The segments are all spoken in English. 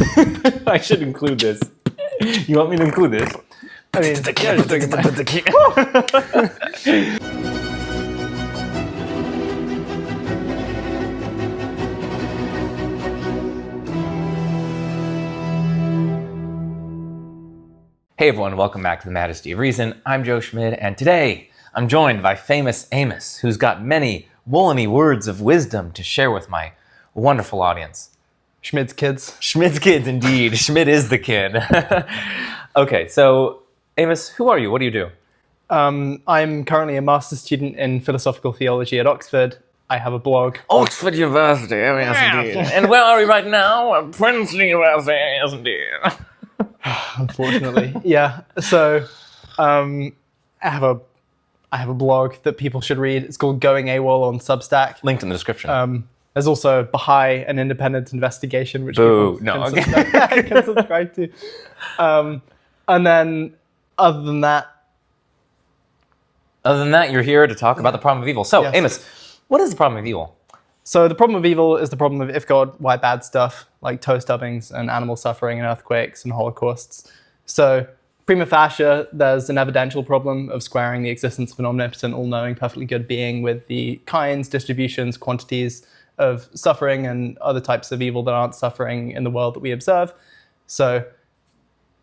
I should include this. You want me to include this? I mean, Hey everyone, welcome back to the Majesty of Reason. I'm Joe Schmid, and today I'm joined by famous Amos, who's got many Wollen-y words of wisdom to share with my wonderful audience. Schmid's kids. Schmid's kids, indeed. Schmid is the kid. Okay, so Amos, who are you? What do you do? I'm currently a master's student in philosophical theology at Oxford. I have a blog. Oxford University, yes indeed. And where are we right now? Princeton University, yes indeed. Unfortunately, yeah. So, I have a blog that people should read. It's called Going AWOL on Substack. Linked in the description. There's also Baha'i, an independent investigation, which Boo. people No, can subscribe to. And then, other than that, you're here to talk about the problem of evil. So, yes. Amos, what is the problem of evil? So the problem of evil is the problem of if God, why bad stuff, like toe stubbings and animal suffering and earthquakes and holocausts. So prima facie, there's an evidential problem of squaring the existence of an omnipotent, all-knowing, perfectly good being with the kinds, distributions, quantities of suffering and other types of evil that aren't suffering in the world that we observe. So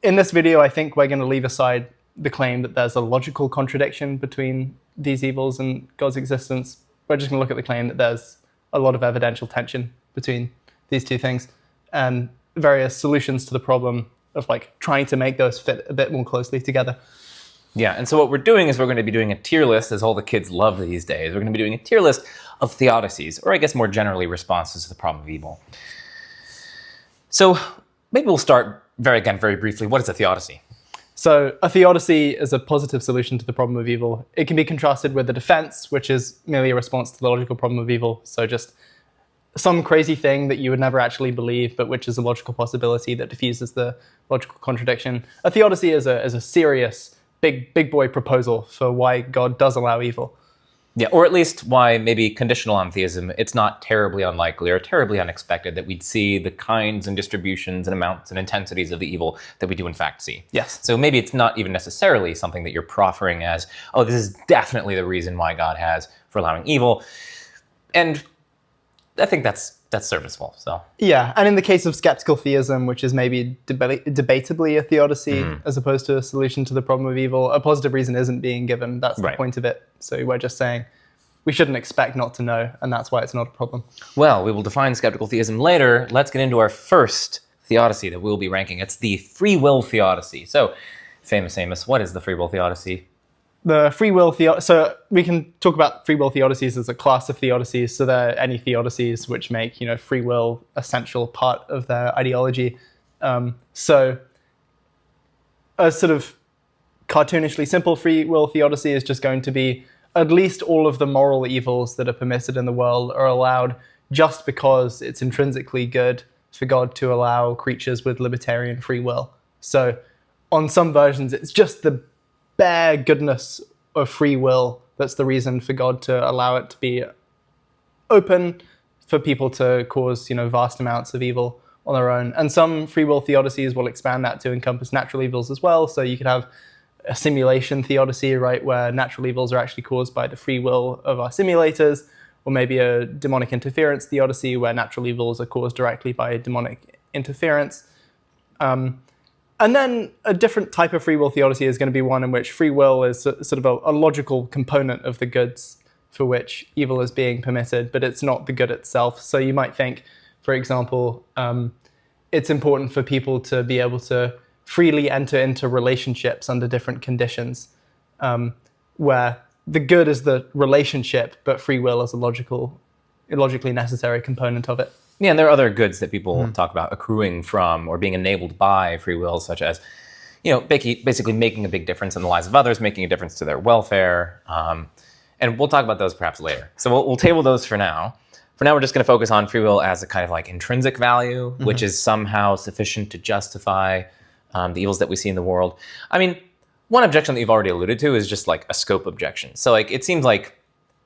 in this video, I think we're going to leave aside the claim that there's a logical contradiction between these evils and God's existence. We're just going to look at the claim that there's a lot of evidential tension between these two things and various solutions to the problem of like trying to make those fit a bit more closely together. Yeah, and so what we're doing is we're going to be doing a tier list, as all the kids love these days. We're going to be doing a tier list of theodicies, or I guess more generally responses to the problem of evil. So maybe we'll start very briefly. What is a theodicy? So a theodicy is a positive solution to the problem of evil. It can be contrasted with a defense, which is merely a response to the logical problem of evil. So just some crazy thing that you would never actually believe, but which is a logical possibility that diffuses the logical contradiction. A theodicy is a serious, big boy proposal for why God does allow evil. Yeah, or at least why maybe conditional on theism, it's not terribly unlikely or terribly unexpected that we'd see the kinds and distributions and amounts and intensities of the evil that we do in fact see. Yes. So maybe it's not even necessarily something that you're proffering as, oh, this is definitely the reason why God has for allowing evil. And I think that's serviceable. So yeah, and in the case of skeptical theism, which is maybe debatably a theodicy as opposed to a solution to the problem of evil, a positive reason isn't being given. That's the point of it. So we're just saying we shouldn't expect not to know, and that's why it's not a problem. Well, we will define skeptical theism later. Let's get into our first theodicy that we'll be ranking. It's the free will theodicy. So, famous Amos, what is the free will theodicy? The free will so we can talk about free will theodicies as a class of theodicies. So there are any theodicies which make free will essential part of their ideology. So a sort of cartoonishly simple free will theodicy is just going to be at least all of the moral evils that are permitted in the world are allowed just because it's intrinsically good for God to allow creatures with libertarian free will. So on some versions, it's just the bare goodness of free will that's the reason for God to allow it to be open for people to cause vast amounts of evil on their own. And some free will theodicies will expand that to encompass natural evils as well. So you could have a simulation theodicy, right, where natural evils are actually caused by the free will of our simulators, or maybe a demonic interference theodicy where natural evils are caused directly by demonic interference. And then a different type of free will theodicy is going to be one in which free will is sort of a logical component of the goods for which evil is being permitted, but it's not the good itself. So you might think, for example, it's important for people to be able to freely enter into relationships under different conditions, where the good is the relationship, but free will is a logically necessary component of it. Yeah, and there are other goods that people talk about accruing from or being enabled by free will, such as, basically making a big difference in the lives of others, making a difference to their welfare. And we'll talk about those perhaps later. So we'll table those for now. For now, we're just going to focus on free will as a kind of like intrinsic value, which is somehow sufficient to justify the evils that we see in the world. I mean, one objection that you've already alluded to is just like a scope objection. So like it seems like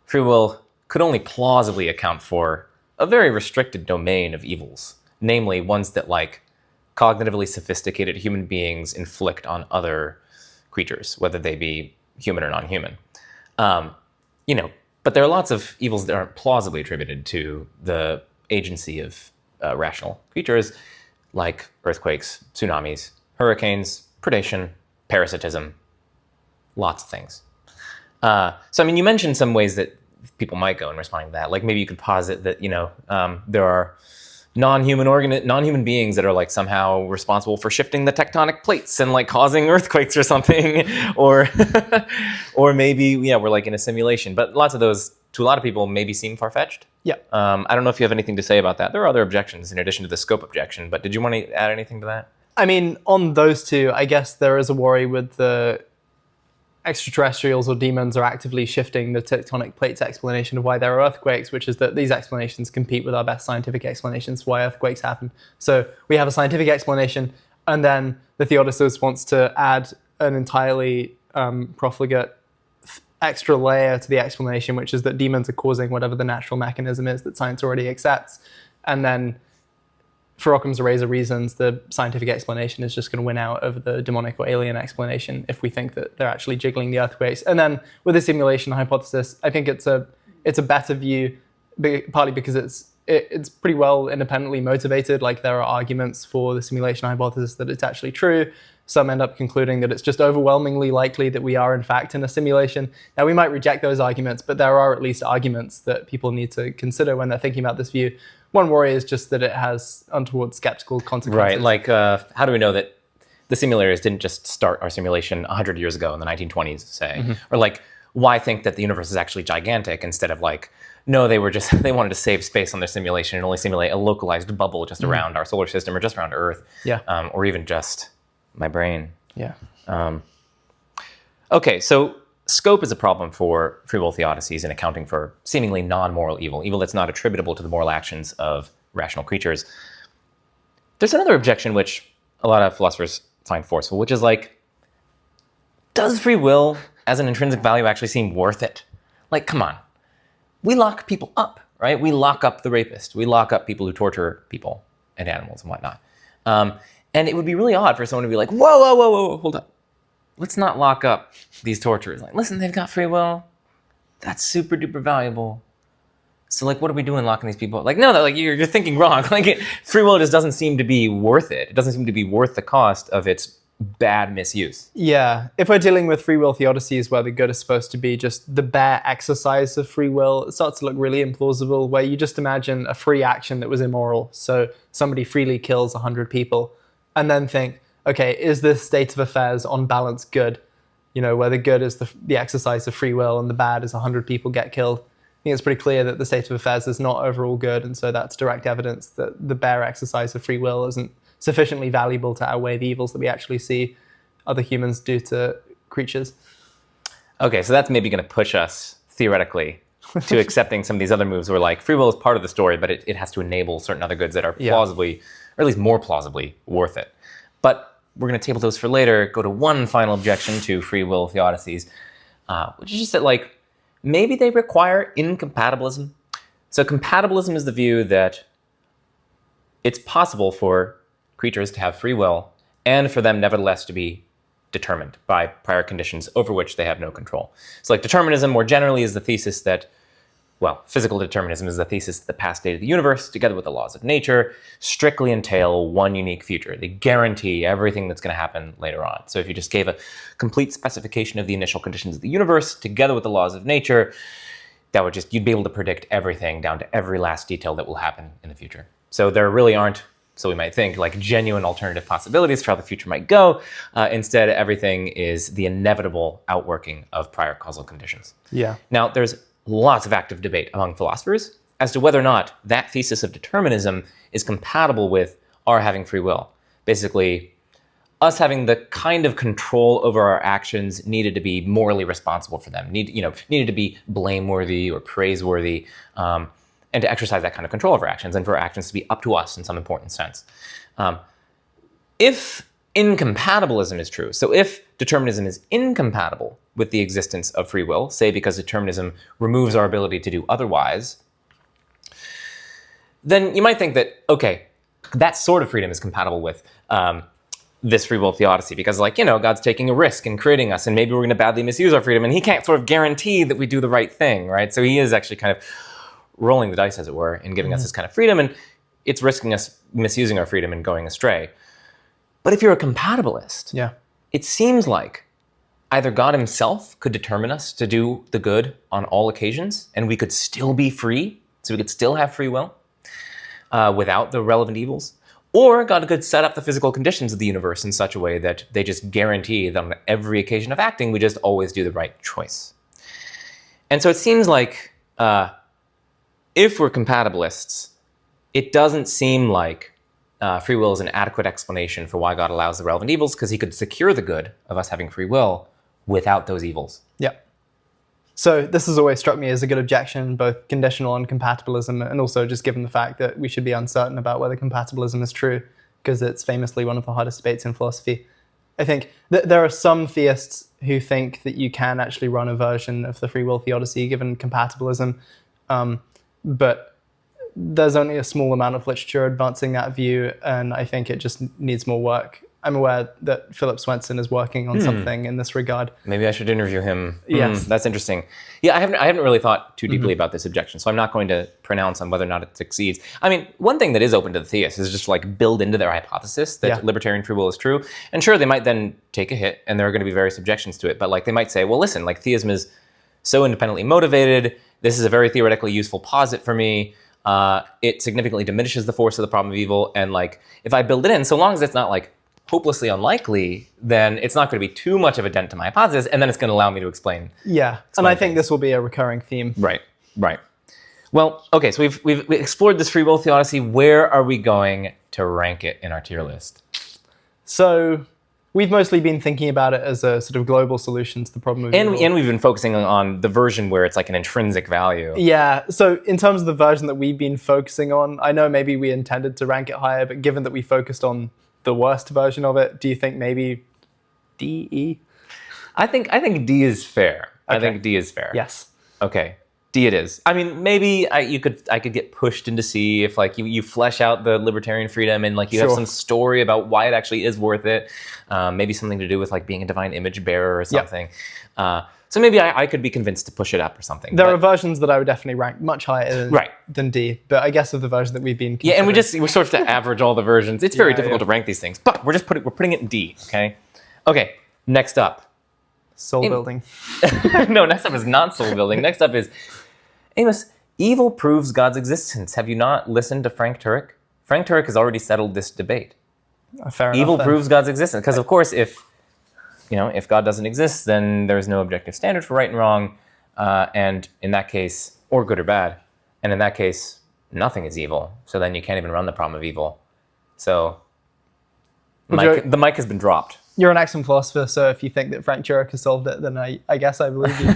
free will could only plausibly account for a very restricted domain of evils, namely ones that like cognitively sophisticated human beings inflict on other creatures, whether they be human or non-human. But there are lots of evils that aren't plausibly attributed to the agency of rational creatures, like earthquakes, tsunamis, hurricanes, predation, parasitism, lots of things. You mentioned some ways that people might go in responding to that. Like maybe you could posit that, there are non-human beings that are like somehow responsible for shifting the tectonic plates and like causing earthquakes or something, or maybe we're like in a simulation. But lots of those, to a lot of people, maybe seem far-fetched. Yeah. I don't know if you have anything to say about that. There are other objections in addition to the scope objection, but did you want to add anything to that? I mean, on those two, I guess there is a worry with the extraterrestrials or demons are actively shifting the tectonic plates explanation of why there are earthquakes, which is that these explanations compete with our best scientific explanations why earthquakes happen. So we have a scientific explanation, and then the theodicist wants to add an entirely profligate extra layer to the explanation, which is that demons are causing whatever the natural mechanism is that science already accepts. And then for Occam's razor reasons, the scientific explanation is just going to win out over the demonic or alien explanation if we think that they're actually jiggling the earthquakes. And then with the simulation hypothesis, I think it's a better view, partly because it's pretty well independently motivated. Like there are arguments for the simulation hypothesis that it's actually true. Some end up concluding that it's just overwhelmingly likely that we are in fact in a simulation. Now we might reject those arguments, but there are at least arguments that people need to consider when they're thinking about this view. One worry is just that it has untoward skeptical consequences. Right, like how do we know that the simulators didn't just start our simulation 100 years ago in the 1920s, say? Mm-hmm. Or like, why think that the universe is actually gigantic instead of like, no, they wanted to save space on their simulation and only simulate a localized bubble just around our solar system or just around Earth. Yeah. Or even just my brain. Yeah. Okay, so scope is a problem for free will theodicies in accounting for seemingly non-moral evil that's not attributable to the moral actions of rational creatures. There's another objection which a lot of philosophers find forceful, which is like, does free will as an intrinsic value actually seem worth it? Like, come on. We lock people up, right? We lock up the rapist. We lock up people who torture people and animals and whatnot. And it would be really odd for someone to be like, whoa, hold up. Let's not lock up these torturers. Like, listen, they've got free will. That's super duper valuable. So like, what are we doing locking these people up? Like, no, like you're thinking wrong. Like free will just doesn't seem to be worth it. It doesn't seem to be worth the cost of its bad misuse. Yeah. If we're dealing with free will theodicies where the good is supposed to be just the bare exercise of free will, it starts to look really implausible, where you just imagine a free action that was immoral. So somebody freely kills 100 people and then think, okay, is this state of affairs on balance good? Where the good is the exercise of free will and the bad is 100 people get killed. I think it's pretty clear that the state of affairs is not overall good, and so that's direct evidence that the bare exercise of free will isn't sufficiently valuable to outweigh the evils that we actually see other humans do to creatures. Okay, so that's maybe going to push us, theoretically, to accepting some of these other moves where like free will is part of the story, but it has to enable certain other goods that are plausibly, or at least more plausibly, worth it. But we're going to table those for later, go to one final objection to free will theodicies, which is just that like, maybe they require incompatibilism. So compatibilism is the view that it's possible for creatures to have free will and for them nevertheless to be determined by prior conditions over which they have no control. So like determinism more generally is the thesis that, well, physical determinism is the thesis that the past state of the universe, together with the laws of nature, strictly entail one unique future. They guarantee everything that's going to happen later on. So if you just gave a complete specification of the initial conditions of the universe, together with the laws of nature, you'd be able to predict everything down to every last detail that will happen in the future. So there really aren't, so we might think, like genuine alternative possibilities for how the future might go. Instead, everything is the inevitable outworking of prior causal conditions. Yeah. Now, there's lots of active debate among philosophers as to whether or not that thesis of determinism is compatible with our having free will. Basically, us having the kind of control over our actions needed to be morally responsible for them, needed to be blameworthy or praiseworthy, and to exercise that kind of control over actions, and for our actions to be up to us in some important sense. If incompatibilism is true, so if determinism is incompatible with the existence of free will, say because determinism removes our ability to do otherwise, then you might think that, okay, that sort of freedom is compatible with this free will theodicy, because like, God's taking a risk in creating us, and maybe we're going to badly misuse our freedom, and he can't sort of guarantee that we do the right thing, right? So he is actually kind of rolling the dice, as it were, in giving us this kind of freedom, and it's risking us misusing our freedom and going astray. But if you're a compatibilist, it seems like either God himself could determine us to do the good on all occasions, and we could still be free, so we could still have free will without the relevant evils, or God could set up the physical conditions of the universe in such a way that they just guarantee that on every occasion of acting, we just always do the right choice. And so it seems like if we're compatibilists, it doesn't seem like free will is an adequate explanation for why God allows the relevant evils, because he could secure the good of us having free will without those evils. Yeah. So this has always struck me as a good objection, both conditional and compatibilism, and also just given the fact that we should be uncertain about whether compatibilism is true, because it's famously one of the hardest debates in philosophy. I think that there are some theists who think that you can actually run a version of the free will theodicy given compatibilism, but there's only a small amount of literature advancing that view, and I think it just needs more work. I'm aware that Philip Swenson is working on something in this regard. Maybe I should interview him. Yes. That's interesting. Yeah, I haven't really thought too deeply about this objection, so I'm not going to pronounce on whether or not it succeeds. I mean, one thing that is open to the theists is just like build into their hypothesis that libertarian free will is true. And sure, they might then take a hit, and there are going to be various objections to it. But like they might say, well, listen, like theism is so independently motivated. This is a very theoretically useful posit for me. It significantly diminishes the force of the problem of evil. And like if I build it in, so long as it's not like hopelessly unlikely, then it's not going to be too much of a dent to my hypothesis, and then it's going to allow me to explain. Yeah, and I think this will be a recurring theme. Right. Well, okay, so we've explored this free will theodicy. Where are we going to rank it in our tier list? So we've mostly been thinking about it as a sort of global solution to the problem of evil. And we've been focusing on the version where it's like an intrinsic value. Yeah, so in terms of the version that we've been focusing on, I know maybe we intended to rank it higher, but given that we focused on the worst version of it, do you think maybe D, E? I think D is fair. Okay. I think D is fair. Yes. Okay, D it is. I mean, maybe I could get pushed into C if like you flesh out the libertarian freedom and like you have some story about why it actually is worth it. Maybe something to do with like being a divine image bearer or something. So maybe I could be convinced to push it up or something. There are versions that I would definitely rank much higher than D, but I guess of the version that we've been considering. Yeah, and we sort of have to average all the versions. It's very difficult to rank these things, but we're putting it in D, okay? Okay, next up. Soul building. No, next up is not soul building. Next up is, Amos, evil proves God's existence. Have you not listened to Frank Turek? Frank Turek has already settled this debate. Fair enough. Evil proves God's existence. Because of course, if God doesn't exist, then there's no objective standard for right and wrong. And in that case, or good or bad, and in that case, nothing is evil. So then you can't even run the problem of evil. So the mic has been dropped. You're an excellent philosopher, so if you think that Frank Turek has solved it, then I guess I believe you.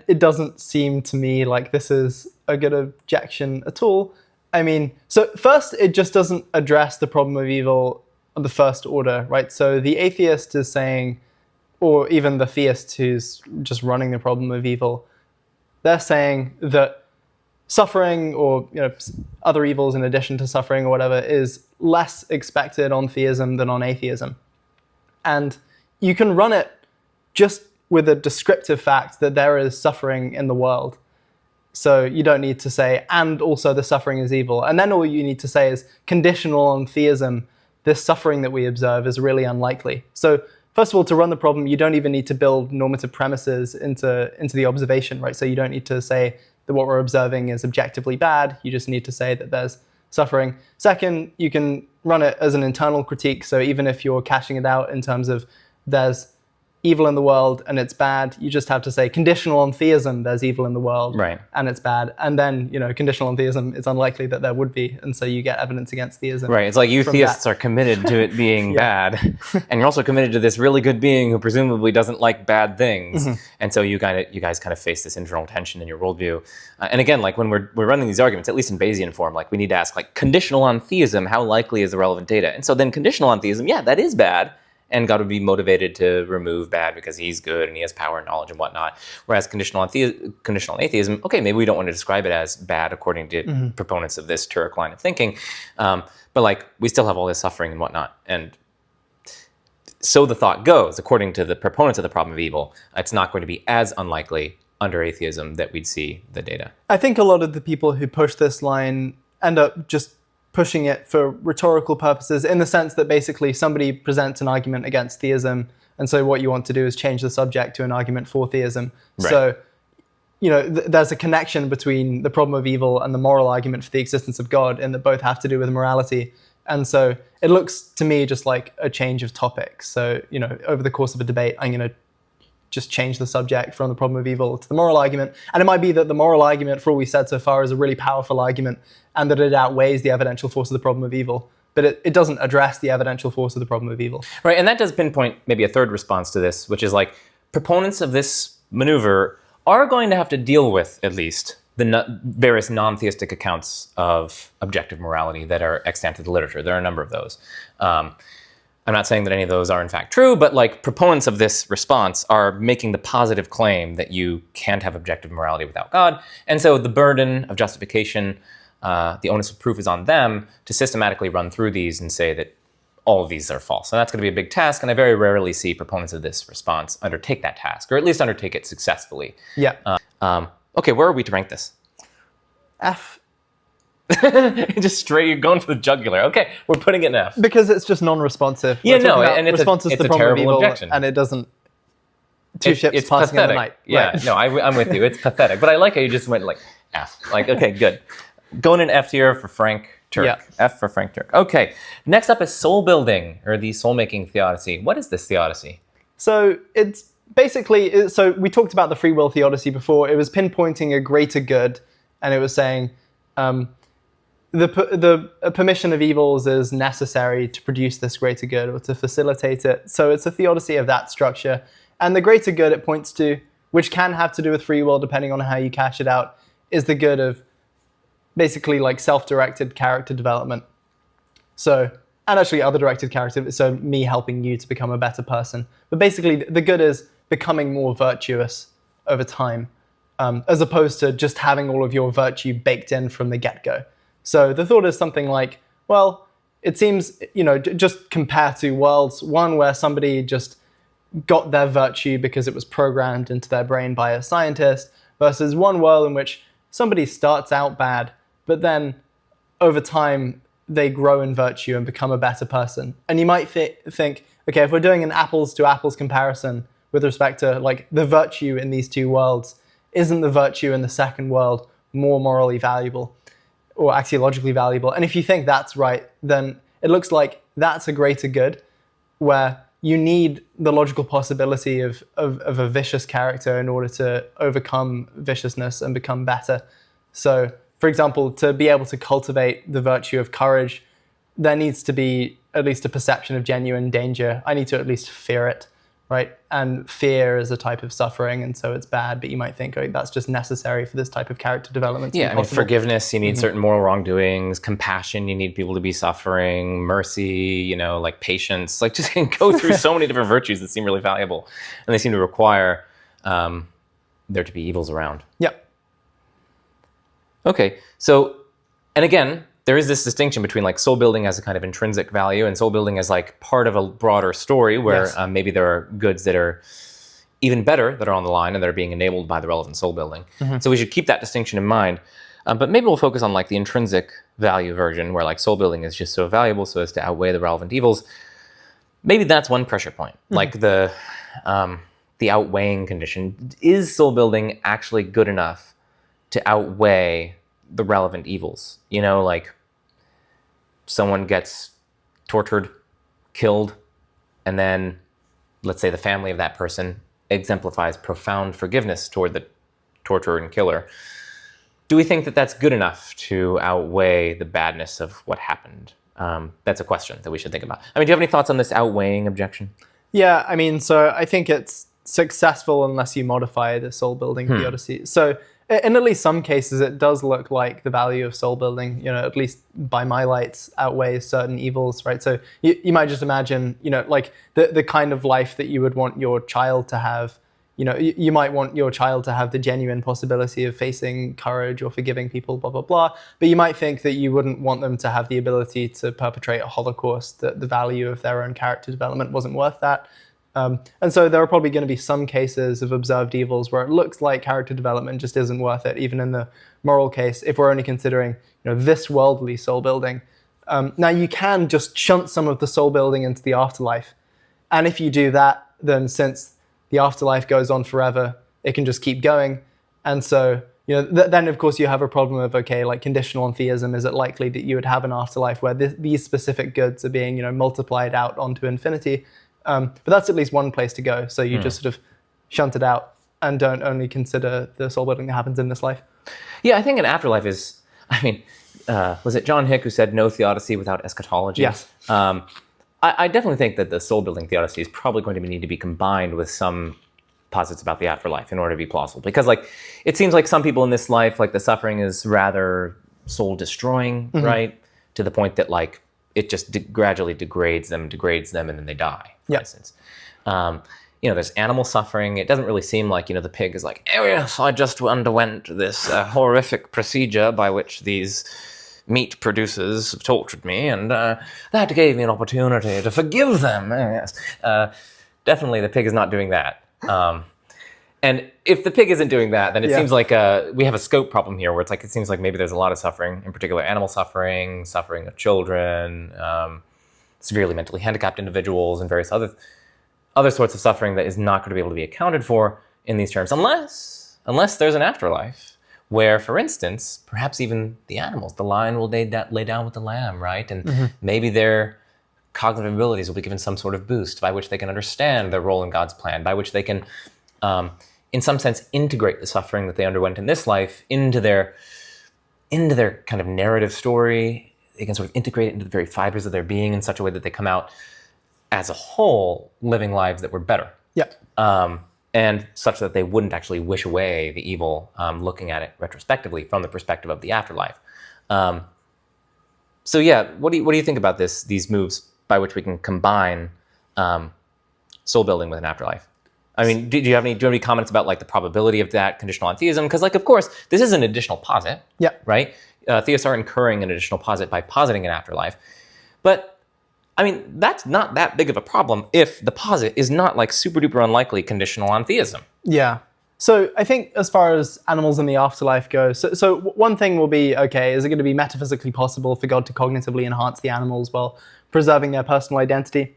It doesn't seem to me like this is a good objection at all. I mean, so first, it just doesn't address the problem of evil on the first order, right? So the atheist is saying, or even the theist who's just running the problem of evil, they're saying that suffering or other evils in addition to suffering or whatever is less expected on theism than on atheism. And you can run it just with a descriptive fact that there is suffering in the world. So you don't need to say, and also the suffering is evil. And then all you need to say is, conditional on theism, this suffering that we observe is really unlikely. So first of all, to run the problem, you don't even need to build normative premises into the observation, right? So you don't need to say that what we're observing is objectively bad. You just need to say that there's suffering. Second, you can run it as an internal critique. So even if you're cashing it out in terms of there's evil in the world and it's bad, you just have to say conditional on theism, there's evil in the world and it's bad. And then, conditional on theism, it's unlikely that there would be. And so you get evidence against theism. Right. It's like you theists are committed to it being bad. And you're also committed to this really good being who presumably doesn't like bad things. Mm-hmm. And so you guys kind of face this internal tension in your worldview. And again, like when we're running these arguments, at least in Bayesian form, like we need to ask like conditional on theism, how likely is the relevant data? And so then conditional on theism, yeah, that is bad. and God would be motivated to remove bad because he's good and he has power and knowledge and whatnot. Whereas conditional atheism, okay, maybe we don't want to describe it as bad according to proponents of this Turek line of thinking, but like we still have all this suffering and whatnot. And so the thought goes, according to the proponents of the problem of evil, it's not going to be as unlikely under atheism that we'd see the data. I think a lot of the people who push this line end up just pushing it for rhetorical purposes, in the sense that basically somebody presents an argument against theism, and so what you want to do is change the subject to an argument for theism. Right. So, you know, there's a connection between the problem of evil and the moral argument for the existence of God, and that both have to do with morality. And so it looks to me just like a change of topics. So, you know, over the course of a debate, I'm going to just change the subject from the problem of evil to the moral argument. And it might be that the moral argument, for all we've said so far, is a really powerful argument and that it outweighs the evidential force of the problem of evil. But it doesn't address the evidential force of the problem of evil. Right, and that does pinpoint maybe a third response to this, which is like proponents of this maneuver are going to have to deal with, at least, the various non-theistic accounts of objective morality that are extant in the literature. There are a number of those. I'm not saying that any of those are in fact true, but like proponents of this response are making the positive claim that you can't have objective morality without God. And so the burden of justification, the onus of proof is on them to systematically run through these and say that all of these are false. And that's going to be a big task, and I very rarely see proponents of this response undertake that task, or at least undertake it successfully. Yeah. Okay, where are we to rank this? F. Just straight, you're going for the jugular. Okay, we're putting it in F. Because it's just non-responsive. Yeah, no, and it's a terrible objection. And it doesn't... Two ships passing in the night. Yeah, right. No, I'm with you. It's pathetic. But I like how you just went like F. Like, okay, good. Going in F tier for Frank Turek. Yeah. F for Frank Turek. Okay, next up is soul building, or the soul-making theodicy. What is this theodicy? So it's basically... So we talked about the free will theodicy before. It was pinpointing a greater good, and it was saying... the permission of evils is necessary to produce this greater good or to facilitate it. So it's a theodicy of that structure. And the greater good it points to, which can have to do with free will depending on how you cash it out, is the good of basically like self-directed character development. So, and actually other directed character, so me helping you to become a better person. But basically the good is becoming more virtuous over time, as opposed to just having all of your virtue baked in from the get-go. So the thought is something like, well, it seems, you know, just compare two worlds, one where somebody just got their virtue because it was programmed into their brain by a scientist, versus one world in which somebody starts out bad, but then over time they grow in virtue and become a better person. And you might think, okay, if we're doing an apples to apples comparison with respect to like the virtue in these two worlds, isn't the virtue in the second world more morally valuable or axiologically valuable? And if you think that's right, then it looks like that's a greater good, where you need the logical possibility of a vicious character in order to overcome viciousness and become better. So, for example, to be able to cultivate the virtue of courage, there needs to be at least a perception of genuine danger. I need to at least fear it, right? And fear is a type of suffering, and so it's bad, but you might think, oh, that's just necessary for this type of character development to be possible. Forgiveness, you need certain moral wrongdoings. Compassion, you need people to be suffering. Mercy, you know, like patience. Like just go through so many different virtues that seem really valuable, and they seem to require there to be evils around. Yep. Okay, so, and again, there is this distinction between like soul building as a kind of intrinsic value and soul building as like part of a broader story where Yes. maybe there are goods that are even better that are on the line and that are being enabled by the relevant soul building. So we should keep that distinction in mind. But maybe we'll focus on like the intrinsic value version where like soul building is just so valuable so as to outweigh the relevant evils. Maybe that's one pressure point, like the outweighing condition. Is soul building actually good enough to outweigh the relevant evils? You know, like someone gets tortured, killed, and then let's say the family of that person exemplifies profound forgiveness toward the torturer and killer. Do we think that that's good enough to outweigh the badness of what happened? That's a question that we should think about. I mean, do you have any thoughts on this outweighing objection? Yeah, I mean, so I think it's successful unless you modify the soul building theodicy. So in at least some cases, it does look like the value of soul building, at least by my lights, outweighs certain evils, right? So you might just imagine, like the kind of life that you would want your child to have. You might want your child to have the genuine possibility of facing courage or forgiving people, blah, blah, blah. But you might think that you wouldn't want them to have the ability to perpetrate a Holocaust, that the value of their own character development wasn't worth that. And so there are probably going to be some cases of observed evils where it looks like character development just isn't worth it, even in the moral case, if we're only considering this worldly soul building. Now, you can just shunt some of the soul building into the afterlife. And if you do that, then since the afterlife goes on forever, it can just keep going. And so, then of course you have a problem of, okay, like conditional on theism, is it likely that you would have an afterlife where these specific goods are being, multiplied out onto infinity? But that's at least one place to go. So you just sort of shunt it out and don't only consider the soul building that happens in this life. Yeah, I think an afterlife is, was it John Hick who said no theodicy without eschatology? Yes. I definitely think that the soul building theodicy is probably going to need to be combined with some posits about the afterlife in order to be plausible. Because it seems like some people in this life, the suffering is rather soul destroying, right? To the point that it just gradually degrades them, and then they die, for instance. There's animal suffering. It doesn't really seem like, the pig is like, oh yes, I just underwent this horrific procedure by which these meat producers tortured me, and that gave me an opportunity to forgive them. Yes. Definitely the pig is not doing that. And if the pig isn't doing that, then it seems like we have a scope problem here, where it seems like maybe there's a lot of suffering, in particular animal suffering of children, severely mentally handicapped individuals, and various other sorts of suffering that is not going to be able to be accounted for in these terms, unless there's an afterlife, where, for instance, perhaps even the animals, the lion will lay down with the lamb, right? And maybe their cognitive abilities will be given some sort of boost by which they can understand their role in God's plan, by which they can, in some sense, integrate the suffering that they underwent in this life into their kind of narrative story. They can sort of integrate it into the very fibers of their being in such a way that they come out as a whole living lives that were better. Yeah. And such that they wouldn't actually wish away the evil, looking at it retrospectively from the perspective of the afterlife. So yeah, what do you think about these moves by which we can combine soul building with an afterlife? I mean, do you have any comments about the probability of that conditional on theism? Because of course, this is an additional posit. Yeah. Right? Theists are incurring an additional posit by positing an afterlife. But I mean, that's not that big of a problem if the posit is not super duper unlikely conditional on theism. Yeah. So I think as far as animals in the afterlife goes, so one thing will be, okay, is it going to be metaphysically possible for God to cognitively enhance the animals while preserving their personal identity?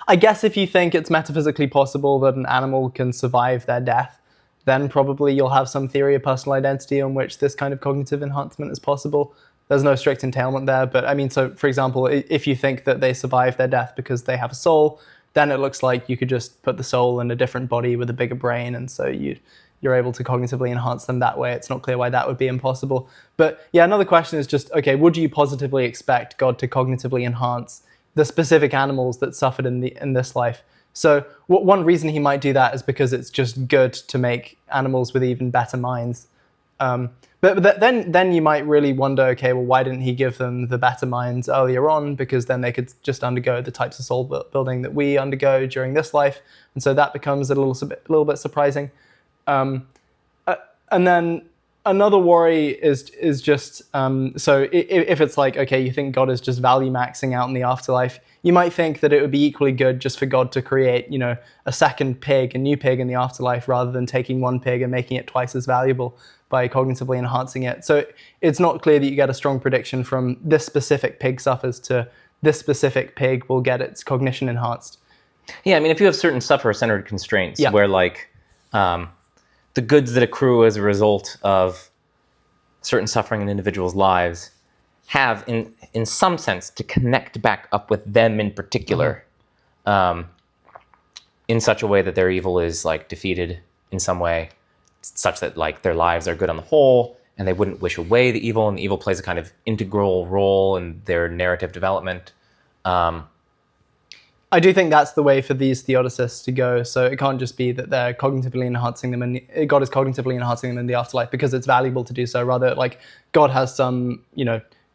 I guess if you think it's metaphysically possible that an animal can survive their death, then probably you'll have some theory of personal identity on which this kind of cognitive enhancement is possible. There's no strict entailment there, but I mean, so for example, if you think that they survive their death because they have a soul, then it looks like you could just put the soul in a different body with a bigger brain, and so you're able to cognitively enhance them that way. It's not clear why that would be impossible. But yeah, another question is just, okay, would you positively expect God to cognitively enhance the specific animals that suffered in this life? So one reason he might do that is because it's just good to make animals with even better minds. But then you might really wonder, okay, well, why didn't he give them the better minds earlier on? Because then they could just undergo the types of soul building that we undergo during this life. And so that becomes a little bit surprising. And then another worry is just, so if it's okay, you think God is just value maxing out in the afterlife, you might think that it would be equally good just for God to create, a second pig, a new pig in the afterlife, rather than taking one pig and making it twice as valuable by cognitively enhancing it. So it's not clear that you get a strong prediction from this specific pig suffers to this specific pig will get its cognition enhanced. Yeah, I mean, if you have certain sufferer-centered constraints where the goods that accrue as a result of certain suffering in individuals' lives have, in some sense, to connect back up with them in particular, in such a way that their evil is defeated in some way, such that their lives are good on the whole, and they wouldn't wish away the evil, and the evil plays a kind of integral role in their narrative development. I do think that's the way for these theodicists to go. So it can't just be that they're cognitively enhancing them, and God is cognitively enhancing them in the afterlife because it's valuable to do so. Rather, like God has some,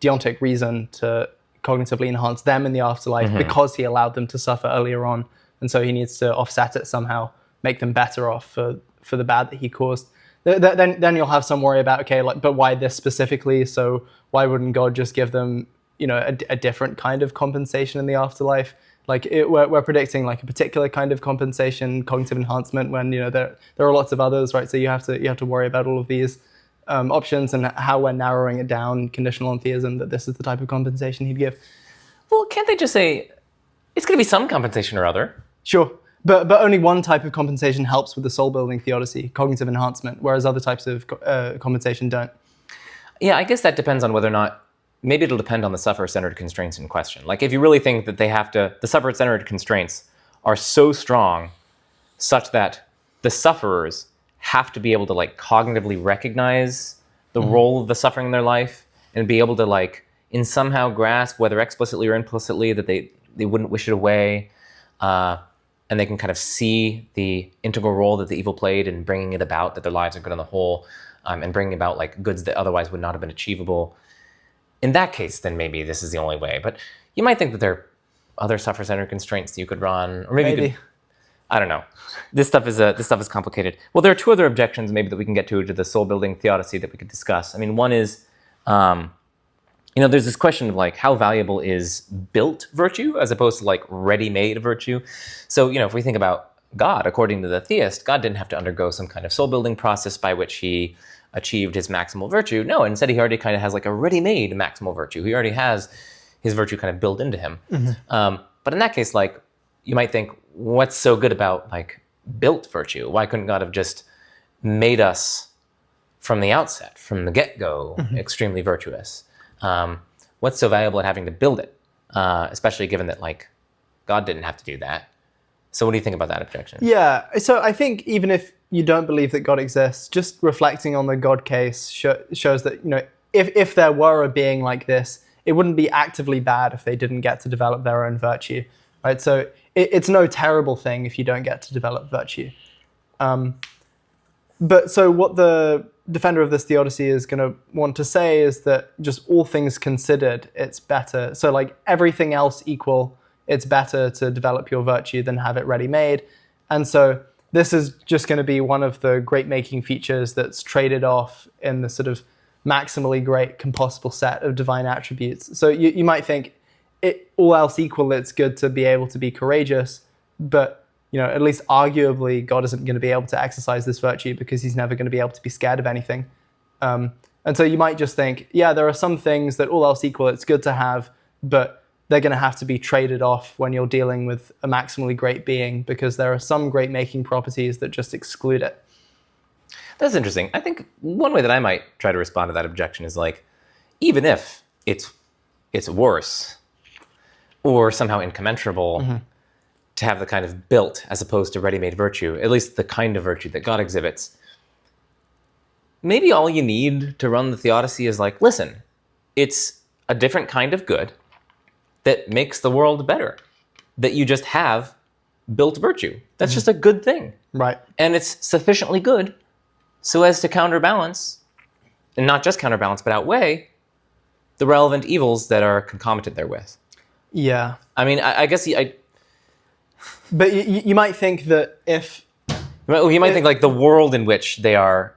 deontic reason to cognitively enhance them in the afterlife because he allowed them to suffer earlier on, and so he needs to offset it somehow, make them better off for the bad that he caused. Then you'll have some worry about, okay, like, but why this specifically? So why wouldn't God just give them, a different kind of compensation in the afterlife? Like we're predicting like a particular kind of compensation, cognitive enhancement, when there are lots of others, right? So you have to worry about all of these options and how we're narrowing it down, conditional on theism, that this is the type of compensation he'd give. Well, can't they just say it's going to be some compensation or other? Sure, but only one type of compensation helps with the soul-building theodicy, cognitive enhancement, whereas other types of compensation don't. Yeah, I guess that depends on whether or not. Maybe it'll depend on the sufferer-centered constraints in question. Like if you really think that the sufferer-centered constraints are so strong such that the sufferers have to be able to like cognitively recognize the role of the suffering in their life and be able to like in somehow grasp, whether explicitly or implicitly, that they wouldn't wish it away, and they can kind of see the integral role that the evil played in bringing it about, that their lives are good on the whole, and bringing about like goods that otherwise would not have been achievable. In that case, then maybe this is the only way. But you might think that there are other sufferer-centered constraints that you could run, or maybe. You could, I don't know. This stuff is complicated. Well, there are two other objections maybe that we can get to the soul-building theodicy that we could discuss. I mean, one is, there's this question of like how valuable is built virtue as opposed to like ready-made virtue. So, if we think about God, according to the theist, God didn't have to undergo some kind of soul-building process by which he achieved his maximal virtue. No, instead he already kind of has like a ready-made maximal virtue. He already has his virtue kind of built into him. But in that case, like you might think, what's so good about like built virtue? Why couldn't God have just made us from the outset, from the get-go, extremely virtuous? What's so valuable at having to build it? Especially given that like God didn't have to do that. So what do you think about that objection? Yeah, so I think even if you don't believe that God exists, just reflecting on the God case shows that, if there were a being like this, it wouldn't be actively bad if they didn't get to develop their own virtue, right? So it's no terrible thing if you don't get to develop virtue. But so what the defender of this theodicy is going to want to say is that just all things considered, it's better. So like everything else equal, it's better to develop your virtue than have it ready-made. And so this is just going to be one of the great-making features that's traded off in the sort of maximally great compossible set of divine attributes. So you might think, all else equal, it's good to be able to be courageous, but at least arguably, God isn't going to be able to exercise this virtue because he's never going to be able to be scared of anything. And so you might just think, yeah, there are some things that all else equal, it's good to have, but they're going to have to be traded off when you're dealing with a maximally great being because there are some great-making properties that just exclude it. That's interesting. I think one way that I might try to respond to that objection is like, even if it's worse or somehow incommensurable to have the kind of built as opposed to ready-made virtue, at least the kind of virtue that God exhibits, maybe all you need to run the theodicy is like, listen, it's a different kind of good that makes the world better, that you just have built virtue. That's just a good thing. Right. And it's sufficiently good so as to counterbalance, and not just counterbalance, but outweigh the relevant evils that are concomitant therewith. Yeah. I mean, I guess... But you might think that if... Well, you might think like the world in which they are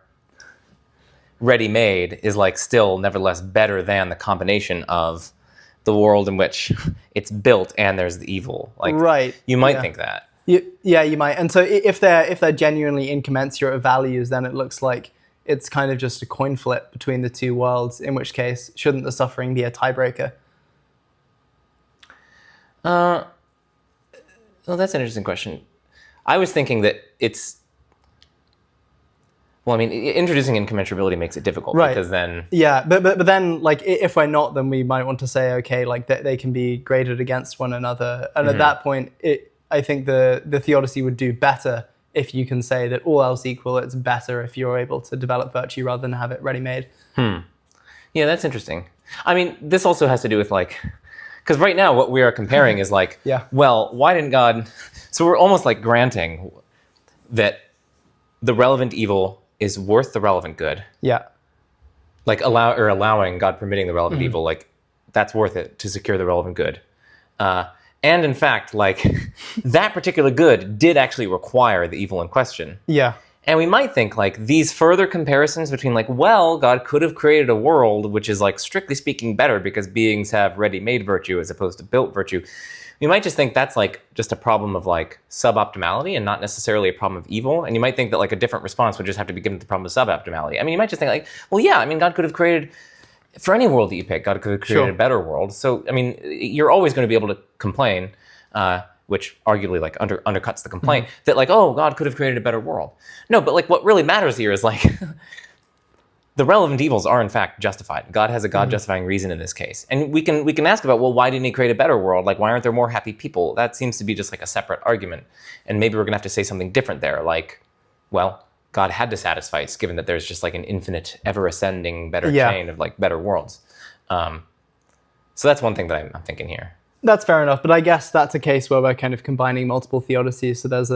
ready-made is like still nevertheless better than the combination of the world in which it's built and there's the evil. Like, right. You might think that. Yeah, you might. And so if they're genuinely incommensurate of values, then it looks like it's kind of just a coin flip between the two worlds, in which case, shouldn't the suffering be a tiebreaker? Well, that's an interesting question. I was thinking that it's... Well, I mean, introducing incommensurability makes it difficult, right? Because then... Yeah, but then, like, if we're not, then we might want to say, okay, like, they can be graded against one another. And at that point, I think the theodicy would do better if you can say that all else equal, it's better if you're able to develop virtue rather than have it ready-made. Yeah, that's interesting. I mean, this also has to do with, like, Because right now what we are comparing is like, well, why didn't God... So we're almost like granting that the relevant evil is worth the relevant good. Yeah. Like allowing, God permitting the relevant evil, like that's worth it to secure the relevant good. And in fact, like that particular good did actually require the evil in question. Yeah. And we might think like these further comparisons between like, well, God could have created a world which is like strictly speaking better because beings have ready-made virtue as opposed to built virtue. We might just think that's like just a problem of like suboptimality and not necessarily a problem of evil. And you might think that like a different response would just have to be given to the problem of suboptimality. I mean, you might just think like, well, yeah, I mean, God could have created, for any world that you pick, God could have created a better world. So, I mean, you're always going to be able to complain, which arguably like undercuts the complaint that like, oh, God could have created a better world. No, but like what really matters here is like the relevant evils are in fact justified. God has a God justifying reason in this case. And we can ask about, well, why didn't he create a better world? Like, why aren't there more happy people? That seems to be just like a separate argument. And maybe we're gonna have to say something different there. Like, well, God had to satisfy us given that there's just like an infinite, ever ascending better chain of like better worlds. So that's one thing that I'm thinking here. That's fair enough, but I guess that's a case where we're kind of combining multiple theodicies. So there's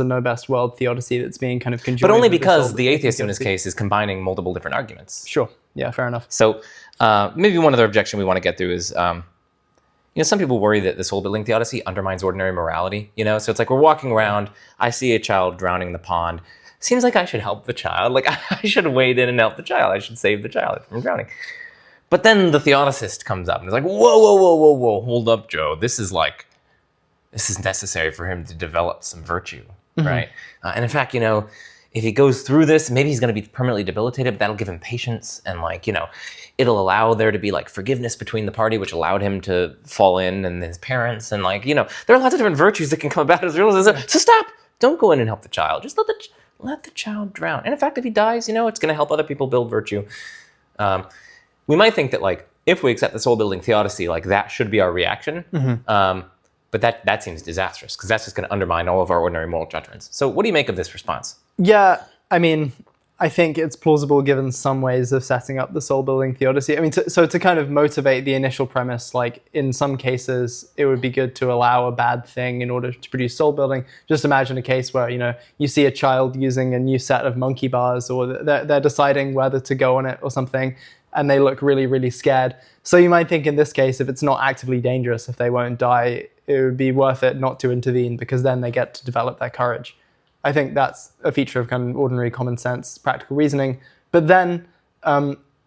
a no best world theodicy that's being kind of conjoined. But only because the atheist in this case is combining multiple different arguments. Sure. Yeah, fair enough. So maybe one other objection we want to get through is, some people worry that the soul-building theodicy undermines ordinary morality. So it's like we're walking around, I see a child drowning in the pond. Seems like I should help the child. Like I should wade in and help the child. I should save the child from drowning. But then the theodicist comes up and is like, whoa, hold up, Joe. This is necessary for him to develop some virtue, right? And in fact, if he goes through this, maybe he's going to be permanently debilitated, but that'll give him patience and it'll allow there to be like forgiveness between the party, which allowed him to fall in and his parents. And there are lots of different virtues that can come about as realization. So stop, don't go in and help the child. Just let the child drown. And in fact, if he dies, it's going to help other people build virtue. We might think that if we accept the soul-building theodicy, that should be our reaction. But that seems disastrous because that's just going to undermine all of our ordinary moral judgments. So what do you make of this response? Yeah, I mean, I think it's plausible given some ways of setting up the soul-building theodicy. I mean, to kind of motivate the initial premise, in some cases, it would be good to allow a bad thing in order to produce soul-building. Just imagine a case where, you see a child using a new set of monkey bars, or they're deciding whether to go on it or something, and they look really, really scared. So you might think in this case, if it's not actively dangerous, if they won't die, it would be worth it not to intervene because then they get to develop their courage. I think that's a feature of kind of ordinary common sense, practical reasoning. But then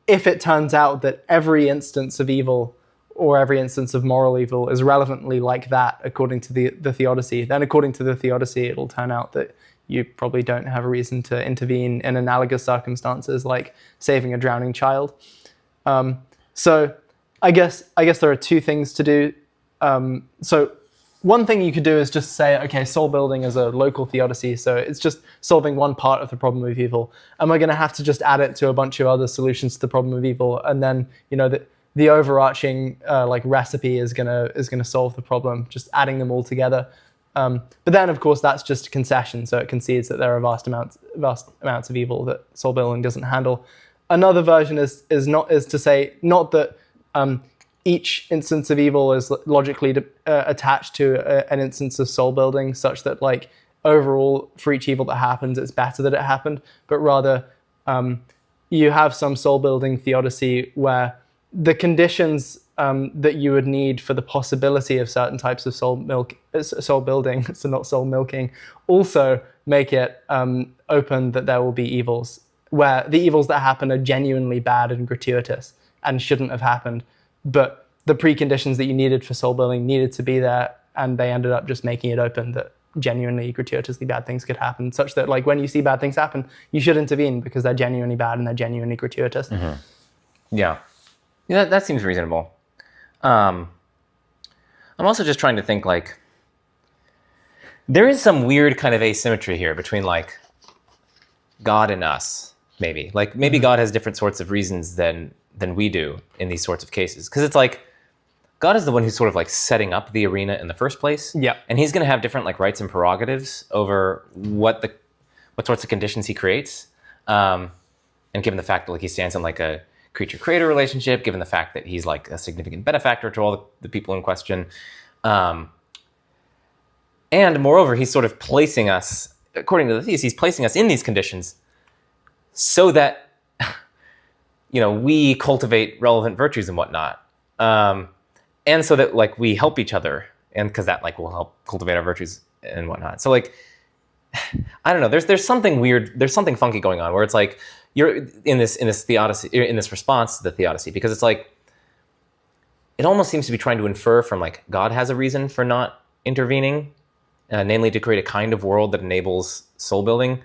if it turns out that every instance of evil or every instance of moral evil is relevantly like that according to the theodicy, then according to the theodicy, it'll turn out that you probably don't have a reason to intervene in analogous circumstances like saving a drowning child. So I guess there are two things to do. So one thing you could do is just say, okay, soul building is a local theodicy, so it's just solving one part of the problem of evil, and we're going to have to just add it to a bunch of other solutions to the problem of evil, and then the overarching recipe is gonna solve the problem, just adding them all together. But then, of course, that's just a concession, so it concedes that there are vast amounts of evil that soul building doesn't handle. Another version is to say not that each instance of evil is logically attached to an instance of soul building, such that overall for each evil that happens, it's better that it happened, but rather you have some soul building theodicy where the conditions that you would need for the possibility of certain types of soul building, so not soul milking, also make it open that there will be evils, where the evils that happen are genuinely bad and gratuitous and shouldn't have happened, but the preconditions that you needed for soul building needed to be there, and they ended up just making it open that genuinely gratuitously bad things could happen, such that when you see bad things happen, you should intervene because they're genuinely bad and they're genuinely gratuitous. Yeah, that seems reasonable. I'm also just trying to think there is some weird kind of asymmetry here between God and us, maybe. Maybe God has different sorts of reasons than we do in these sorts of cases. Because it's God is the one who's sort of setting up the arena in the first place. Yeah. And he's going to have different rights and prerogatives over what sorts of conditions he creates. And given the fact that he stands on a creature-creator relationship, given the fact that he's like a significant benefactor to all the people in question. And moreover, he's sort of placing us, according to the theist, he's placing us in these conditions so that, we cultivate relevant virtues and whatnot. And so that like we help each other, and because that like will help cultivate our virtues and whatnot. So like, I don't know, there's something weird, there's something funky going on where it's like, you're in this theodicy, in this response to the theodicy, because it's like, it almost seems to be trying to infer from like, God has a reason for not intervening, namely to create a kind of world that enables soul building,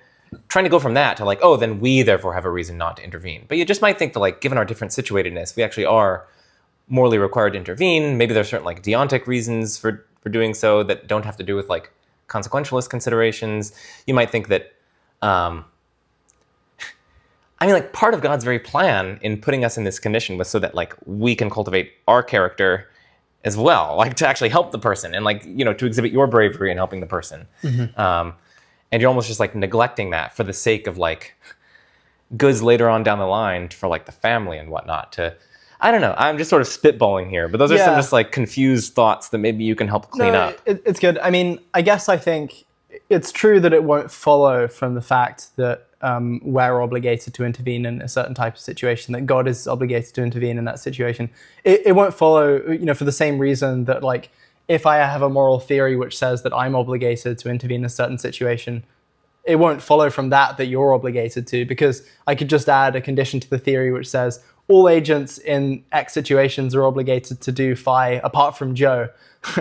trying to go from that to like, oh, then we therefore have a reason not to intervene. But you just might think that like, given our different situatedness, we actually are morally required to intervene. Maybe there's certain like deontic reasons for doing so that don't have to do with like consequentialist considerations. You might think that, like part of God's very plan in putting us in this condition was so that like we can cultivate our character as well, like to actually help the person and like, to exhibit your bravery in helping the person. And you're almost just like neglecting that for the sake of like goods later on down the line for like the family and whatnot. I don't know. I'm just sort of spitballing here, but those are some just like confused thoughts that maybe you can help clean up. It's good. I mean, I guess I think it's true that it won't follow from the fact that we're obligated to intervene in a certain type of situation, that God is obligated to intervene in that situation. It won't follow, for the same reason that like, if I have a moral theory which says that I'm obligated to intervene in a certain situation, it won't follow from that you're obligated to, because I could just add a condition to the theory which says all agents in X situations are obligated to do phi apart from Joe,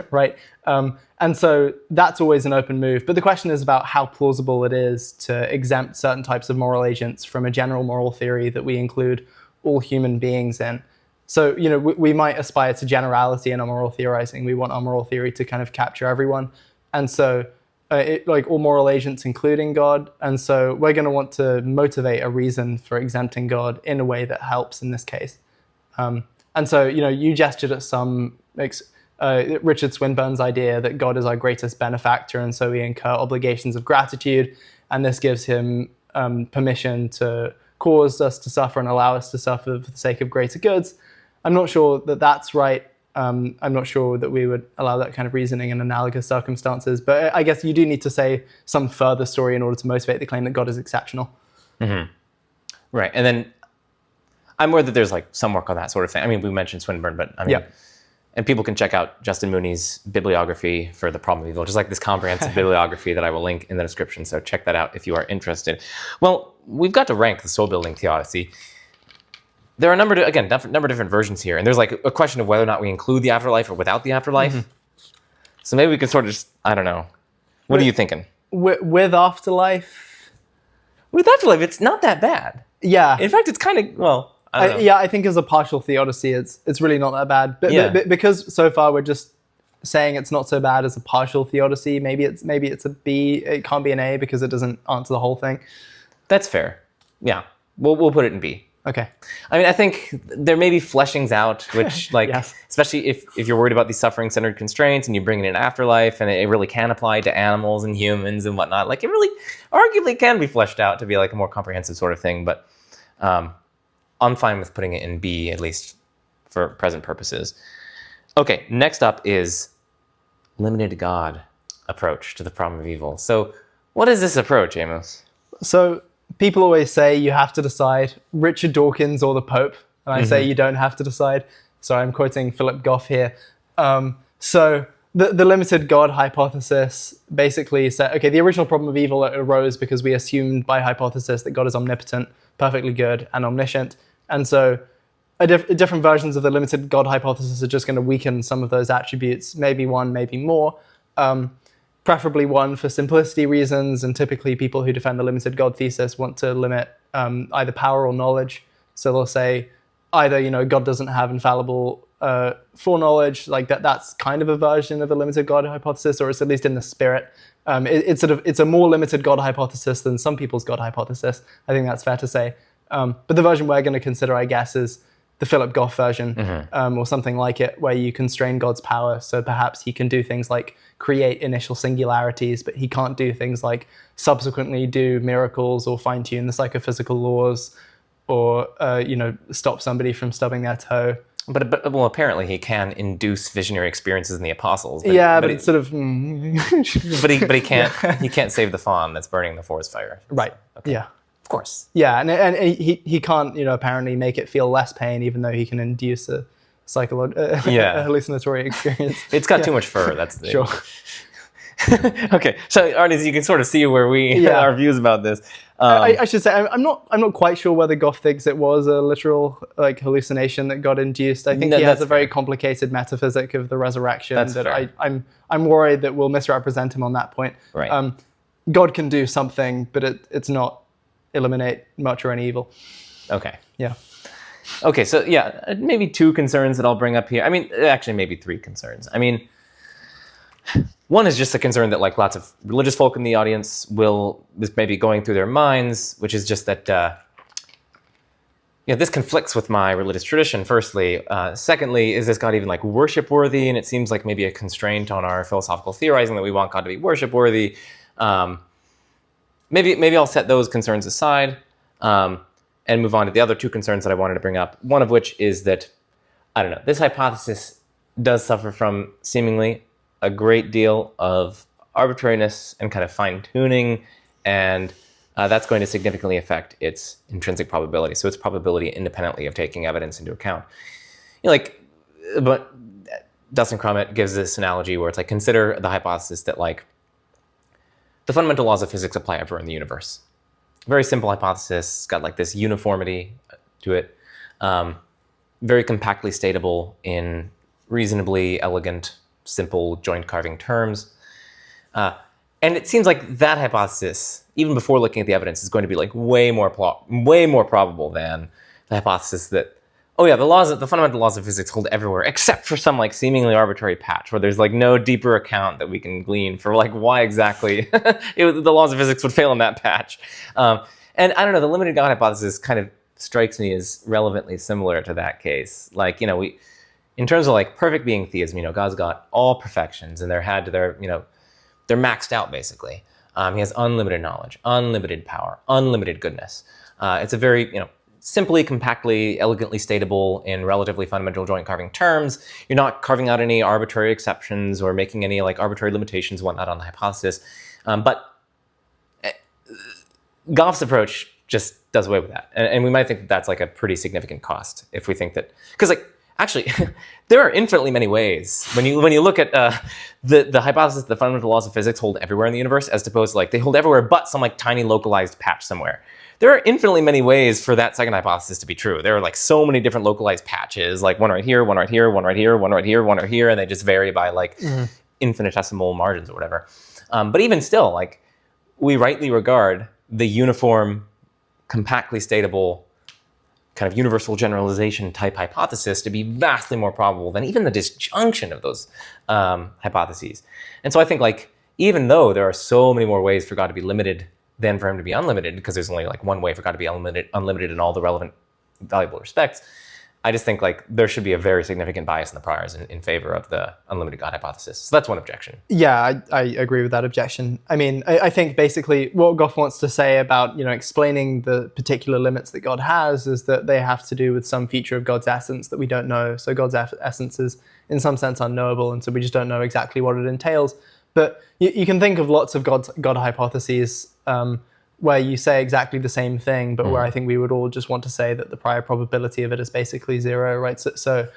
right? And so that's always an open move. But the question is about how plausible it is to exempt certain types of moral agents from a general moral theory that we include all human beings in. So, we might aspire to generality in our moral theorizing. We want our moral theory to kind of capture everyone. And so like all moral agents, including God. And so we're going to want to motivate a reason for exempting God in a way that helps in this case. And so, you gestured at some Richard Swinburne's idea that God is our greatest benefactor, and so we incur obligations of gratitude, and this gives him permission to cause us to suffer and allow us to suffer for the sake of greater goods. I'm not sure that that's right. I'm not sure that we would allow that kind of reasoning in analogous circumstances, but I guess you do need to say some further story in order to motivate the claim that God is exceptional. Mm-hmm. Right, and then I'm aware that there's like some work on that sort of thing. I mean, we mentioned Swinburne, but I mean, and people can check out Justin Mooney's bibliography for The Problem of Evil, just like this comprehensive bibliography that I will link in the description. So check that out if you are interested. Well, we've got to rank the soul-building theodicy. There are a number of different versions here, and there's like a question of whether or not we include the afterlife or without the afterlife. Mm-hmm. So maybe we can sort of just, I don't know. What are you thinking? With afterlife? With afterlife, it's not that bad. Yeah. In fact, it's kind of, well, I don't know. I think as a partial theodicy, it's really not that bad. But because so far we're just saying it's not so bad as a partial theodicy, maybe it's a B. It can't be an A because it doesn't answer the whole thing. That's fair. Yeah, we'll put it in B. Okay. I mean, I think there may be fleshings out, which like, yes. Especially if you're worried about these suffering-centered constraints and you bring it in afterlife, and it really can apply to animals and humans and whatnot. Like, it really arguably can be fleshed out to be like a more comprehensive sort of thing. But I'm fine with putting it in B, at least for present purposes. Okay, next up is limited God approach to the problem of evil. So what is this approach, Amos? So people always say you have to decide Richard Dawkins or the Pope. And I say you don't have to decide. So I'm quoting Philip Goff here. So the limited God hypothesis basically said, okay, the original problem of evil arose because we assumed by hypothesis that God is omnipotent, perfectly good, and omniscient. And so different versions of the limited God hypothesis are just going to weaken some of those attributes, maybe one, maybe more. Preferably one for simplicity reasons, and typically people who defend the limited God thesis want to limit either power or knowledge. So they'll say either, God doesn't have infallible foreknowledge, like that's kind of a version of the limited God hypothesis, or it's at least in the spirit. It's a more limited God hypothesis than some people's God hypothesis. I think that's fair to say. But the version we're going to consider, I guess, is the Philip Goff version, or something like it, where you constrain God's power. So perhaps he can do things like create initial singularities, but he can't do things like subsequently do miracles or fine-tune the psychophysical laws, or stop somebody from stubbing their toe. But well, apparently he can induce visionary experiences in the apostles. But it's sort of. but he can't he can't save the fawn that's burning the forest fire. Right. Okay. Yeah. Of course. Yeah, and he can't apparently make it feel less pain, even though he can induce a a hallucinatory experience. It's got too much fur. That's the sure. Okay, so Arnes, you can sort of see where our views about this. I should say I'm not quite sure whether Goff thinks it was a literal hallucination that got induced. I think he has a very complicated metaphysic of the resurrection I'm worried that we'll misrepresent him on that point. Right. God can do something, but it's not eliminate much or any evil. Okay. Yeah. Okay, so maybe two concerns that I'll bring up here. I mean, actually maybe three concerns. I mean, one is just a concern that lots of religious folk in the audience this may be going through their minds, which is just that this conflicts with my religious tradition, firstly. Secondly, is this God even worship worthy? And it seems like maybe a constraint on our philosophical theorizing that we want God to be worship worthy. Maybe I'll set those concerns aside and move on to the other two concerns that I wanted to bring up. One of which is that, I don't know, this hypothesis does suffer from seemingly a great deal of arbitrariness and kind of fine-tuning, and that's going to significantly affect its intrinsic probability. So its probability independently of taking evidence into account. But Dustin Crummett gives this analogy where it's consider the hypothesis that the fundamental laws of physics apply everywhere in the universe. Very simple hypothesis. It's got this uniformity to it. Very compactly statable in reasonably elegant, simple joint carving terms. And it seems like that hypothesis, even before looking at the evidence, is going to be way more probable than the hypothesis that, the fundamental laws of physics hold everywhere, except for some seemingly arbitrary patch where there's no deeper account that we can glean for why exactly the laws of physics would fail in that patch. And I don't know, the limited God hypothesis kind of strikes me as relevantly similar to that case. We, in terms of perfect being theism, God's got all perfections and they're maxed out basically. He has unlimited knowledge, unlimited power, unlimited goodness. It's a very, simply, compactly, elegantly statable in relatively fundamental joint carving terms. You're not carving out any arbitrary exceptions or making any arbitrary limitations, whatnot on the hypothesis. But Goff's approach just does away with that. And we might think that that's a pretty significant cost if we think that, because actually, there are infinitely many ways when you look at the hypothesis that the fundamental laws of physics hold everywhere in the universe, as opposed to they hold everywhere but some tiny localized patch somewhere. There are infinitely many ways for that second hypothesis to be true. There are so many different localized patches, one right here, one right here, one right here, one right here, one right here, and they just vary by infinitesimal margins or whatever. But even still, we rightly regard the uniform, compactly statable, kind of universal generalization type hypothesis to be vastly more probable than even the disjunction of those hypotheses. And so I think even though there are so many more ways for God to be limited than for him to be unlimited, because there's only one way for God to be unlimited in all the relevant valuable respects, I just think there should be a very significant bias in the priors in favor of the unlimited God hypothesis. So that's one objection. Yeah, I agree with that objection. I mean, I think basically what Goff wants to say about explaining the particular limits that God has is that they have to do with some feature of God's essence that we don't know. So God's essence is in some sense unknowable, and so we just don't know exactly what it entails. But you can think of lots of God hypotheses where you say exactly the same thing, but where I think we would all just want to say that the prior probability of it is basically zero, right? So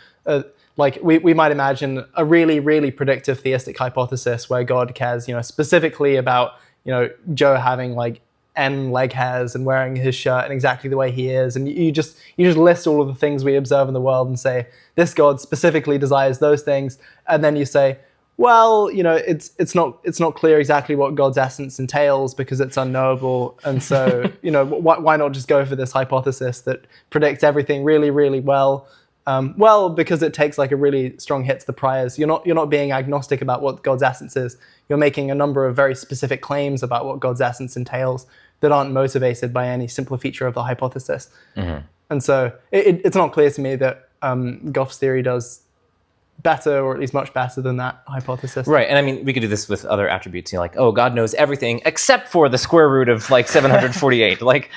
we might imagine a really, really predictive theistic hypothesis where God cares, specifically about, Joe having N leg hairs and wearing his shirt in exactly the way he is, and you just list all of the things we observe in the world and say this God specifically desires those things, and then you say, well, it's not clear exactly what God's essence entails because it's unknowable, and so why not just go for this hypothesis that predicts everything really, really well? Because it takes a really strong hit to the priors. You're not being agnostic about what God's essence is. You're making a number of very specific claims about what God's essence entails that aren't motivated by any simpler feature of the hypothesis. Mm-hmm. And so it's not clear to me that Goff's theory does better, or at least much better than that hypothesis. Right, and I mean, we could do this with other attributes, you know, like, oh, God knows everything except for the square root of like 748. Like,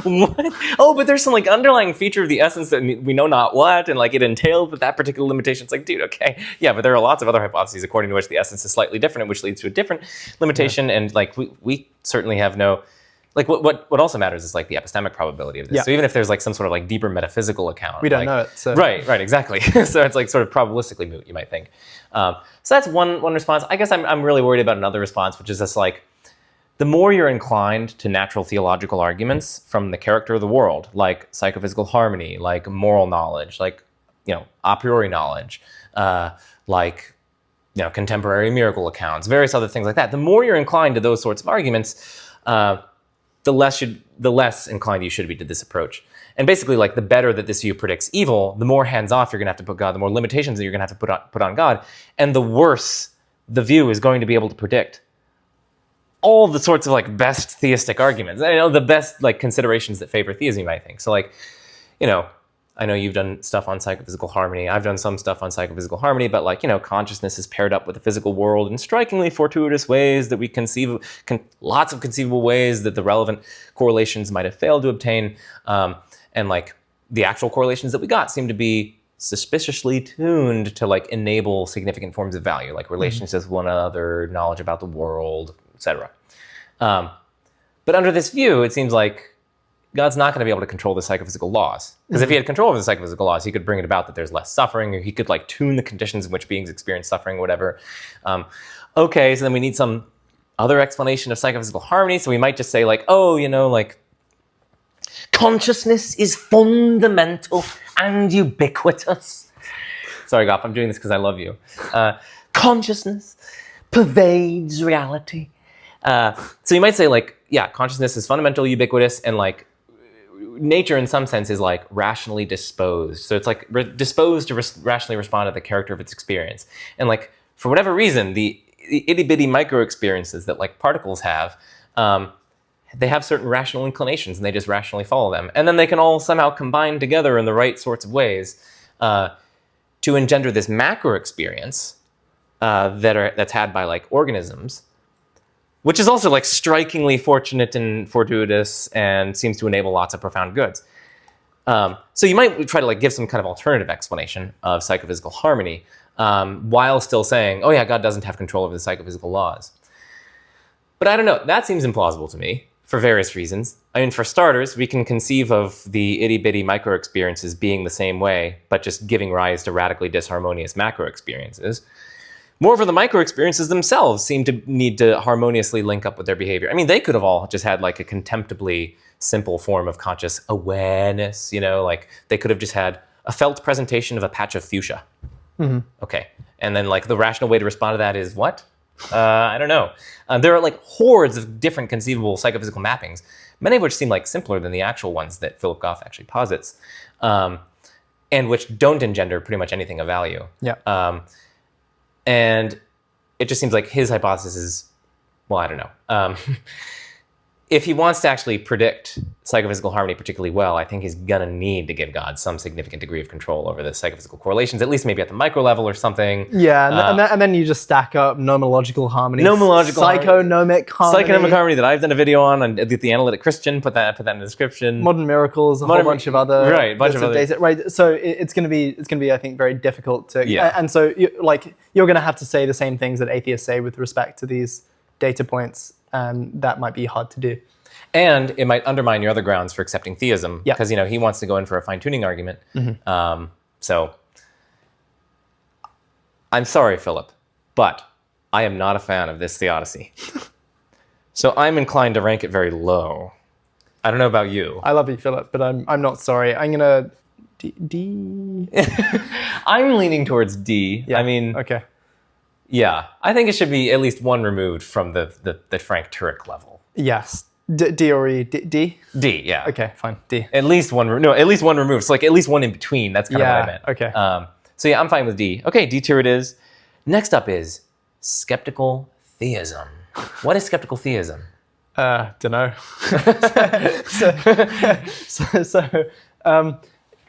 what? Oh, but there's some like underlying feature of the essence that we know not what, and like it entails that particular limitation. It's like, dude, okay, yeah, but there are lots of other hypotheses according to which the essence is slightly different, which leads to a different limitation, and like we certainly have no. Like what also matters is like the epistemic probability of this. Yeah. So even if there's like some sort of like deeper metaphysical account, We don't like, know it. So. Right, exactly. So it's like sort of probabilistically moot, you might think. So that's one response. I guess I'm really worried about another response, which is just like, the more you're inclined to natural theological arguments from the character of the world, like psychophysical harmony, like moral knowledge, like, you know, a priori knowledge, like, you know, contemporary miracle accounts, various other things like that. The more you're inclined to those sorts of arguments, the less inclined you should be to this approach. And basically, like, the better that this view predicts evil, the more hands-off you're going to have to put God, the more limitations that you're going to have to put on God, and the worse the view is going to be able to predict all the sorts of like best theistic arguments. I know the best like considerations that favor theism, I think. So like, you know, I know you've done stuff on psychophysical harmony. I've done some stuff on psychophysical harmony, but like, you know, consciousness is paired up with the physical world in strikingly fortuitous ways that we conceive, lots of conceivable ways that the relevant correlations might have failed to obtain. And like the actual correlations that we got seem to be suspiciously tuned to like enable significant forms of value, like relationships with one another, knowledge about the world, etc. But under this view, it seems like God's not going to be able to control the psychophysical laws. Because if he had control over the psychophysical laws, he could bring it about that there's less suffering, or he could like tune the conditions in which beings experience suffering, or whatever. Okay, so then we need some other explanation of psychophysical harmony. So we might just say like, oh, you know, like consciousness is fundamental and ubiquitous. Sorry, Goff, I'm doing this because I love you. Consciousness pervades reality. So you might say like, yeah, consciousness is fundamental, ubiquitous, and like nature in some sense is like rationally disposed. So it's like disposed to rationally respond to the character of its experience. And like, for whatever reason, the itty bitty micro experiences that like particles have, they have certain rational inclinations and they just rationally follow them. And then they can all somehow combine together in the right sorts of ways to engender this macro experience that's had by like organisms, which is also like strikingly fortunate and fortuitous and seems to enable lots of profound goods. So you might try to like give some kind of alternative explanation of psychophysical harmony while still saying, oh yeah, God doesn't have control over the psychophysical laws. But I don't know, that seems implausible to me for various reasons. I mean, for starters, we can conceive of the itty-bitty micro-experiences being the same way, but just giving rise to radically disharmonious macro-experiences. Moreover, the micro-experiences themselves seem to need to harmoniously link up with their behavior. I mean, they could have all just had like a contemptibly simple form of conscious awareness, you know, like they could have just had a felt presentation of a patch of fuchsia. Mm-hmm. Okay. And then like the rational way to respond to that is what? I don't know. There are like hordes of different conceivable psychophysical mappings, many of which seem like simpler than the actual ones that Philip Goff actually posits, and which don't engender pretty much anything of value. Yeah. And it just seems like his hypothesis is, well, I don't know. If he wants to actually predict psychophysical harmony particularly well, I think he's going to need to give God some significant degree of control over the psychophysical correlations, at least maybe at the micro level or something. Yeah, and then you just stack up nomological harmony, psychonomic harmony. Psychonomic harmony that I've done a video on the Analytic Christian, put that in the description. Modern miracles, whole bunch of other data. Right, so it's going to be I think very difficult to, and so you're going to have to say the same things that atheists say with respect to these data points. And that might be hard to do. And it might undermine your other grounds for accepting theism, Yeah. because he wants to go in for a fine-tuning argument. Mm-hmm. So I'm sorry, Philip, but I am not a fan of this Theodicy. So I'm inclined to rank it very low. I don't know about you. I love you, Philip, but I'm not sorry. I'm gonna D. I'm leaning towards D. Yeah. I mean, okay. Yeah, I think it should be at least one removed from the Frank Turek level. Yes. D or E? D? D, yeah. Okay, fine. D. At least one removed. So like at least one in between. That's kind of what I meant. Okay. So yeah, I'm fine with D. Okay, D tier it is. Next up is skeptical theism. What is skeptical theism? Don't know. So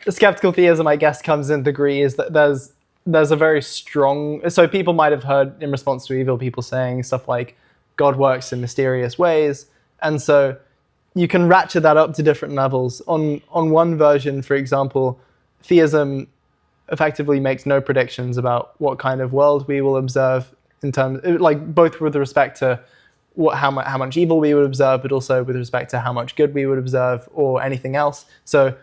skeptical theism, I guess, comes in degrees that there's there's a very strong... So people might have heard in response to evil people saying stuff like, God works in mysterious ways. And so you can ratchet that up to different levels. On one version, for example, theism effectively makes no predictions about what kind of world we will observe in terms, like both with respect to how much evil we would observe, but also with respect to how much good we would observe or anything else. So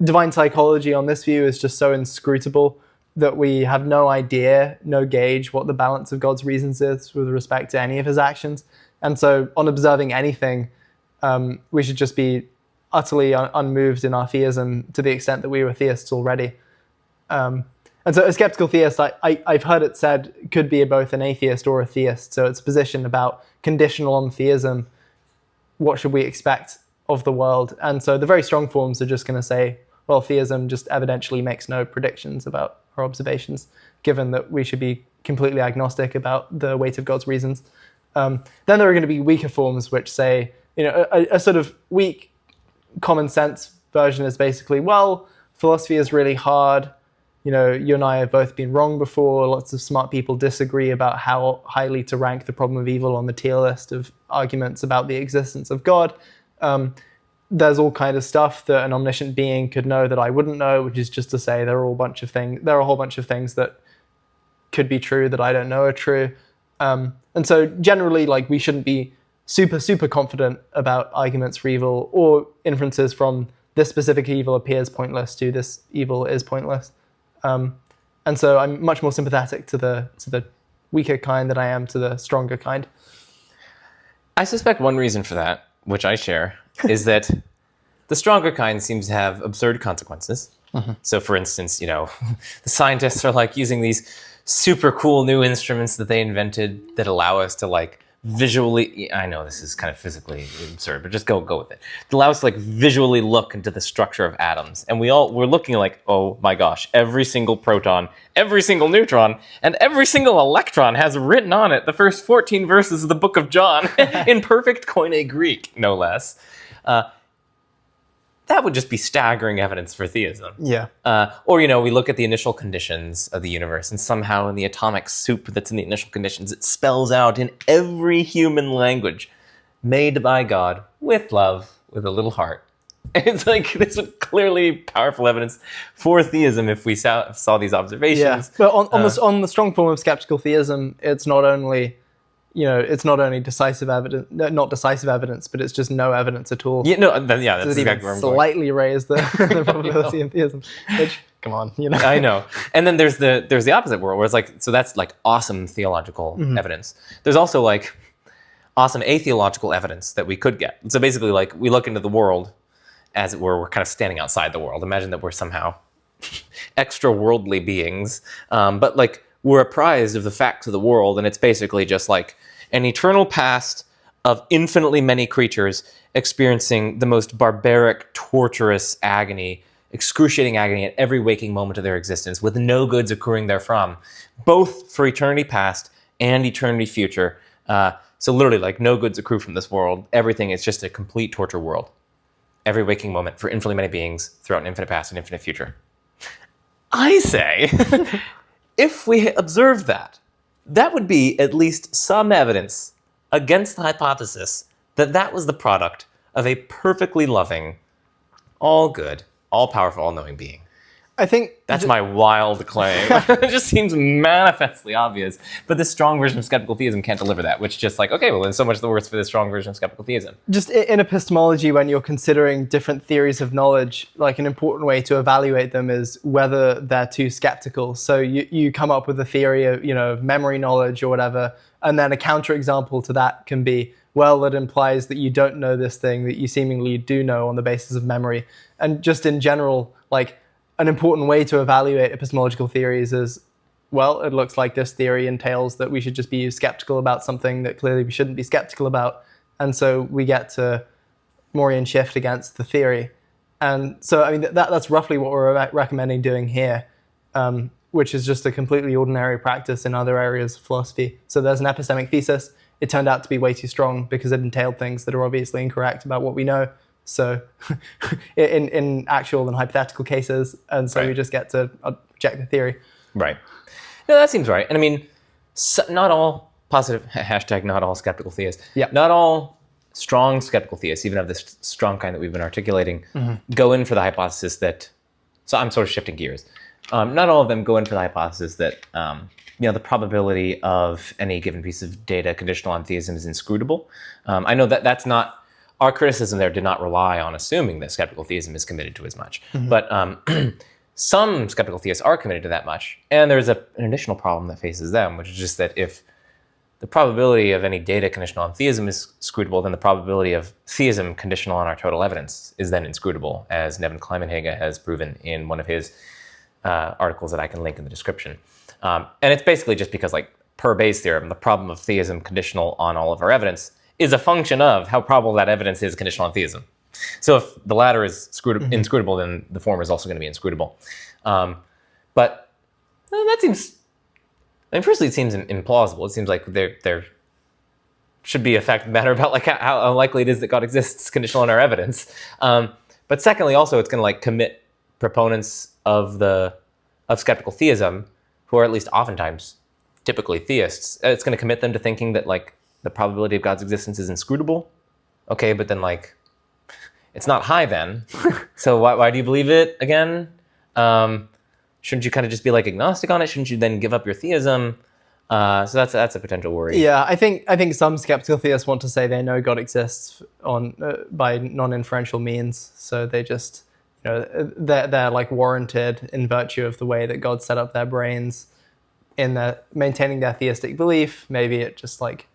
divine psychology on this view is just so inscrutable that we have no idea, no gauge what the balance of God's reasons is with respect to any of his actions. And so on observing anything, we should just be utterly unmoved in our theism to the extent that we were theists already. And so a skeptical theist, I've heard it said, could be both an atheist or a theist. So it's a position about conditional on theism. What should we expect of the world? And so the very strong forms are just going to say, well, theism just evidentially makes no predictions about our observations, given that we should be completely agnostic about the weight of God's reasons. Then there are going to be weaker forms which say, a sort of weak common sense version is basically, well, philosophy is really hard. You and I have both been wrong before. Lots of smart people disagree about how highly to rank the problem of evil on the tier list of arguments about the existence of God. There's all kind of stuff that an omniscient being could know that I wouldn't know, which is just to say there are a whole bunch of things that could be true that I don't know are true. And so generally, we shouldn't be super confident about arguments for evil or inferences from this specific evil appears pointless to this evil is pointless. And so I'm much more sympathetic to the weaker kind than I am to the stronger kind. I suspect one reason for that, which I share, is that the stronger kind seems to have absurd consequences. Mm-hmm. So for instance, the scientists are using these super cool new instruments that they invented that allow us to visually, I know this is kind of physically absurd, but just go with it. It allows us to visually look into the structure of atoms. And we're looking oh my gosh, every single proton, every single neutron, and every single electron has written on it the first 14 verses of the book of John in perfect Koine Greek, no less. That would just be staggering evidence for theism. Yeah. Or, we look at the initial conditions of the universe, and somehow in the atomic soup that's in the initial conditions, it spells out in every human language, made by God, with love, with a little heart. It's this is clearly powerful evidence for theism if we saw these observations. Yeah. But on the strong form of skeptical theism, it's not only... it's not only decisive evidence, not decisive evidence, but it's just no evidence at all. That's exactly where I'm going. Slightly raise the probability of theism. Which, come on, I know. And then there's the opposite world where it's so that's awesome theological evidence. There's also awesome atheological evidence that we could get. So basically, we look into the world as it were, we're kind of standing outside the world. Imagine that we're somehow extra worldly beings, but we're apprised of the facts of the world, and it's basically just an eternal past of infinitely many creatures experiencing the most barbaric, torturous agony, excruciating agony at every waking moment of their existence, with no goods accruing therefrom, both for eternity past and eternity future. So literally, no goods accrue from this world. Everything is just a complete torture world. Every waking moment for infinitely many beings throughout an infinite past and infinite future. I say... If we observed that would be at least some evidence against the hypothesis that was the product of a perfectly loving, all good, all powerful, all knowing being. I think that's my wild claim. It just seems manifestly obvious, but this strong version of skeptical theism can't deliver that, which just okay, well, then so much the worse for this strong version of skeptical theism. Just in epistemology, when you're considering different theories of knowledge, an important way to evaluate them is whether they're too skeptical. So you come up with a theory of, memory knowledge or whatever, and then a counterexample to that can be, well, that implies that you don't know this thing that you seemingly do know on the basis of memory. And just in general, an important way to evaluate epistemological theories is, well, it looks like this theory entails that we should just be skeptical about something that clearly we shouldn't be skeptical about. And so we get to Morian shift against the theory. And so, that's roughly what we're recommending doing here, which is just a completely ordinary practice in other areas of philosophy. So there's an epistemic thesis. It turned out to be way too strong because it entailed things that are obviously incorrect about what we know. So in actual and hypothetical cases, and so we just get to reject the theory. Right. No, that seems right. And I mean, not all positive, hashtag not all skeptical theists, not all strong skeptical theists, even of this strong kind that we've been articulating, go in for the hypothesis that, so I'm sort of shifting gears. Not all of them go in for the hypothesis that, the probability of any given piece of data conditional on theism is inscrutable. I know that that's not, our criticism there did not rely on assuming that skeptical theism is committed to as much. But some skeptical theists are committed to that much. And there's an additional problem that faces them, which is just that if the probability of any data conditional on theism is scrutable, then the probability of theism conditional on our total evidence is then inscrutable, as Nevin Kleimenhage has proven in one of his articles that I can link in the description. And it's basically just because, like, per Bayes' theorem, the problem of theism conditional on all of our evidence is a function of how probable that evidence is conditional on theism. So if the latter is inscrutable, then the former is also going to be inscrutable. But that seems, I mean, firstly, it seems implausible. It seems like there should be a fact of the matter about like how unlikely it is that God exists conditional on our evidence. But secondly, also, it's going to like commit proponents of skeptical theism, who are at least oftentimes typically theists. It's going to commit them to thinking that like the probability of God's existence is inscrutable. Okay, but then like it's not high then. So why do you believe it again? Shouldn't you kind of just be like agnostic on it? Shouldn't you then give up your theism? So that's a potential worry. Yeah, I think some skeptical theists want to say they know God exists by non-inferential means. So they just, they're like warranted in virtue of the way that God set up their brains in maintaining their theistic belief. Maybe it just like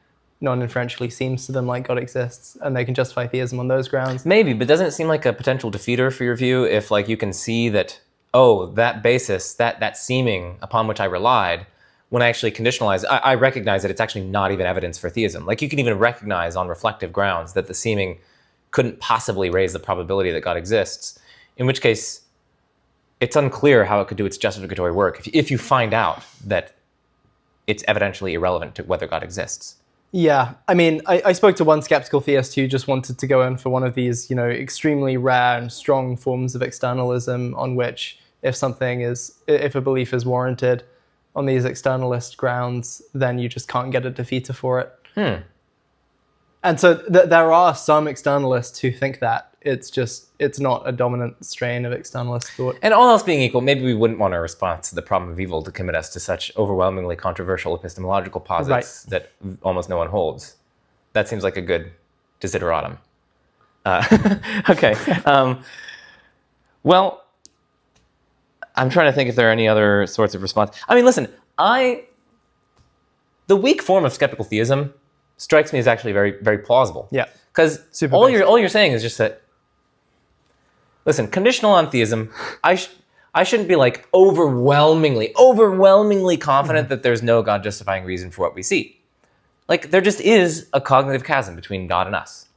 non-inferentially seems to them like God exists, and they can justify theism on those grounds. Maybe, but doesn't it seem like a potential defeater for your view if like you can see that, oh, that basis, that seeming upon which I relied, when I actually conditionalize, I recognize that it's actually not even evidence for theism. Like you can even recognize on reflective grounds that the seeming couldn't possibly raise the probability that God exists, in which case it's unclear how it could do its justificatory work if you find out that it's evidentially irrelevant to whether God exists. Yeah, I mean, I spoke to one skeptical theist who just wanted to go in for one of these, extremely rare and strong forms of externalism on which if a belief is warranted on these externalist grounds, then you just can't get a defeater for it. And so there are some externalists who think that. It's not a dominant strain of externalist thought. And all else being equal, maybe we wouldn't want a response to the problem of evil to commit us to such overwhelmingly controversial epistemological posits that almost no one holds. That seems like a good desideratum. Okay. Well, I'm trying to think if there are any other sorts of response. I mean, listen, the weak form of skeptical theism strikes me as actually very, very plausible. Yeah. Because all you're saying is just that, listen, conditional on theism, I shouldn't be like overwhelmingly confident that there's no God justifying reason for what we see. Like there just is a cognitive chasm between God and us.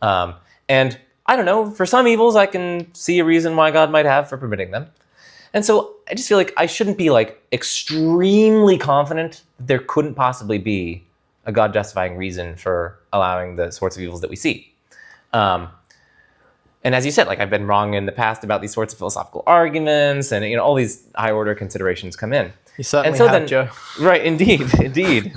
And I don't know, for some evils, I can see a reason why God might have for permitting them. And so I just feel like I shouldn't be like extremely confident that there couldn't possibly be a God justifying reason for allowing the sorts of evils that we see. And as you said, like I've been wrong in the past about these sorts of philosophical arguments, and all these high order considerations come in. You certainly have, Joe. Right, indeed.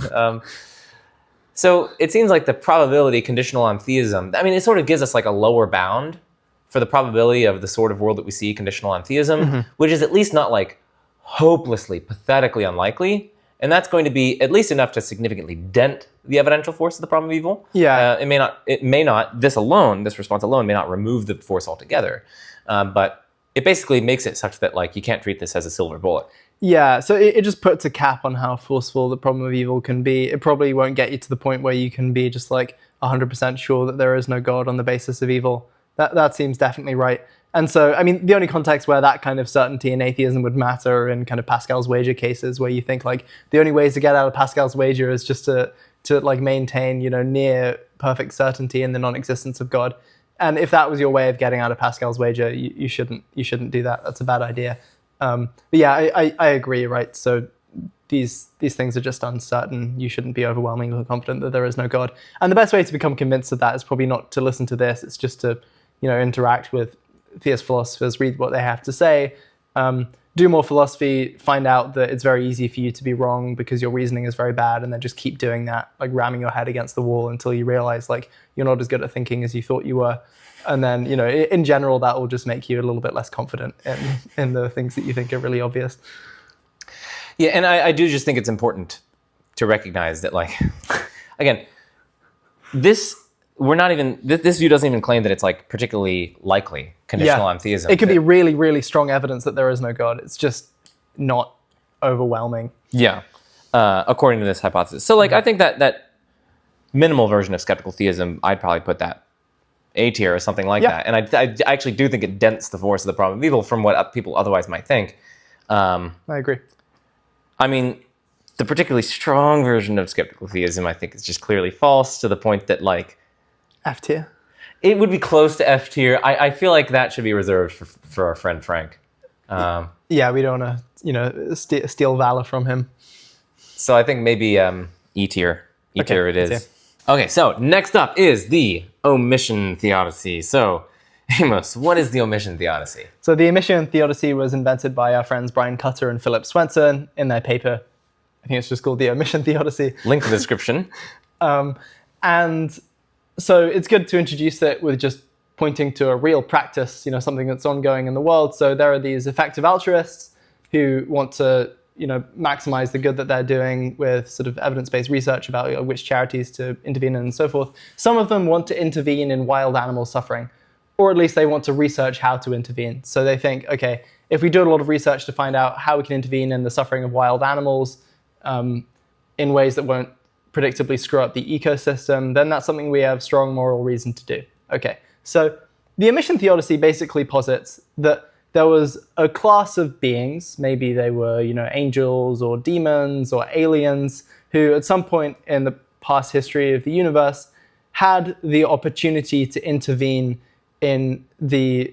So it seems like the probability conditional on theism, I mean, it sort of gives us like a lower bound for the probability of the sort of world that we see conditional on theism, which is at least not like hopelessly, pathetically unlikely. And that's going to be at least enough to significantly dent the evidential force of the problem of evil. Yeah. It may not, this response alone may not remove the force altogether. But it basically makes it such that like you can't treat this as a silver bullet. Yeah, so it just puts a cap on how forceful the problem of evil can be. It probably won't get you to the point where you can be just like 100% sure that there is no God on the basis of evil. That seems definitely right. And so, I mean, the only context where that kind of certainty in atheism would matter in kind of Pascal's wager cases, where you think like the only ways to get out of Pascal's wager is just to like maintain, near perfect certainty in the non-existence of God. And if that was your way of getting out of Pascal's wager, you shouldn't do that. That's a bad idea. But yeah, I agree, right? So these things are just uncertain. You shouldn't be overwhelmingly confident that there is no God. And the best way to become convinced of that is probably not to listen to this. It's just to, interact with theist philosophers, read what they have to say. do more philosophy, find out that it's very easy for you to be wrong because your reasoning is very bad, and then just keep doing that, like ramming your head against the wall until you realize like you're not as good at thinking as you thought you were. And then, in general, that will just make you a little bit less confident in the things that you think are really obvious. Yeah, and I do just think it's important to recognize that, like, again, this view doesn't even claim that it's like particularly likely, conditional on theism. It could be really, really strong evidence that there is no God. It's just not overwhelming. Yeah, according to this hypothesis. So, like, I think that minimal version of skeptical theism, I'd probably put that A tier or something like that. And I actually do think it dents the force of the problem of evil from what people otherwise might think. I agree. I mean, the particularly strong version of skeptical theism, I think, is just clearly false to the point that, like, F tier. It would be close to F tier. I feel like that should be reserved for our friend Frank. Yeah, we don't want to, steal valor from him. So I think maybe E tier. E tier it is. Okay, so next up is the Omission theodicy. So, Amos, what is the Omission theodicy? So the Omission theodicy was invented by our friends Brian Cutter and Philip Swenson in their paper. I think it's just called the Omission theodicy. Link in the description. And so it's good to introduce it with just pointing to a real practice, something that's ongoing in the world. So there are these effective altruists who want to, maximize the good that they're doing with sort of evidence-based research about which charities to intervene in and so forth. Some of them want to intervene in wild animal suffering, or at least they want to research how to intervene. So they think, okay, if we do a lot of research to find out how we can intervene in the suffering of wild animals in ways that won't predictably screw up the ecosystem, then that's something we have strong moral reason to do. Okay, so the Omission theodicy basically posits that there was a class of beings, maybe they were, angels or demons or aliens, who at some point in the past history of the universe had the opportunity to intervene in the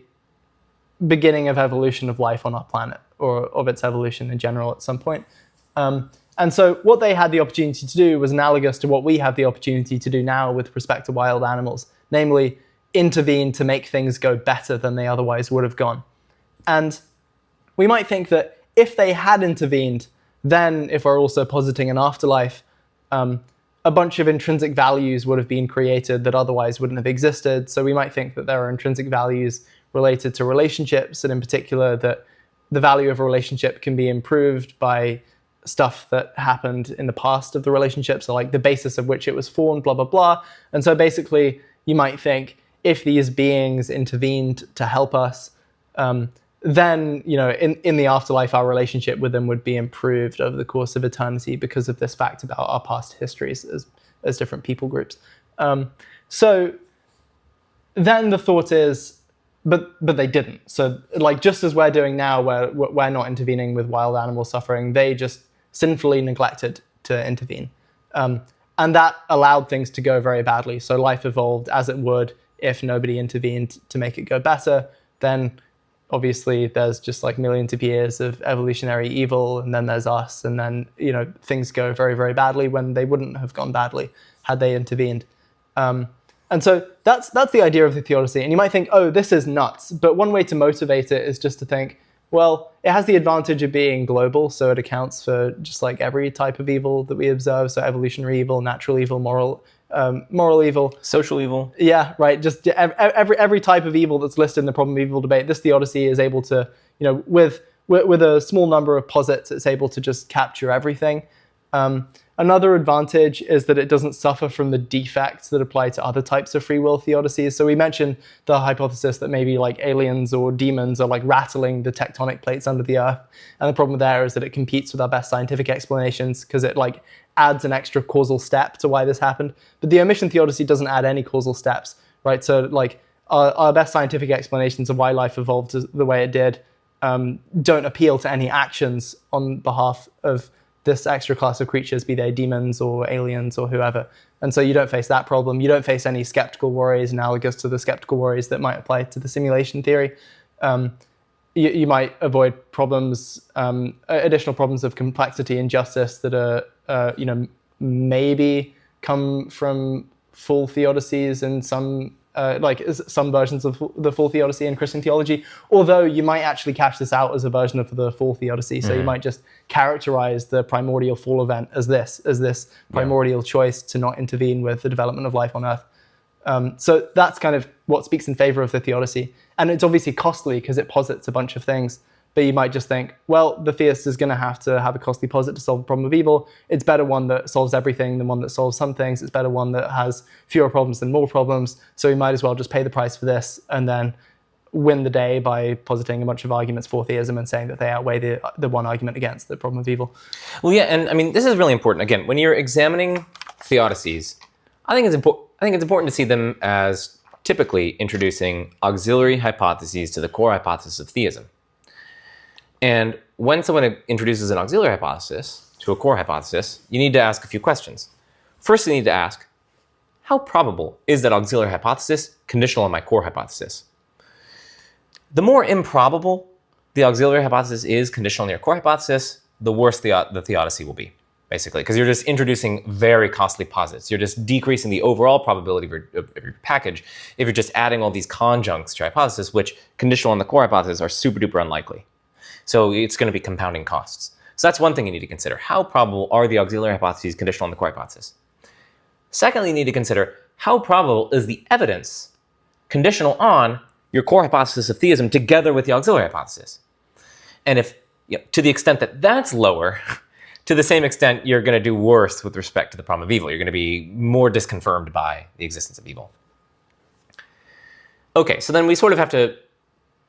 beginning of evolution of life on our planet, or of its evolution in general at some point. And so what they had the opportunity to do was analogous to what we have the opportunity to do now with respect to wild animals, namely intervene to make things go better than they otherwise would have gone. And we might think that if they had intervened, then if we're also positing an afterlife, a bunch of intrinsic values would have been created that otherwise wouldn't have existed. So we might think that there are intrinsic values related to relationships, and in particular that the value of a relationship can be improved by stuff that happened in the past of the relationship, so like the basis of which it was formed, blah, blah, blah. And so basically, you might think if these beings intervened to help us, then, in the afterlife, our relationship with them would be improved over the course of eternity because of this fact about our past histories as different people groups. So then the thought is, but they didn't. So like just as we're doing now, where we're not intervening with wild animal suffering, they just sinfully neglected to intervene. And that allowed things to go very badly. So life evolved as it would if nobody intervened to make it go better. Then obviously there's just like millions of years of evolutionary evil, and then there's us, and then things go very, very badly when they wouldn't have gone badly had they intervened. And so that's the idea of the theodicy. And you might think, oh, this is nuts. But one way to motivate it is just to think, well, it has the advantage of being global, so it accounts for just like every type of evil that we observe. So evolutionary evil, natural evil, moral evil, social evil. Yeah, right. Just every type of evil that's listed in the problem of evil debate. This theodicy is able to, with a small number of posits, it's able to just capture everything. Another advantage is that it doesn't suffer from the defects that apply to other types of free will theodicies. So we mentioned the hypothesis that maybe like aliens or demons are like rattling the tectonic plates under the earth. And the problem there is that it competes with our best scientific explanations because it like adds an extra causal step to why this happened. But the Omission theodicy doesn't add any causal steps, right? So like our best scientific explanations of why life evolved the way it did don't appeal to any actions on behalf of this extra class of creatures, be they demons or aliens or whoever. And so you don't face that problem. You don't face any skeptical worries analogous to the skeptical worries that might apply to the simulation theory. You might avoid problems, additional problems of complexity and justice that are, maybe come from full theodicies in some some versions of the full theodicy in Christian theology, although you might actually cash this out as a version of the full theodicy. So you might just characterize the primordial fall event as this primordial choice to not intervene with the development of life on Earth. So that's kind of what speaks in favor of the theodicy. And it's obviously costly because it posits a bunch of things. But you might just think, well, the theist is going to have a costly posit to solve the problem of evil. It's better one that solves everything than one that solves some things. It's better one that has fewer problems than more problems. So we might as well just pay the price for this and then win the day by positing a bunch of arguments for theism and saying that they outweigh the one argument against the problem of evil. Well, yeah, and I mean, this is really important. Again, when you're examining theodicies, I think it's important to see them as typically introducing auxiliary hypotheses to the core hypothesis of theism. And when someone introduces an auxiliary hypothesis to a core hypothesis, you need to ask a few questions. First, you need to ask, how probable is that auxiliary hypothesis conditional on my core hypothesis? The more improbable the auxiliary hypothesis is conditional on your core hypothesis, the worse the theodicy will be, basically, because you're just introducing very costly posits. You're just decreasing the overall probability of your package if you're just adding all these conjuncts to your hypothesis, which conditional on the core hypothesis are super duper unlikely. So it's going to be compounding costs. So that's one thing you need to consider. How probable are the auxiliary hypotheses conditional on the core hypothesis? Secondly, you need to consider how probable is the evidence conditional on your core hypothesis of theism together with the auxiliary hypothesis. And if, to the extent that that's lower, to the same extent, you're going to do worse with respect to the problem of evil. You're going to be more disconfirmed by the existence of evil. Okay, so then we sort of have to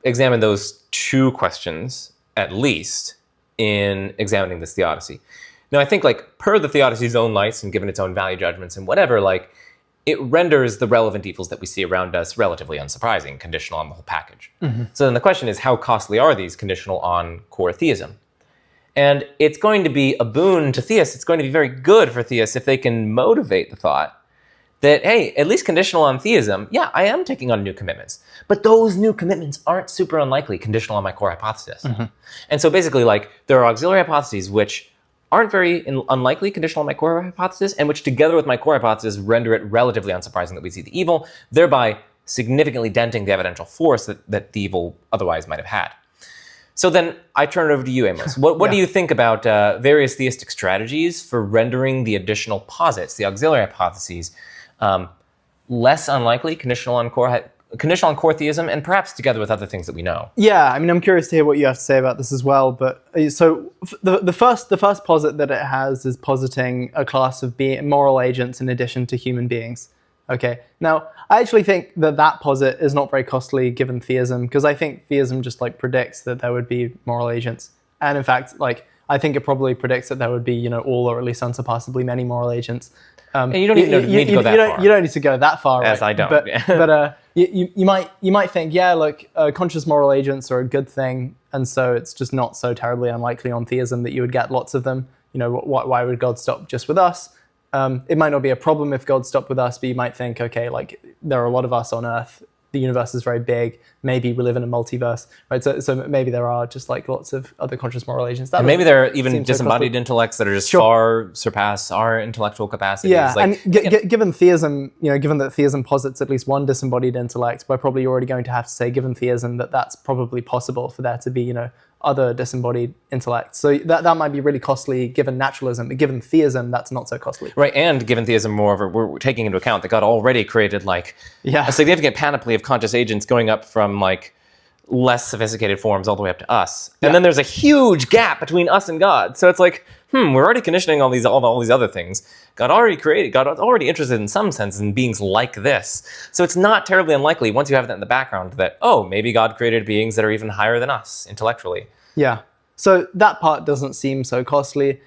examine those two questions at least in examining this theodicy. Now, I think per the theodicy's own lights and given its own value judgments and whatever, it renders the relevant evils that we see around us relatively unsurprising, conditional on the whole package. So then the question is, how costly are these conditional on core theism? And it's going to be a boon to theists. It's going to be very good for theists if they can motivate the thought that, hey, at least conditional on theism, yeah, I am taking on new commitments. But those new commitments aren't super unlikely conditional on my core hypothesis. And so basically, there are auxiliary hypotheses which aren't very unlikely conditional on my core hypothesis, and which together with my core hypothesis render it relatively unsurprising that we see the evil, thereby significantly denting the evidential force that the evil otherwise might have had. So then I turn it over to you, Amos. What do you think about various theistic strategies for rendering the additional posits, the auxiliary hypotheses, less unlikely conditional on core theism, and perhaps together with other things that we know? Yeah, I mean, I'm curious to hear what you have to say about this as well. But so the first posit that it has is positing a class of moral agents in addition to human beings. Okay. Now, I actually think that posit is not very costly given theism, because I think theism just predicts that there would be moral agents, and in fact, I think it probably predicts that there would be all, or at least unsurpassably many moral agents. And you don't even need to go that far. You don't need to go that far, as right? I don't. But you might think, conscious moral agents are a good thing, and so it's just not so terribly unlikely on theism that you would get lots of them. Why would God stop just with us? It might not be a problem if God stopped with us, but you might think, okay, there are a lot of us on Earth. The universe is very big. Maybe we live in a multiverse, right? So maybe there are just lots of other conscious moral agents. And maybe there are even disembodied intellects that are just far surpass our intellectual capacities. Yeah, and given theism, given that theism posits at least one disembodied intellect, we're probably already going to have to say, given theism, that that's probably possible for there to be, other disembodied intellects. So that might be really costly given naturalism, but given theism, that's not so costly. Right, and given theism, moreover, we're taking into account that God already created a significant panoply of conscious agents going up from less sophisticated forms all the way up to us. And then there's a huge gap between us and God. So it's we're already conditioning all these other things. God was already interested in some sense in beings like this. So it's not terribly unlikely, once you have that in the background, that, maybe God created beings that are even higher than us intellectually. Yeah. So that part doesn't seem so costly.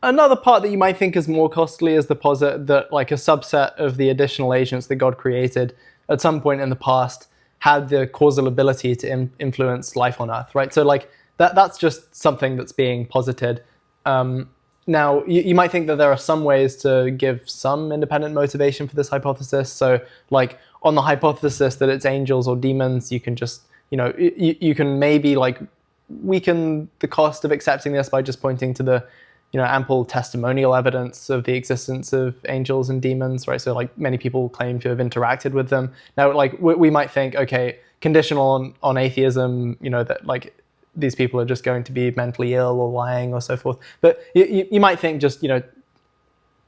Another part that you might think is more costly is the posit that a subset of the additional agents that God created at some point in the past had the causal ability to influence life on Earth, right? So that's just something that's being posited. Now, you might think that there are some ways to give some independent motivation for this hypothesis. So on the hypothesis that it's angels or demons, you can just, you can maybe weaken the cost of accepting this by just pointing to the ample testimonial evidence of the existence of angels and demons, right? So like many people claim to have interacted with them. Now, like we might think, okay, conditional on atheism, that like these people are just going to be mentally ill or lying or so forth. But you might think just,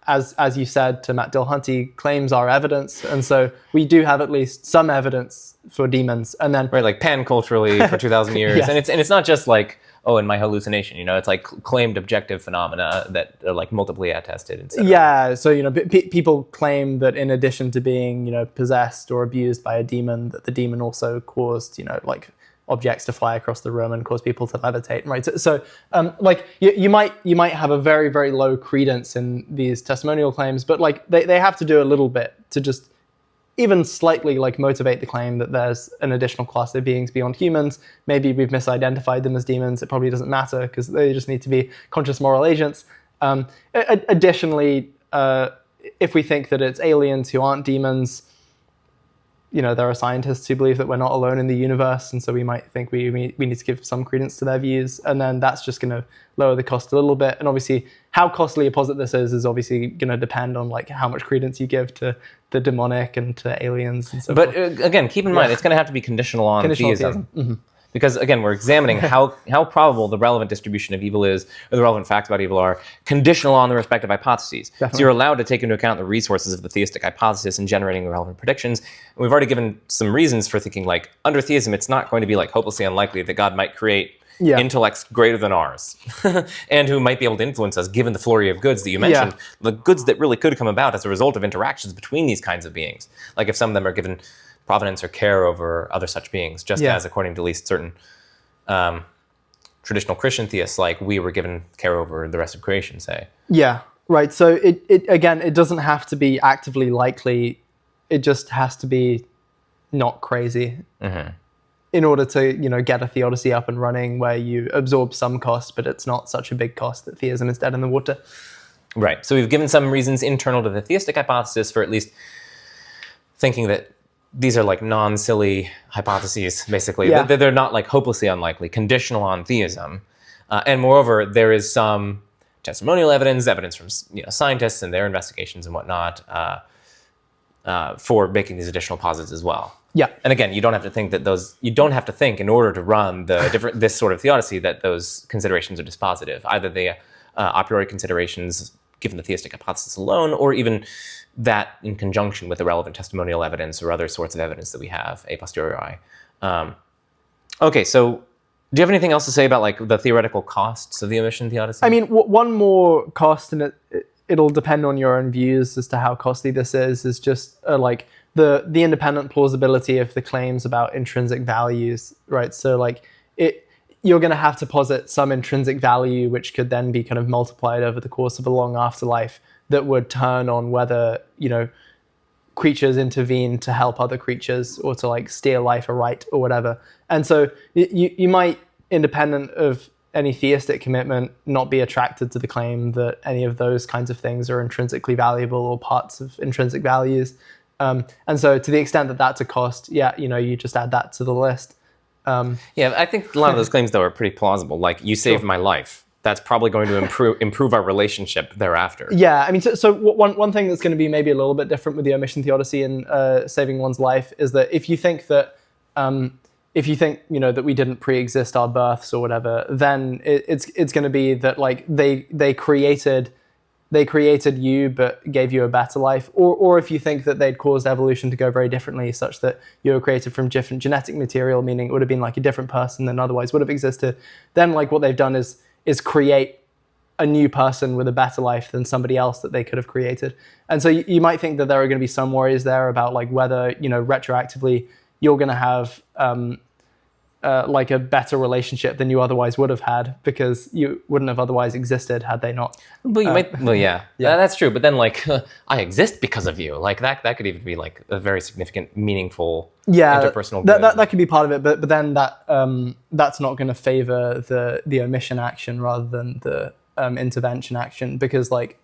as you said to Matt Dillhunty, claims are evidence. And so we do have at least some evidence for demons. And then right, like pan-culturally for 2,000 years. Yes. And it's not just like, oh, in my hallucination, it's like claimed objective phenomena that are like multiply attested, etc. Yeah, so people claim that in addition to being possessed or abused by a demon, that the demon also caused like objects to fly across the room and cause people to levitate, right? So like you might have a very, very low credence in these testimonial claims, but like they have to do a little bit to just even slightly like motivate the claim that there's an additional class of beings beyond humans. Maybe we've misidentified them as demons. It probably doesn't matter because they just need to be conscious moral agents. Additionally, if we think that it's aliens who aren't demons, there are scientists who believe that we're not alone in the universe, and so we might think we need to give some credence to their views, and then that's just going to lower the cost a little bit. And obviously, how costly a posit this is obviously going to depend on like how much credence you give to the demonic and to aliens and so forth. But again, keep in mind, it's going to have to be conditional on theism. Mm-hmm. Because again, we're examining how probable the relevant distribution of evil is, or the relevant facts about evil are, conditional on the respective hypotheses. Definitely. So you're allowed to take into account the resources of the theistic hypothesis in generating the relevant predictions. And we've already given some reasons for thinking like, under theism, it's not going to be like hopelessly unlikely that God might create intellects greater than ours, and who might be able to influence us, given the flurry of goods that you mentioned, the goods that really could come about as a result of interactions between these kinds of beings. Like if some of them are given providence or care over other such beings, just as, according to at least certain traditional Christian theists, like we were given care over the rest of creation, say. Yeah, right. So it doesn't have to be actively likely. It just has to be not crazy in order to get a theodicy up and running where you absorb some cost, but it's not such a big cost that theism is dead in the water. Right. So we've given some reasons internal to the theistic hypothesis for at least thinking that these are like non-silly hypotheses, basically. Yeah. They're not like hopelessly unlikely, conditional on theism. And moreover, there is some testimonial evidence from scientists and their investigations and whatnot for making these additional posits as well. Yeah. And again, you don't have to think in order to run this sort of theodicy that those considerations are dispositive. Either the a priori considerations given the theistic hypothesis alone, or even that in conjunction with the relevant testimonial evidence or other sorts of evidence that we have a posteriori. Okay, so do you have anything else to say about like the theoretical costs of the omission theodicy? I mean, one more cost, and it'll depend on your own views as to how costly this is just like the independent plausibility of the claims about intrinsic values, right? So like you're going to have to posit some intrinsic value, which could then be kind of multiplied over the course of a long afterlife, that would turn on whether, creatures intervene to help other creatures or to like steer life aright or whatever. And so you might, independent of any theistic commitment, not be attracted to the claim that any of those kinds of things are intrinsically valuable or parts of intrinsic values. And so to the extent that that's a cost, you just add that to the list. I think a lot of those claims, though, are pretty plausible. Like, you saved my life. That's probably going to improve our relationship thereafter. Yeah, I mean, so one thing that's going to be maybe a little bit different with the omission theodicy and saving one's life is that if you think that that we didn't pre-exist our births or whatever, then it's going to be that like they created you but gave you a better life, or if you think that they'd caused evolution to go very differently, such that you were created from different genetic material, meaning it would have been like a different person than otherwise would have existed, then like what they've done is create a new person with a better life than somebody else that they could have created. And so you might think that there are going to be some worries there about like whether, retroactively you're going to have like a better relationship than you otherwise would have had, because you wouldn't have otherwise existed had they not. But you might, that's true. But then like, I exist because of you. Like that could even be like a very significant, meaningful interpersonal good. That could be part of it. But then that's not going to favor the omission action rather than the intervention action, because like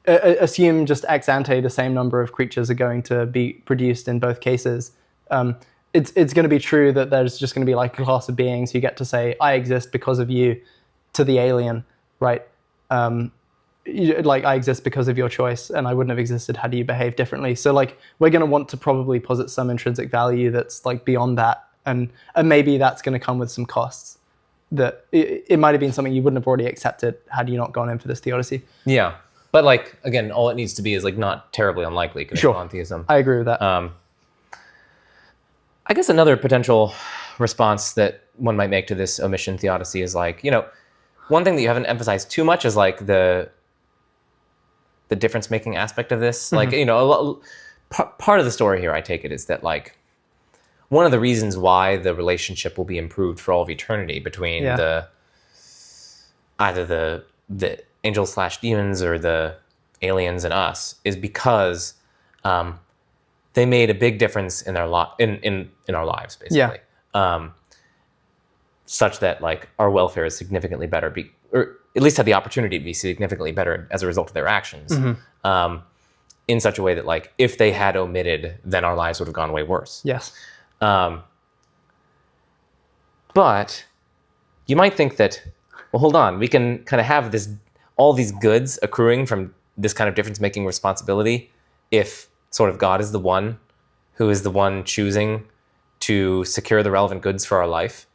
assume just ex ante the same number of creatures are going to be produced in both cases. It's going to be true that there's just going to be like a class of beings who get to say, I exist because of you, to the alien, right? like I exist because of your choice, and I wouldn't have existed had you behaved differently. So like we're going to want to probably posit some intrinsic value that's like beyond that, and maybe that's going to come with some costs. That it might have been something you wouldn't have already accepted had you not gone in for this theodicy. Yeah, but like again, all it needs to be is like not terribly unlikely conditional on theism. I agree with that. I guess another potential response that one might make to this omission theodicy is like, one thing that you haven't emphasized too much is like the difference making aspect of this. Like, part of the story here, I take it, is that like one of the reasons why the relationship will be improved for all of eternity between either the angels/demons or the aliens and us is because they made a big difference in their in our lives, basically. Such that like our welfare is significantly better, or at least had the opportunity to be significantly better as a result of their actions. In such a way that like if they had omitted, then our lives would have gone way worse. Yes. But you might think that, well, hold on, we can kind of have all these goods accruing from this kind of difference-making responsibility if sort of God is the one who is the one choosing to secure the relevant goods for our life.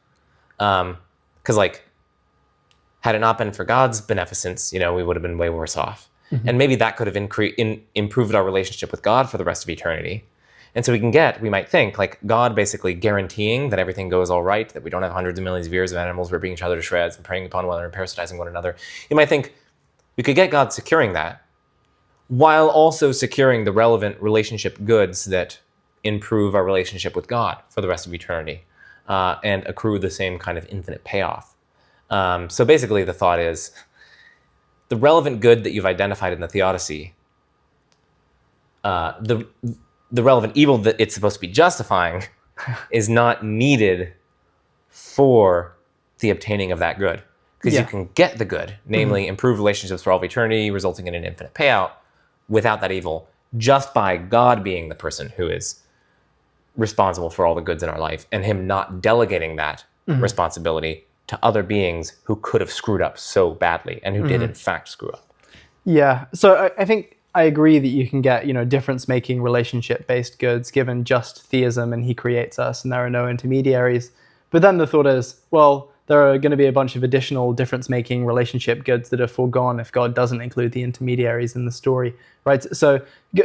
Because like, had it not been for God's beneficence, we would have been way worse off. And maybe that could have improved our relationship with God for the rest of eternity. And so we might think, like God basically guaranteeing that everything goes all right, that we don't have hundreds of millions of years of animals ripping each other to shreds and preying upon one another and parasitizing one another. You might think we could get God securing that while also securing the relevant relationship goods that improve our relationship with God for the rest of eternity and accrue the same kind of infinite payoff. So basically the thought is the relevant good that you've identified in the theodicy, the relevant evil that it's supposed to be justifying is not needed for the obtaining of that good. Because you can get the good, namely improve relationships for all of eternity, resulting in an infinite payout, without that evil, just by God being the person who is responsible for all the goods in our life, and him not delegating that responsibility to other beings who could have screwed up so badly, and who did in fact screw up. Yeah, so I think I agree that you can get, difference-making relationship-based goods given just theism, and he creates us, and there are no intermediaries. But then the thought is, well, there are going to be a bunch of additional difference-making relationship goods that are foregone if God doesn't include the intermediaries in the story, right? So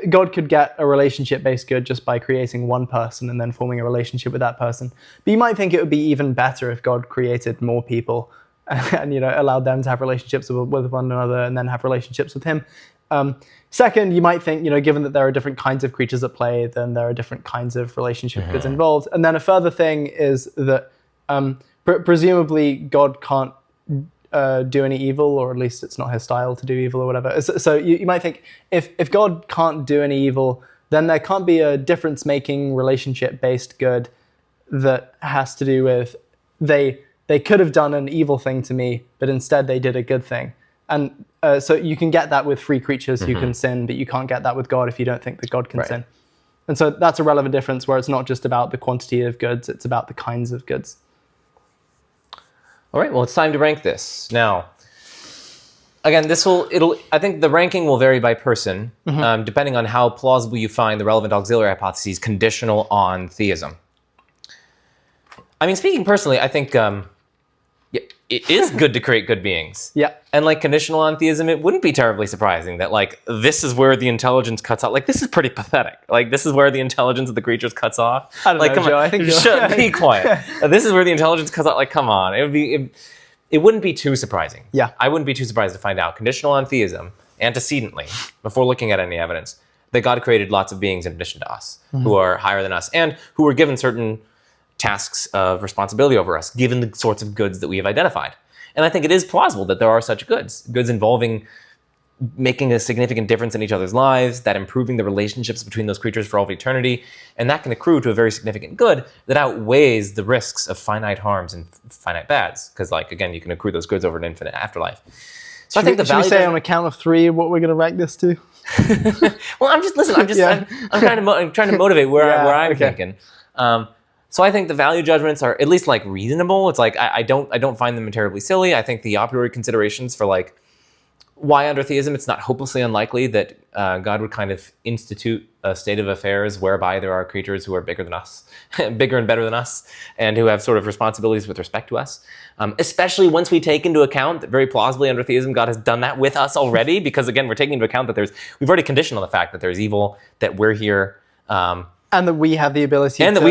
God could get a relationship-based good just by creating one person and then forming a relationship with that person. But you might think it would be even better if God created more people and, allowed them to have relationships with one another and then have relationships with him. Second, you might think, given that there are different kinds of creatures at play, then there are different kinds of relationship goods involved. And then a further thing is that presumably God can't do any evil, or at least it's not his style to do evil or whatever. So you might think if God can't do any evil, then there can't be a difference-making relationship-based good that has to do with they could have done an evil thing to me, but instead they did a good thing. And so you can get that with free creatures who can sin, but you can't get that with God if you don't think that God can sin. And so that's a relevant difference where it's not just about the quantity of goods, it's about the kinds of goods. All right, well, it's time to rank this. Now, again, I think the ranking will vary by person, depending on how plausible you find the relevant auxiliary hypotheses conditional on theism. I mean, speaking personally, I think it is good to create good beings. Yeah. And like conditional on theism, it wouldn't be terribly surprising that like this is where the intelligence cuts out. Like this is pretty pathetic. Like this is where the intelligence of the creatures cuts off. I don't know, Joe. I think be quiet. This is where the intelligence cuts out. Like come on, it wouldn't be too surprising. Yeah. I wouldn't be too surprised to find out conditional on theism antecedently, before looking at any evidence, that God created lots of beings in addition to us who are higher than us and who were given certain tasks of responsibility over us, given the sorts of goods that we have identified. And I think it is plausible that there are such goods involving making a significant difference in each other's lives, that improving the relationships between those creatures for all of eternity, and that can accrue to a very significant good that outweighs the risks of finite harms and finite bads. Because, like, again, you can accrue those goods over an infinite afterlife. So should we say on a count of 3 what we're going to rank this to? Well, I'm trying to motivate where I'm thinking. So I think the value judgments are at least like reasonable. It's like I don't find them terribly silly. I think the a priori considerations for like why under theism it's not hopelessly unlikely that God would kind of institute a state of affairs whereby there are creatures who are bigger than us, bigger and better than us, and who have sort of responsibilities with respect to us. Especially once we take into account that very plausibly under theism, God has done that with us already, because again, we're taking into account that we've already conditioned on the fact that there's evil, that we're here. And that we have the ability and that we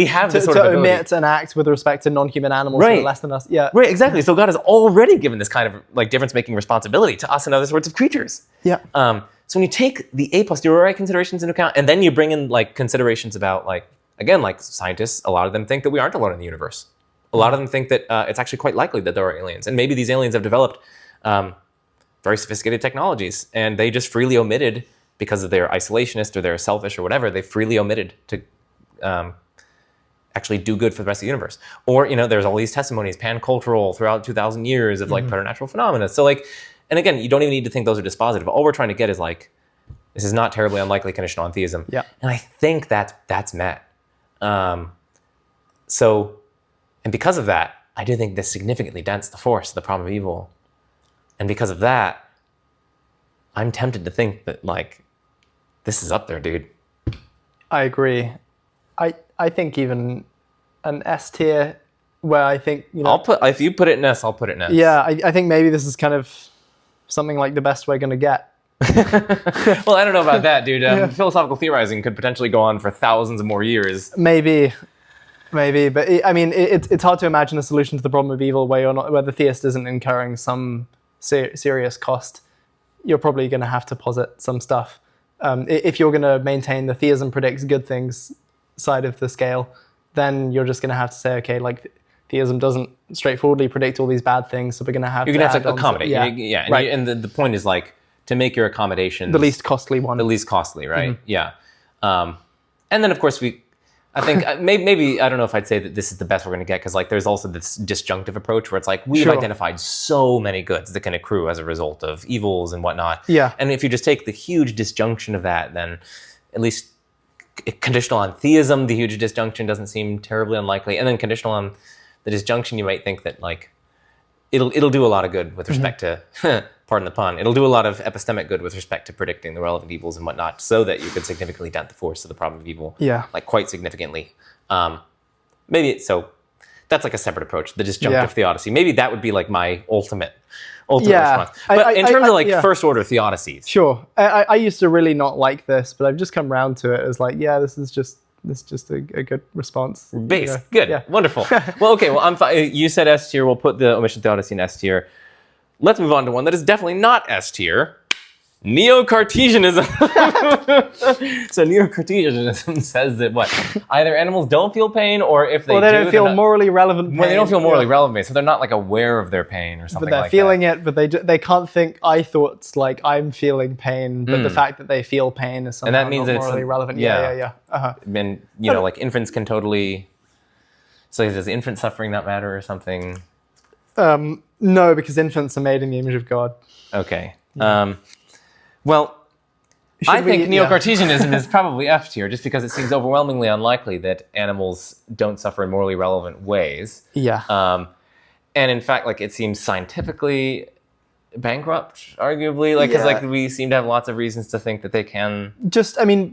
have the sort of ability. Omit and act with respect to non-human animals who are less than us. Yeah. Right, exactly. So God has already given this kind of like difference-making responsibility to us and other sorts of creatures. Yeah. So when you take the a posteriori considerations into account, and then you bring in like considerations about like, again, like scientists, a lot of them think that we aren't alone in the universe. A lot of them think that it's actually quite likely that there are aliens. And maybe these aliens have developed very sophisticated technologies, and they just freely omitted, because of their isolationist or they're selfish or whatever, they freely omitted to actually do good for the rest of the universe. Or, there's all these testimonies, pan-cultural, throughout 2,000 years of like preternatural phenomena. So like, and again, you don't even need to think those are dispositive. All we're trying to get is like, this is not terribly unlikely conditional on theism. Yeah. And I think that's met. So, and because of that, I do think this significantly dents the force of the problem of evil. And because of that, I'm tempted to think that like, this is up there, dude. I agree. I think even an S tier, where I think, if you put it in S, I'll put it in S. Yeah, I think maybe this is kind of something like the best we're going to get. Well, I don't know about that, dude. Philosophical theorizing could potentially go on for thousands of more years. Maybe, but it's hard to imagine a solution to the problem of evil where the theist isn't incurring some serious cost. You're probably going to have to posit some stuff. If you're going to maintain the theism predicts good things side of the scale, then you're just going to have to say, okay, like theism doesn't straightforwardly predict all these bad things, so we're going to have to accommodate. Yeah. And, right. And the point is like to make your accommodation the least costly one. The least costly, right? Mm-hmm. Yeah. And then of course I think maybe, I don't know if I'd say that this is the best we're going to get, because like there's also this disjunctive approach where it's like we've identified so many goods that can accrue as a result of evils and whatnot. Yeah. And if you just take the huge disjunction of that, then at least conditional on theism, the huge disjunction doesn't seem terribly unlikely. And then conditional on the disjunction, you might think that like it'll do a lot of good with respect to, pardon the pun, it'll do a lot of epistemic good with respect to predicting the relevant evils and whatnot, so that you could significantly dent the force of the problem of evil. Yeah. Like quite significantly. So that's like a separate approach, the disjunctive theodicy. Maybe that would be like my ultimate response. But in terms of first order theodicies. Sure. I used to really not like this, but I've just come around to it as like, this is just a good response. Base. Good. Yeah. Wonderful. Well, okay. Well, I'm fine. You said S tier. We'll put the Omission theodicy in S tier. Let's move on to one that is definitely not S tier. Neo-Cartesianism. So Neo-Cartesianism says that either animals don't feel pain, or if they don't feel morally relevant pain. Well, they don't feel morally relevant pain, so they're not like aware of their pain or something like that. But they're feeling it, but they can't think I thoughts like I'm feeling pain, but the fact that they feel pain is somehow not morally relevant. Yeah. Uh-huh. And like infants can totally. So does infant suffering not matter or something? No, because infants are made in the image of God. Okay. Yeah. Well, I think Neo-Cartesianism is probably F tier, just because it seems overwhelmingly unlikely that animals don't suffer in morally relevant ways. Yeah. And in fact, like it seems scientifically bankrupt, arguably, because we seem to have lots of reasons to think that they can.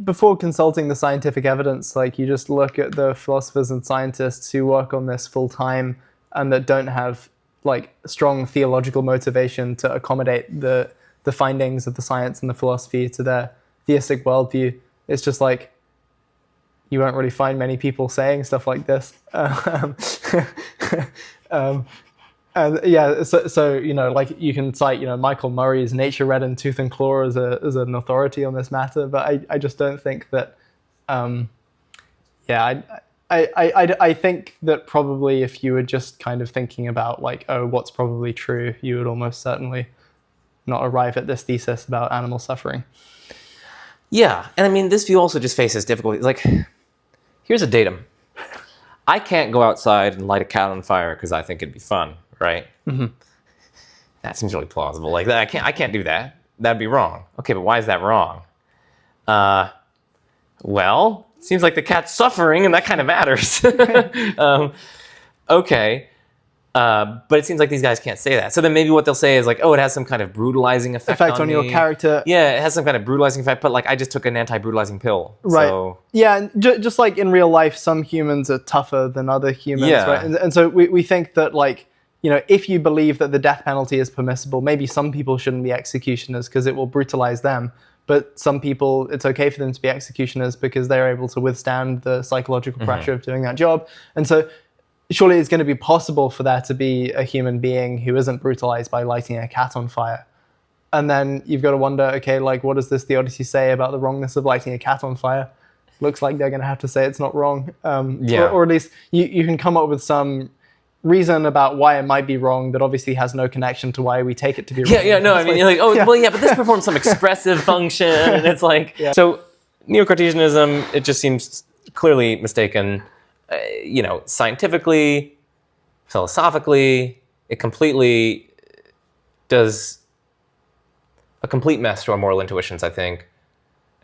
Before consulting the scientific evidence, like you just look at the philosophers and scientists who work on this full time and that don't have like strong theological motivation to accommodate the findings of the science and the philosophy to their theistic worldview. It's just like you won't really find many people saying stuff like this. Like you can cite Michael Murray's Nature Red in Tooth and Claw as an authority on this matter, but I just don't think that. I think that probably if you were just kind of thinking about like, what's probably true, you would almost certainly not arrive at this thesis about animal suffering. Yeah, and this view also just faces difficulties. Like, here's a datum. I can't go outside and light a cat on fire because I think it'd be fun, right? Mm-hmm. That seems really plausible. Like that, I can't do that. That'd be wrong. Okay, but why is that wrong? Well, it seems like the cat's suffering, and that kind of matters. Okay. But it seems like these guys can't say that. So then maybe what they'll say is like, oh, it has some kind of brutalizing effect on your me. character. Yeah, it has some kind of brutalizing effect, but like I just took an anti-brutalizing pill. Right. So. Yeah, and just like in real life, some humans are tougher than other humans, Yeah. right? And so we think that like, if you believe that the death penalty is permissible, maybe some people shouldn't be executioners because it will brutalize them. But some people, it's okay for them to be executioners because they're able to withstand the psychological pressure of doing that job. And so surely it's going to be possible for there to be a human being who isn't brutalized by lighting a cat on fire. And then you've got to wonder, okay, like what does this Theodicy say about the wrongness of lighting a cat on fire? Looks like they're going to have to say it's not wrong. Or at least you can come up with some reason about why it might be wrong that obviously has no connection to why we take it to be wrong. I mean, you're like, well, yeah, but this performs some expressive function, and it's like, So Neo-Cartesianism, it just seems clearly mistaken, scientifically, philosophically, it completely does a complete mess to our moral intuitions, I think.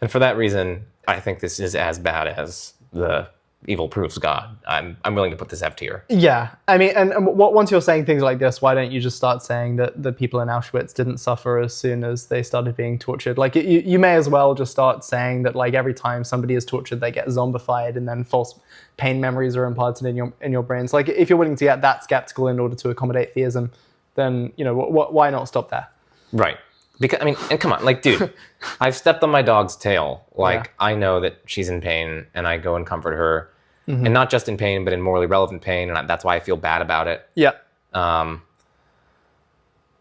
And for that reason, I think this is as bad as the evil proves God. I'm willing to put this F tier. Yeah, I mean, and once you're saying things like this, why don't you just start saying that the people in Auschwitz didn't suffer as soon as they started being tortured? Like, you may as well just start saying that, like, every time somebody is tortured, they get zombified, and then false pain memories are implanted in your brains. Like, if you're willing to get that skeptical in order to accommodate theism, then why not stop there? Right. Because, I mean, and come on, like, dude, I've stepped on my dog's tail. Like, I know that she's in pain, and I go and comfort her. And not just in pain, but in morally relevant pain, and that's why I feel bad about it. Yeah.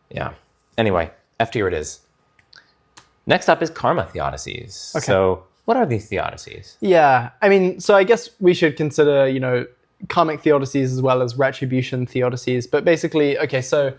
Yeah. Anyway, F tier it is. Next up is karma theodicies. Okay. So, what are these theodicies? Yeah, I mean, so I guess we should consider, karmic theodicies as well as retribution theodicies. But basically, okay, so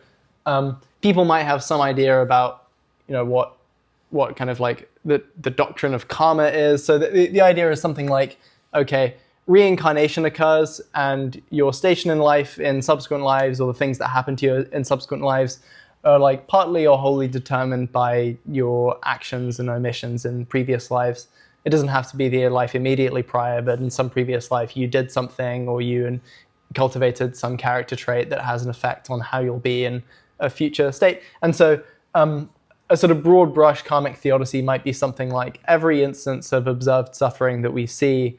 people might have some idea about, what kind of like the doctrine of karma is. So the idea is something like, okay, reincarnation occurs and your station in life in subsequent lives, or the things that happen to you in subsequent lives, are like partly or wholly determined by your actions and omissions in previous lives. It doesn't have to be the life immediately prior, but in some previous life you did something, or you cultivated some character trait that has an effect on how you'll be in a future state. And so a sort of broad brush karmic theodicy might be something like every instance of observed suffering that we see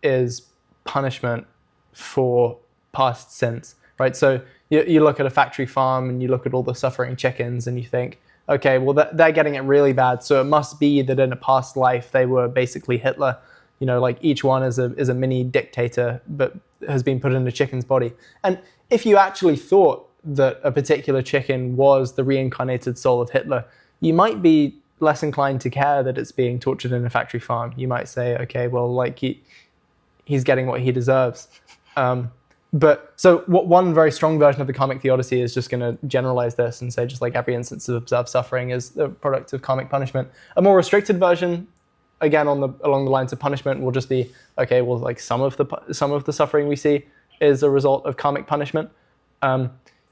is punishment for past sins, right? So you look at a factory farm and you look at all the suffering chickens and you think, okay, well, they're getting it really bad. So it must be that in a past life, they were basically Hitler. Like each one is a mini dictator, but has been put in a chicken's body. And if you actually thought that a particular chicken was the reincarnated soul of Hitler, you might be less inclined to care that it's being tortured in a factory farm. You might say, okay, well, like he's getting what he deserves. But so one very strong version of the karmic theodicy is just going to generalize this and say just like every instance of observed suffering is the product of karmic punishment. A more restricted version, again along the lines of punishment, will just be, okay, well, like some of the suffering we see is a result of karmic punishment.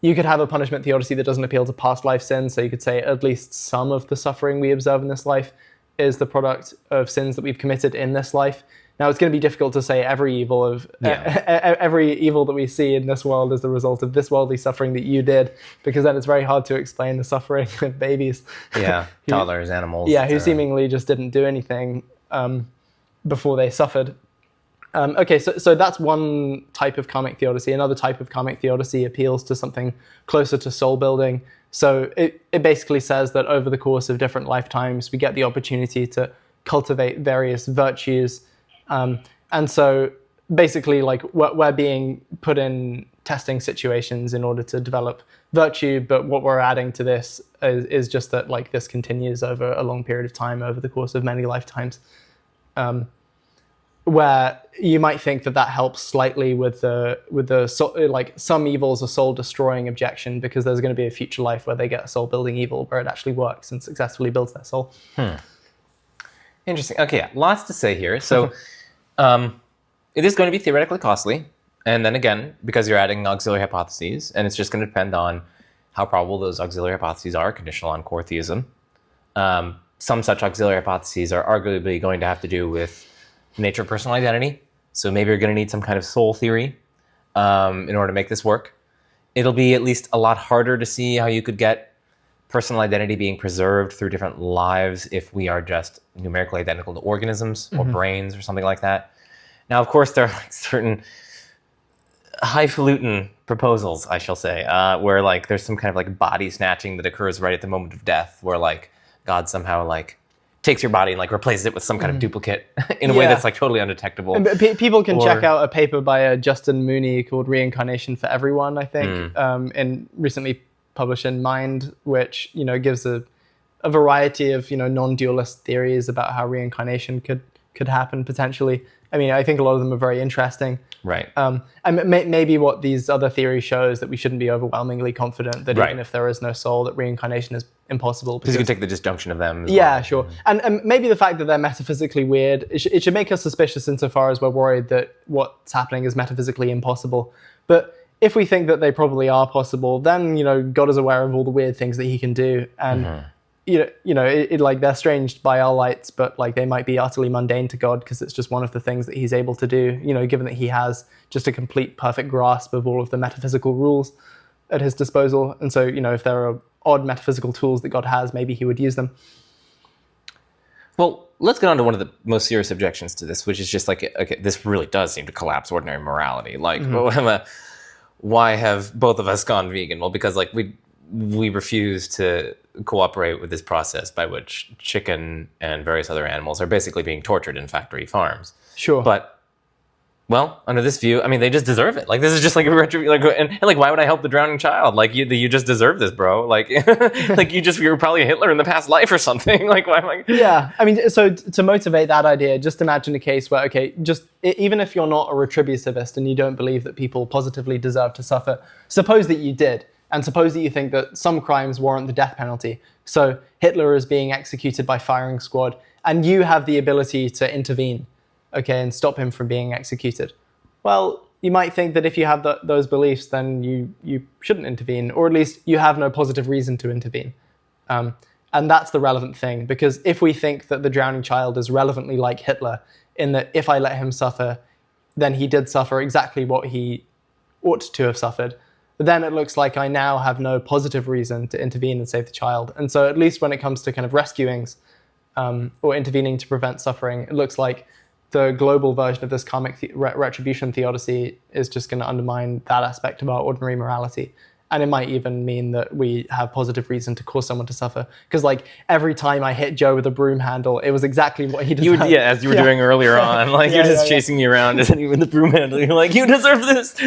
You could have a punishment theodicy that doesn't appeal to past life sins, so you could say at least some of the suffering we observe in this life is the product of sins that we've committed in this life. Now, it's going to be difficult to say every evil that we see in this world is the result of this worldly suffering that you did, because then it's very hard to explain the suffering of babies. Yeah, toddlers, animals. Yeah, who seemingly just didn't do anything before they suffered. Okay, so that's one type of karmic theodicy. Another type of karmic theodicy appeals to something closer to soul building. So it basically says that over the course of different lifetimes, we get the opportunity to cultivate various virtues. And so basically, like, we're being put in testing situations in order to develop virtue, but what we're adding to this is just that, like, this continues over a long period of time, over the course of many lifetimes. Where you might think that helps slightly with the like some evils a soul destroying objection, because there's going to be a future life where they get a soul building evil where it actually works and successfully builds their soul. Interesting. Okay, yeah, lots to say here. So it is going to be theoretically costly, and then again, because you're adding auxiliary hypotheses, and it's just going to depend on how probable those auxiliary hypotheses are, conditional on core theism. Some such auxiliary hypotheses are arguably going to have to do with nature of personal identity. So maybe you're going to need some kind of soul theory in order to make this work. it'll be at least a lot harder to see how you could get personal identity being preserved through different lives if we are just numerically identical to organisms or brains or something like that. Now, of course, there are like certain highfalutin proposals, I shall say, where like there's some kind of like body snatching that occurs right at the moment of death, where like God somehow like takes your body and like replaces it with some kind of duplicate in a way that's like totally undetectable. And people can check out a paper by Justin Mooney called Reincarnation for Everyone, I think, and recently published in Mind, which, you know, gives a variety of, you know, non-dualist theories about how reincarnation could happen potentially. I mean, I think a lot of them are very interesting. Right. And maybe what these other theories show is that we shouldn't be overwhelmingly confident that even if there is no soul, that reincarnation is impossible. Because you can take the disjunction of them. Yeah, sure. And maybe the fact that they're metaphysically weird, it should make us suspicious insofar as we're worried that what's happening is metaphysically impossible. But if we think that they probably are possible, then, you know, God is aware of all the weird things that he can do. And you know, like they're strange by our lights, but like they might be utterly mundane to God because it's just one of the things that he's able to do, you know, given that he has just a complete perfect grasp of all of the metaphysical rules at his disposal. And so, you know, if there are odd metaphysical tools that God has, maybe he would use them. Well, let's get on to one of the most serious objections to this, which is just like, okay, this really does seem to collapse ordinary morality. Like, why have both of us gone vegan? Well, because like we refuse to cooperate with this process by which chicken and various other animals are basically being tortured in factory farms. Sure. But, well, under this view, I mean, they just deserve it. Like, this is just like a retribution. Like, and like, why would I help the drowning child? Like, you just deserve this, bro. Like, like you were probably Hitler in the past life or something. Like, why am I? Yeah. I mean, so to motivate that idea, just imagine a case where, okay, just even if you're not a retributivist and you don't believe that people positively deserve to suffer, suppose that you did. And suppose that you think that some crimes warrant the death penalty. So Hitler is being executed by firing squad, and you have the ability to intervene, okay, and stop him from being executed. Well, you might think that if you have those beliefs, then you shouldn't intervene, or at least you have no positive reason to intervene. And that's the relevant thing, because if we think that the drowning child is relevantly like Hitler, in that if I let him suffer, then he did suffer exactly what he ought to have suffered, but then it looks like I now have no positive reason to intervene and save the child. And so at least when it comes to kind of rescuings or intervening to prevent suffering, it looks like the global version of this karmic retribution theodicy is just going to undermine that aspect of our ordinary morality. And it might even mean that we have positive reason to cause someone to suffer. Because like every time I hit Joe with a broom handle, it was exactly what he deserved. As you were doing earlier on. Like you're just chasing me around and hitting me with the broom handle. You're like, you deserve this.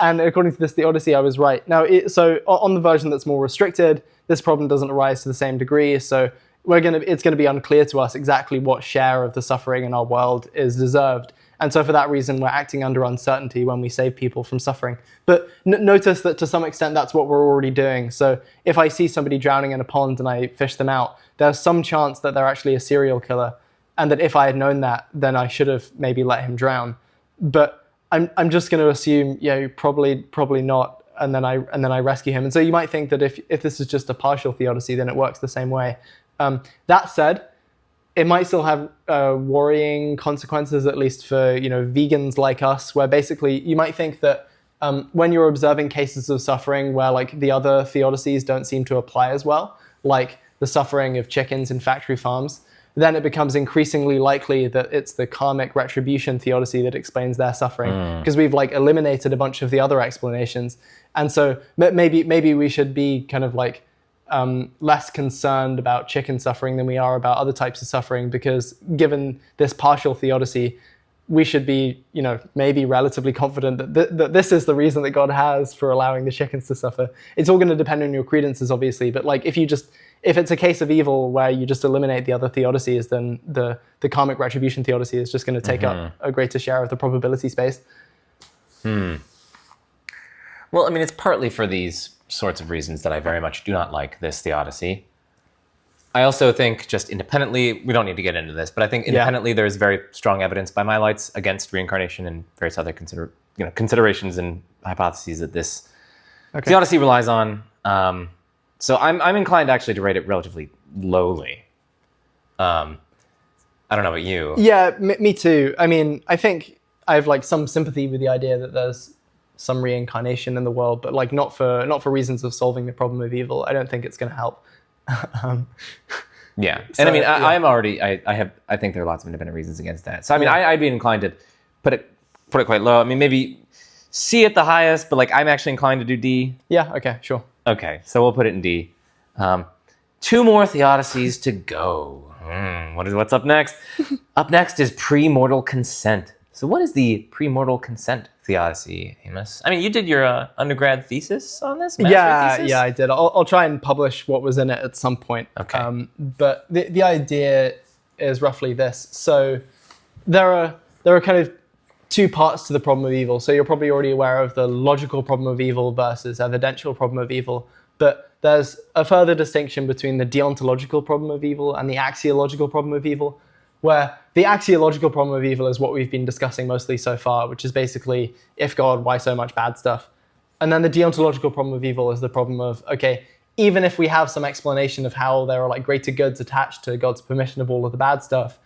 And according to this theodicy, I was right. Now, so on the version that's more restricted, this problem doesn't arise to the same degree. So it's going to be unclear to us exactly what share of the suffering in our world is deserved. And so for that reason, we're acting under uncertainty when we save people from suffering. But notice that to some extent, that's what we're already doing. So if I see somebody drowning in a pond and I fish them out, there's some chance that they're actually a serial killer. And that if I had known that, then I should have maybe let him drown. But I'm just going to assume, probably not. And then I rescue him. And so you might think that if this is just a partial theodicy, then it works the same way. That said, it might still have worrying consequences, at least for vegans like us, where basically you might think that when you're observing cases of suffering where like the other theodicies don't seem to apply as well, like the suffering of chickens in factory farms, then it becomes increasingly likely that it's the karmic retribution theodicy that explains their suffering, because we've like eliminated a bunch of the other explanations. And so maybe we should be kind of like less concerned about chicken suffering than we are about other types of suffering, because given this partial theodicy, we should be, maybe relatively confident that this is the reason that God has for allowing the chickens to suffer. It's all going to depend on your credences, obviously, but like if it's a case of evil where you just eliminate the other theodicies, then the karmic retribution theodicy is just going to take up a greater share of the probability space. Well, I mean, it's partly for these sorts of reasons that I very much do not like this theodicy. I also think just independently, we don't need to get into this, but I think independently there's very strong evidence by my lights against reincarnation and various other considerations and hypotheses that this theodicy relies on. So I'm inclined actually to rate it relatively lowly. I don't know about you. Yeah, me too. I mean, I think I have like some sympathy with the idea that there's some reincarnation in the world, but like not for reasons of solving the problem of evil. I don't think it's going to help. Yeah, So, and I mean, yeah. I think there are lots of independent reasons against that. So I mean, I'd be inclined to put it quite low. I mean, maybe C at the highest, but like I'm actually inclined to do D. Yeah. Okay. Sure. Okay, so we'll put it in D. 2 more theodicies to go. What's up next? Up next is premortal consent. So what is the premortal consent theodicy, Amos? I mean, you did your undergrad thesis on this? Master thesis? Yeah, I did. I'll try and publish what was in it at some point. Okay. But the idea is roughly this. So there are kind of 2 parts to the problem of evil. So you're probably already aware of the logical problem of evil versus evidential problem of evil. But there's a further distinction between the deontological problem of evil and the axiological problem of evil, where the axiological problem of evil is what we've been discussing mostly so far, which is basically, if God, why so much bad stuff? And then the deontological problem of evil is the problem of, okay, even if we have some explanation of how there are like greater goods attached to God's permission of all of the bad stuff,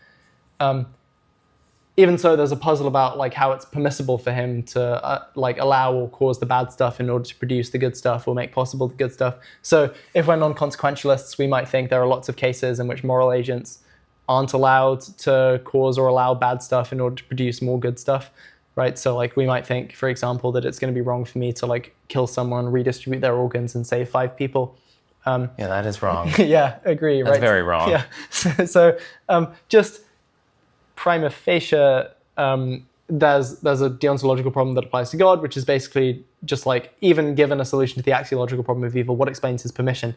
even so, there's a puzzle about like how it's permissible for him to like allow or cause the bad stuff in order to produce the good stuff or make possible the good stuff. So if we're non-consequentialists, we might think there are lots of cases in which moral agents aren't allowed to cause or allow bad stuff in order to produce more good stuff, right? So like we might think, for example, that it's going to be wrong for me to like kill someone, redistribute their organs, and save 5 people. Yeah, that is wrong. Yeah, agree. That's right? very wrong. Yeah. So just prima facie, there's a deontological problem that applies to God, which is basically just like, even given a solution to the axiological problem of evil, what explains his permission?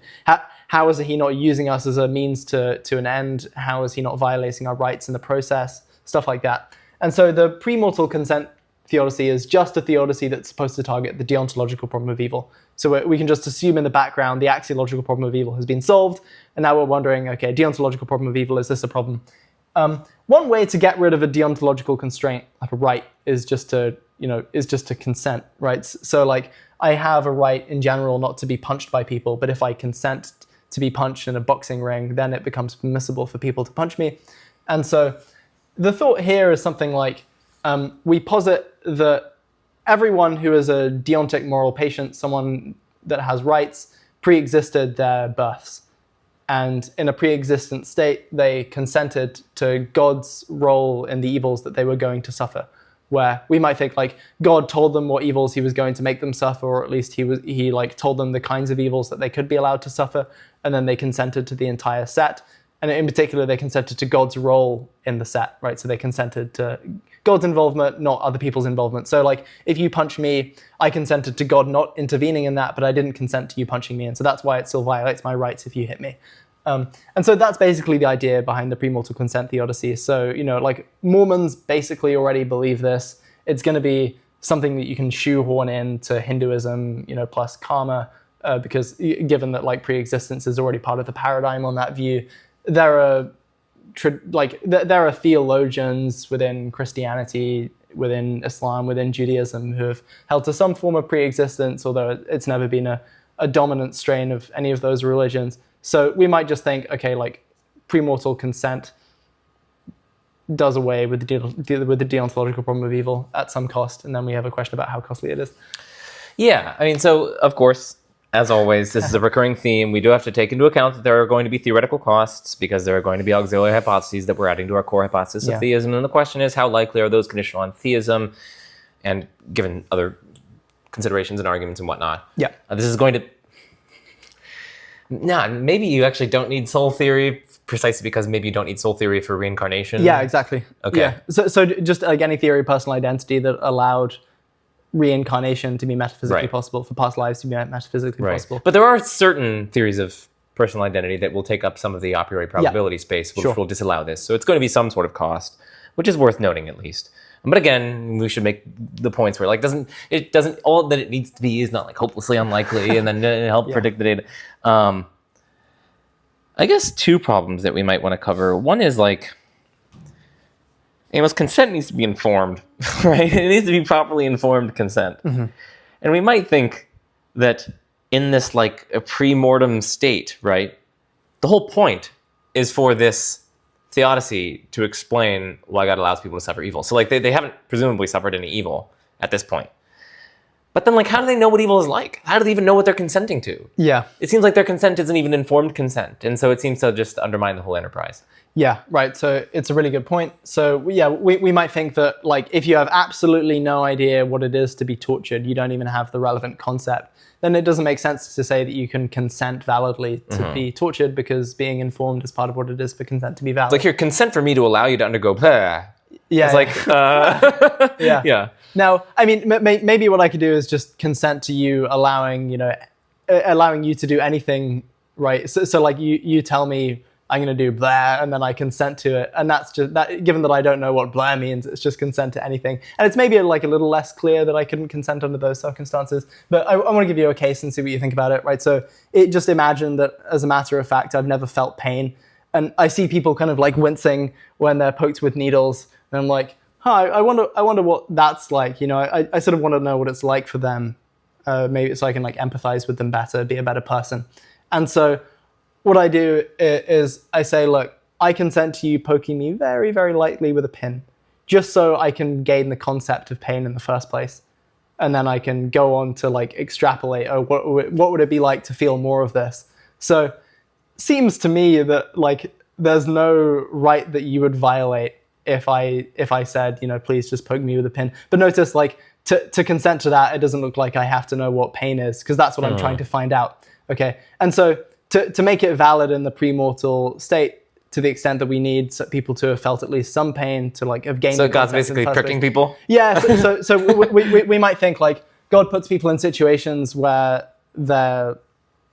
How is he not using us as a means to an end? How is he not violating our rights in the process? Stuff like that. And so the premortal consent theodicy is just a theodicy that's supposed to target the deontological problem of evil. So we can just assume in the background the axiological problem of evil has been solved, and now we're wondering, okay, deontological problem of evil, is this a problem? One way to get rid of a deontological constraint, like a right, is just to consent, right? So like I have a right in general not to be punched by people, but if I consent to be punched in a boxing ring, then it becomes permissible for people to punch me. And so the thought here is something like, we posit that everyone who is a deontic moral patient, someone that has rights, pre-existed their births. And in a pre-existent state, they consented to God's role in the evils that they were going to suffer. Where we might think like God told them what evils he was going to make them suffer, or at least he like told them the kinds of evils that they could be allowed to suffer, and then they consented to the entire set. And in particular, they consented to God's role in the set, right? So they consented to God's involvement, not other people's involvement. So like, if you punch me, I consented to God not intervening in that, but I didn't consent to you punching me. And so that's why it still violates my rights if you hit me. And so that's basically the idea behind the premortal consent theodicy. So, like Mormons basically already believe this. It's going to be something that you can shoehorn into Hinduism, plus karma, because given that like pre-existence is already part of the paradigm on that view, there are theologians within Christianity, within Islam, within Judaism who have held to some form of pre-existence, although it's never been a dominant strain of any of those religions. So we might just think, okay, like premortal consent does away with the deontological problem of evil at some cost, and then we have a question about how costly it is. Yeah, I mean, so of course, as always, this is a recurring theme. We do have to take into account that there are going to be theoretical costs because there are going to be auxiliary hypotheses that we're adding to our core hypothesis of theism. And the question is, how likely are those conditional on theism? And given other considerations and arguments and whatnot. Yeah. This is going to... maybe you actually don't need soul theory precisely because maybe you don't need soul theory for reincarnation. Yeah, exactly. Okay. Yeah. So just like any theory of personal identity that allowed reincarnation to be metaphysically possible, for past lives to be metaphysically possible. But there are certain theories of personal identity that will take up some of the a priori probability space, which will disallow this. So it's going to be some sort of cost, which is worth noting at least. But again, we should make the points where it doesn't all that it needs to be is not like hopelessly unlikely and then help predict the data. I guess 2 problems that we might want to cover. One is like, Amos, consent needs to be informed, right? It needs to be properly informed consent. Mm-hmm. And we might think that in this like a pre-mortem state, right, the whole point is for this theodicy to explain why God allows people to suffer evil. So like they haven't presumably suffered any evil at this point. But then, like, how do they know what evil is like? How do they even know what they're consenting to? Yeah. It seems like their consent isn't even informed consent. And so it seems to just undermine the whole enterprise. Yeah, right. So it's a really good point. So yeah, we might think that, like, if you have absolutely no idea what it is to be tortured, you don't even have the relevant concept, then it doesn't make sense to say that you can consent validly to be tortured, because being informed is part of what it is for consent to be valid. It's like, here, consent for me to allow you to undergo blah. Yeah. It's like, yeah. yeah. Now, I mean, maybe what I could do is just consent to you allowing you to do anything, right? So like you tell me I'm going to do blah, and then I consent to it. And that's just that, given that I don't know what blah means, it's just consent to anything. And it's maybe like a little less clear that I couldn't consent under those circumstances. But I want to give you a case and see what you think about it, right? So just imagine that, as a matter of fact, I've never felt pain. And I see people kind of like wincing when they're poked with needles. And I'm like, I wonder what that's like. I sort of want to know what it's like for them. Maybe so I can like empathize with them better, be a better person. And so what I do is I say, look, I consent to you poking me very, very lightly with a pin, just so I can gain the concept of pain in the first place. And then I can go on to like extrapolate, what would it be like to feel more of this? So seems to me that like there's no right that you would violate if I said, please just poke me with a pin. But notice, like, to consent to that, it doesn't look like I have to know what pain is, because that's what I'm trying to find out. Okay, and so to make it valid in the premortal state, to the extent that we need people to have felt at least some pain, to like have gained. So God's basically pricking people. Yeah. So we might think like God puts people in situations where they're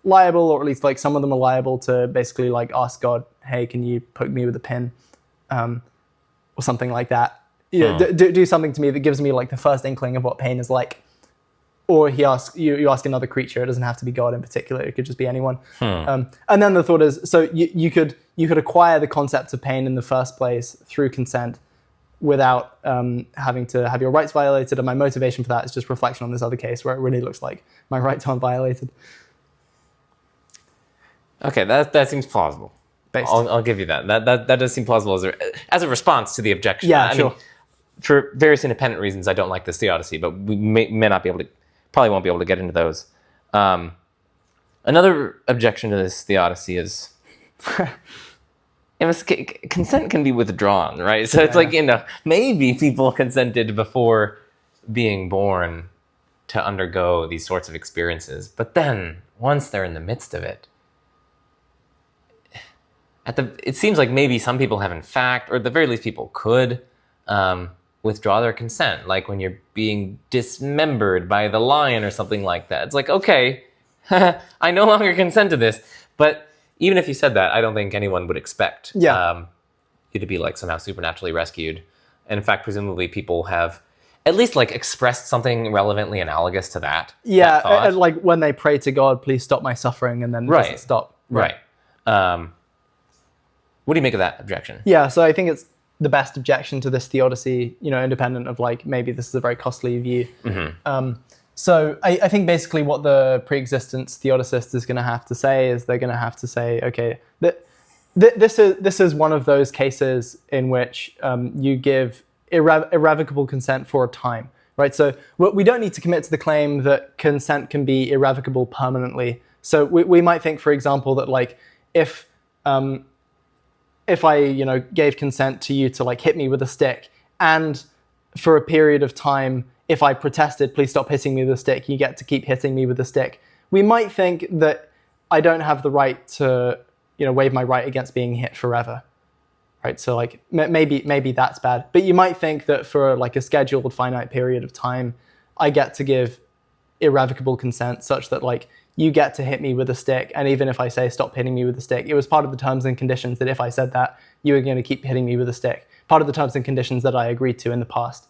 liable, or at least like some of them are liable to basically like ask God, hey, can you poke me with a pin, or something like that. Do something to me that gives me like the first inkling of what pain is like. Or you ask another creature. It doesn't have to be God in particular. It could just be anyone. And then the thought is, so you could acquire the concept of pain in the first place through consent without having to have your rights violated. And my motivation for that is just reflection on this other case where it really looks like my rights aren't violated. Okay, that seems plausible. I'll give you that. That does seem plausible as a response to the objection. Yeah, I sure. mean, for various independent reasons, I don't like this theodicy, but we may not be able to, probably won't be able to get into those. Another objection to this theodicy is consent can be withdrawn, right? So it's like, maybe people consented before being born to undergo these sorts of experiences, but then once they're in the midst of it, it seems like maybe some people have in fact, or at the very least people could, withdraw their consent, like when you're being dismembered by the lion or something like that. It's like, okay, I no longer consent to this. But even if you said that, I don't think anyone would expect you to be like somehow supernaturally rescued. And in fact, presumably people have at least like expressed something relevantly analogous to that. Yeah, that and like when they pray to God, please stop my suffering, and then it doesn't stop. Right. What do you make of that objection? Yeah, so I think it's the best objection to this theodicy, independent of like maybe this is a very costly view. So I think basically what the pre-existence theodicist is going to have to say is they're going to have to say, okay, this is one of those cases in which you give irrevocable consent for a time, right? So we don't need to commit to the claim that consent can be irrevocable permanently. So we might think, for example, that like if I, gave consent to you to like hit me with a stick, and for a period of time, if I protested, please stop hitting me with a stick, you get to keep hitting me with a stick. We might think that I don't have the right to, waive my right against being hit forever, right? So like maybe that's bad. But you might think that for like a scheduled finite period of time, I get to give irrevocable consent such that like you get to hit me with a stick, and even if I say stop hitting me with a stick, it was part of the terms and conditions that if I said that, you were going to keep hitting me with a stick. Part of the terms and conditions that I agreed to in the past.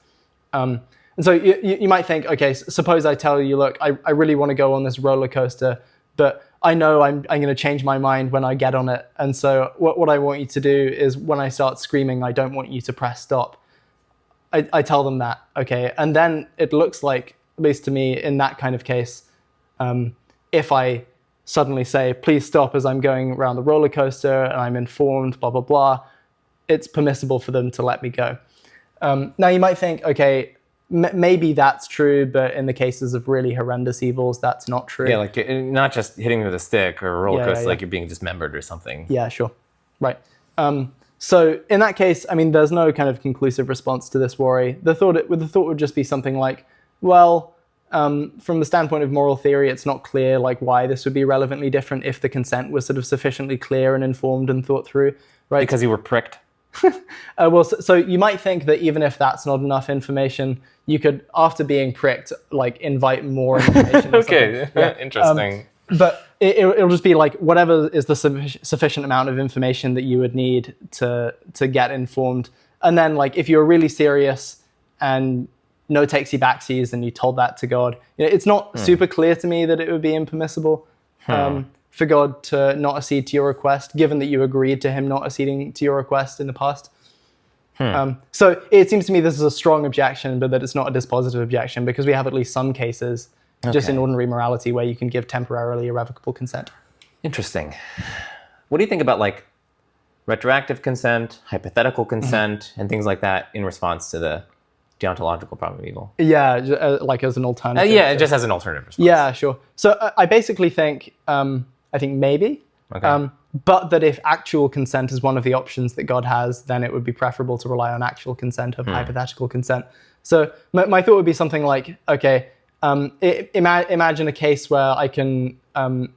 And so you might think, okay, suppose I tell you, look, I really want to go on this roller coaster, but I know I'm going to change my mind when I get on it. And so what I want you to do is when I start screaming, I don't want you to press stop. I tell them that, okay? And then it looks like, at least to me, in that kind of case, if I suddenly say, please stop as I'm going around the roller coaster and I'm informed, blah, blah, blah, it's permissible for them to let me go. Now you might think, okay, maybe that's true, but in the cases of really horrendous evils, that's not true. Yeah, like not just hitting with a stick or a roller coaster, like you're being dismembered or something. Yeah, sure. Right. So in that case, I mean, there's no kind of conclusive response to this worry. The thought would just be something like, well, from the standpoint of moral theory, it's not clear like why this would be relevantly different if the consent was sort of sufficiently clear and informed and thought through, right? Because you were pricked. Well, so you might think that even if that's not enough information, you could, after being pricked, like invite more information. Okay, yeah. Interesting. But it'll just be like whatever is the sufficient amount of information that you would need to get informed. And then like if you're really serious and no takesy backsies and you told that to God, it's not super clear to me that it would be impermissible for God to not accede to your request, given that you agreed to him not acceding to your request in the past. So it seems to me this is a strong objection, but that it's not a dispositive objection because we have at least some cases just in ordinary morality where you can give temporarily irrevocable consent. Interesting. What do you think about like retroactive consent, hypothetical consent, and things like that in response to the deontological problem of evil? Yeah, like as an alternative. Yeah, just as an alternative response. Yeah, sure. So I basically think, maybe, but that if actual consent is one of the options that God has, then it would be preferable to rely on actual consent over hypothetical consent. So my thought would be something like, okay, imagine a case where I can, I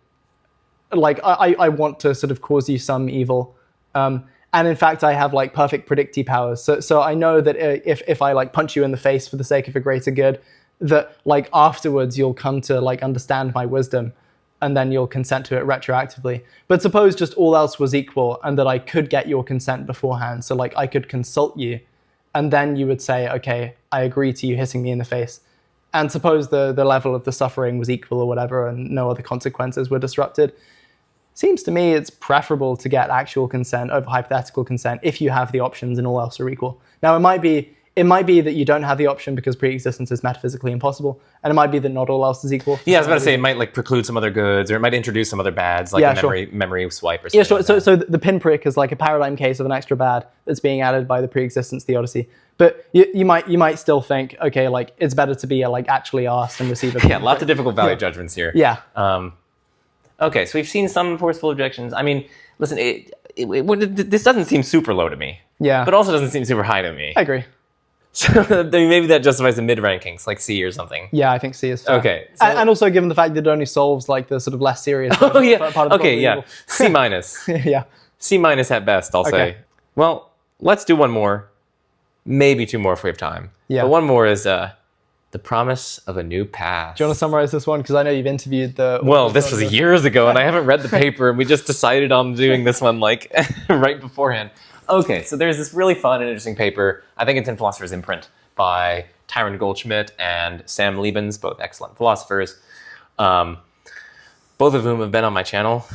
want to sort of cause you some evil, and in fact I have like perfect predictee powers. So I know that if I like punch you in the face for the sake of a greater good, that like afterwards you'll come to like understand my wisdom, and then you'll consent to it retroactively. But suppose just all else was equal, and that I could get your consent beforehand. So like I could consult you, and then you would say, okay, I agree to you hitting me in the face. And suppose the level of the suffering was equal or whatever, and no other consequences were disrupted. Seems to me it's preferable to get actual consent over hypothetical consent if you have the options and all else are equal. Now, it might be that you don't have the option because pre-existence is metaphysically impossible, and it might be that not all else is equal. Yeah, I was about to say it might like preclude some other goods, or it might introduce some other bads, like a memory swipe or something. Yeah, sure. Like so the pinprick is like a paradigm case of an extra bad that's being added by the pre-existence theodicy. But you might still think, okay, like it's better to be like actually asked and receive a yeah, lots of difficult value judgments here. Yeah. Okay, so we've seen some forceful objections. I mean, listen, this doesn't seem super low to me. Yeah. But also doesn't seem super high to me. I agree. So maybe that justifies the mid-rankings, like C or something. Yeah, I think C is fair. Okay. So, and also given the fact that it only solves like the sort of less serious part of the problem. C minus. Yeah. C minus at best, I'll say. Well, let's do one more. Maybe two more if we have time. Yeah. But one more is the promise of a new path. Do you want to summarize this one? Because I know you've interviewed the... Well, this was years ago, and I haven't read the paper, and we just decided on doing this one like right beforehand. Okay, so there's this really fun and interesting paper. I think it's in Philosopher's Imprint by Tyron Goldschmidt and Sam Liebens, both excellent philosophers, both of whom have been on my channel.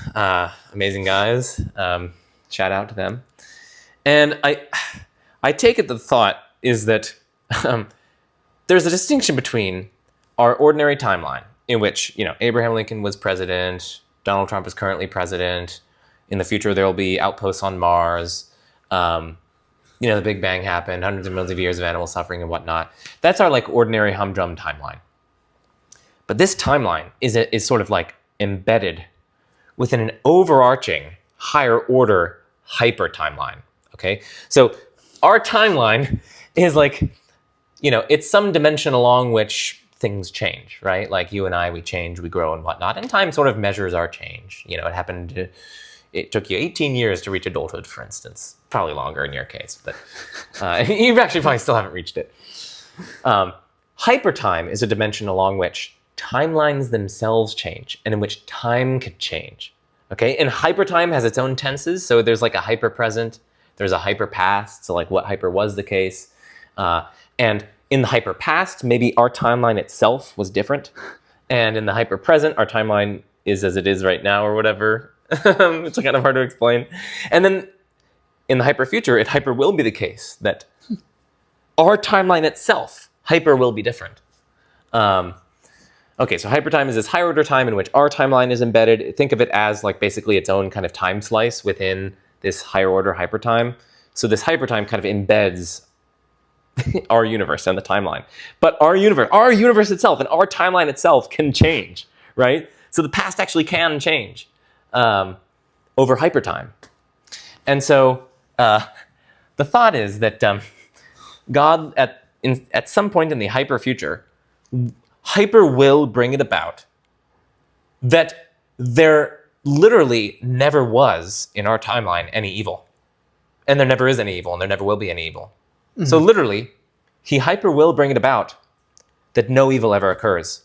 Amazing guys. Shout out to them. And I take it the thought is that there's a distinction between our ordinary timeline, in which Abraham Lincoln was president, Donald Trump is currently president, in the future there will be outposts on Mars, the Big Bang happened, hundreds of millions of years of animal suffering and whatnot. That's our like ordinary humdrum timeline. But this timeline is sort of like embedded within an overarching higher order hyper timeline. Okay, so our timeline is like, it's some dimension along which things change, right? Like you and I, we change, we grow and whatnot, and time sort of measures our change. It took you 18 years to reach adulthood, for instance. Probably longer in your case, but you actually probably still haven't reached it. Hypertime is a dimension along which timelines themselves change and in which time could change. Okay, and hypertime has its own tenses. So there's like a hyper present, there's a hyper past. So like what hyper was the case. And in the hyper past, maybe our timeline itself was different. And in the hyper present, our timeline is as it is right now or whatever. It's kind of hard to explain. And then in the hyper future, it hyper will be the case that our timeline itself, hyper will be different. Okay, so hypertime is this higher order time in which our timeline is embedded. Think of it as like basically its own kind of time slice within this higher order hypertime. So this hypertime kind of embeds our universe and the timeline. But our universe itself and our timeline itself can change, right? So the past actually can change over hypertime. And so the thought is that God, at some point in the hyper future, hyper will bring it about that there literally never was in our timeline any evil. And there never is any evil, and there never will be any evil. Mm-hmm. So literally, he hyper will bring it about that no evil ever occurs.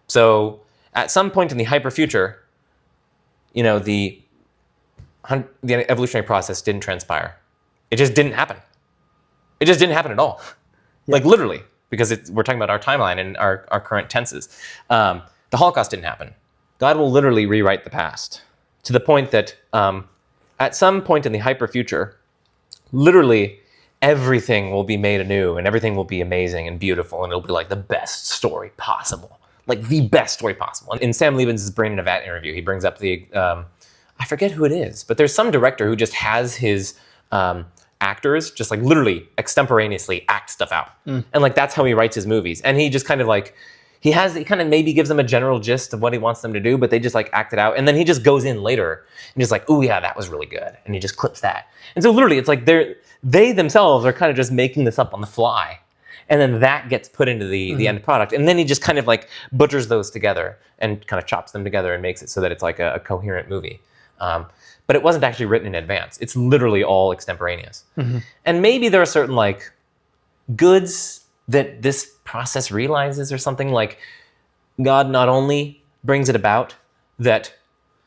So at some point in the hyper future, the evolutionary process didn't transpire. It just didn't happen. It just didn't happen at all. Yeah. Like literally, because we're talking about our timeline and our current tenses. The Holocaust didn't happen. God will literally rewrite the past to the point that at some point in the hyper future, literally everything will be made anew and everything will be amazing and beautiful and it'll be like the best story possible. Like the best story possible. In Sam Levin's Brain in a Vat interview, he brings up I forget who it is, but there's some director who just has his actors just like literally extemporaneously act stuff out. And like that's how he writes his movies. And he just kind of like, he kind of maybe gives them a general gist of what he wants them to do, but they just like act it out. And then he just goes in later and just like, oh yeah, that was really good. And he just clips that. And so literally it's like they themselves are kind of just making this up on the fly. And then that gets put into the end product. And then he just kind of like butchers those together and kind of chops them together and makes it so that it's like a coherent movie. But it wasn't actually written in advance. It's literally all extemporaneous. Mm-hmm. And maybe there are certain like goods that this process realizes or something. Like God not only brings it about that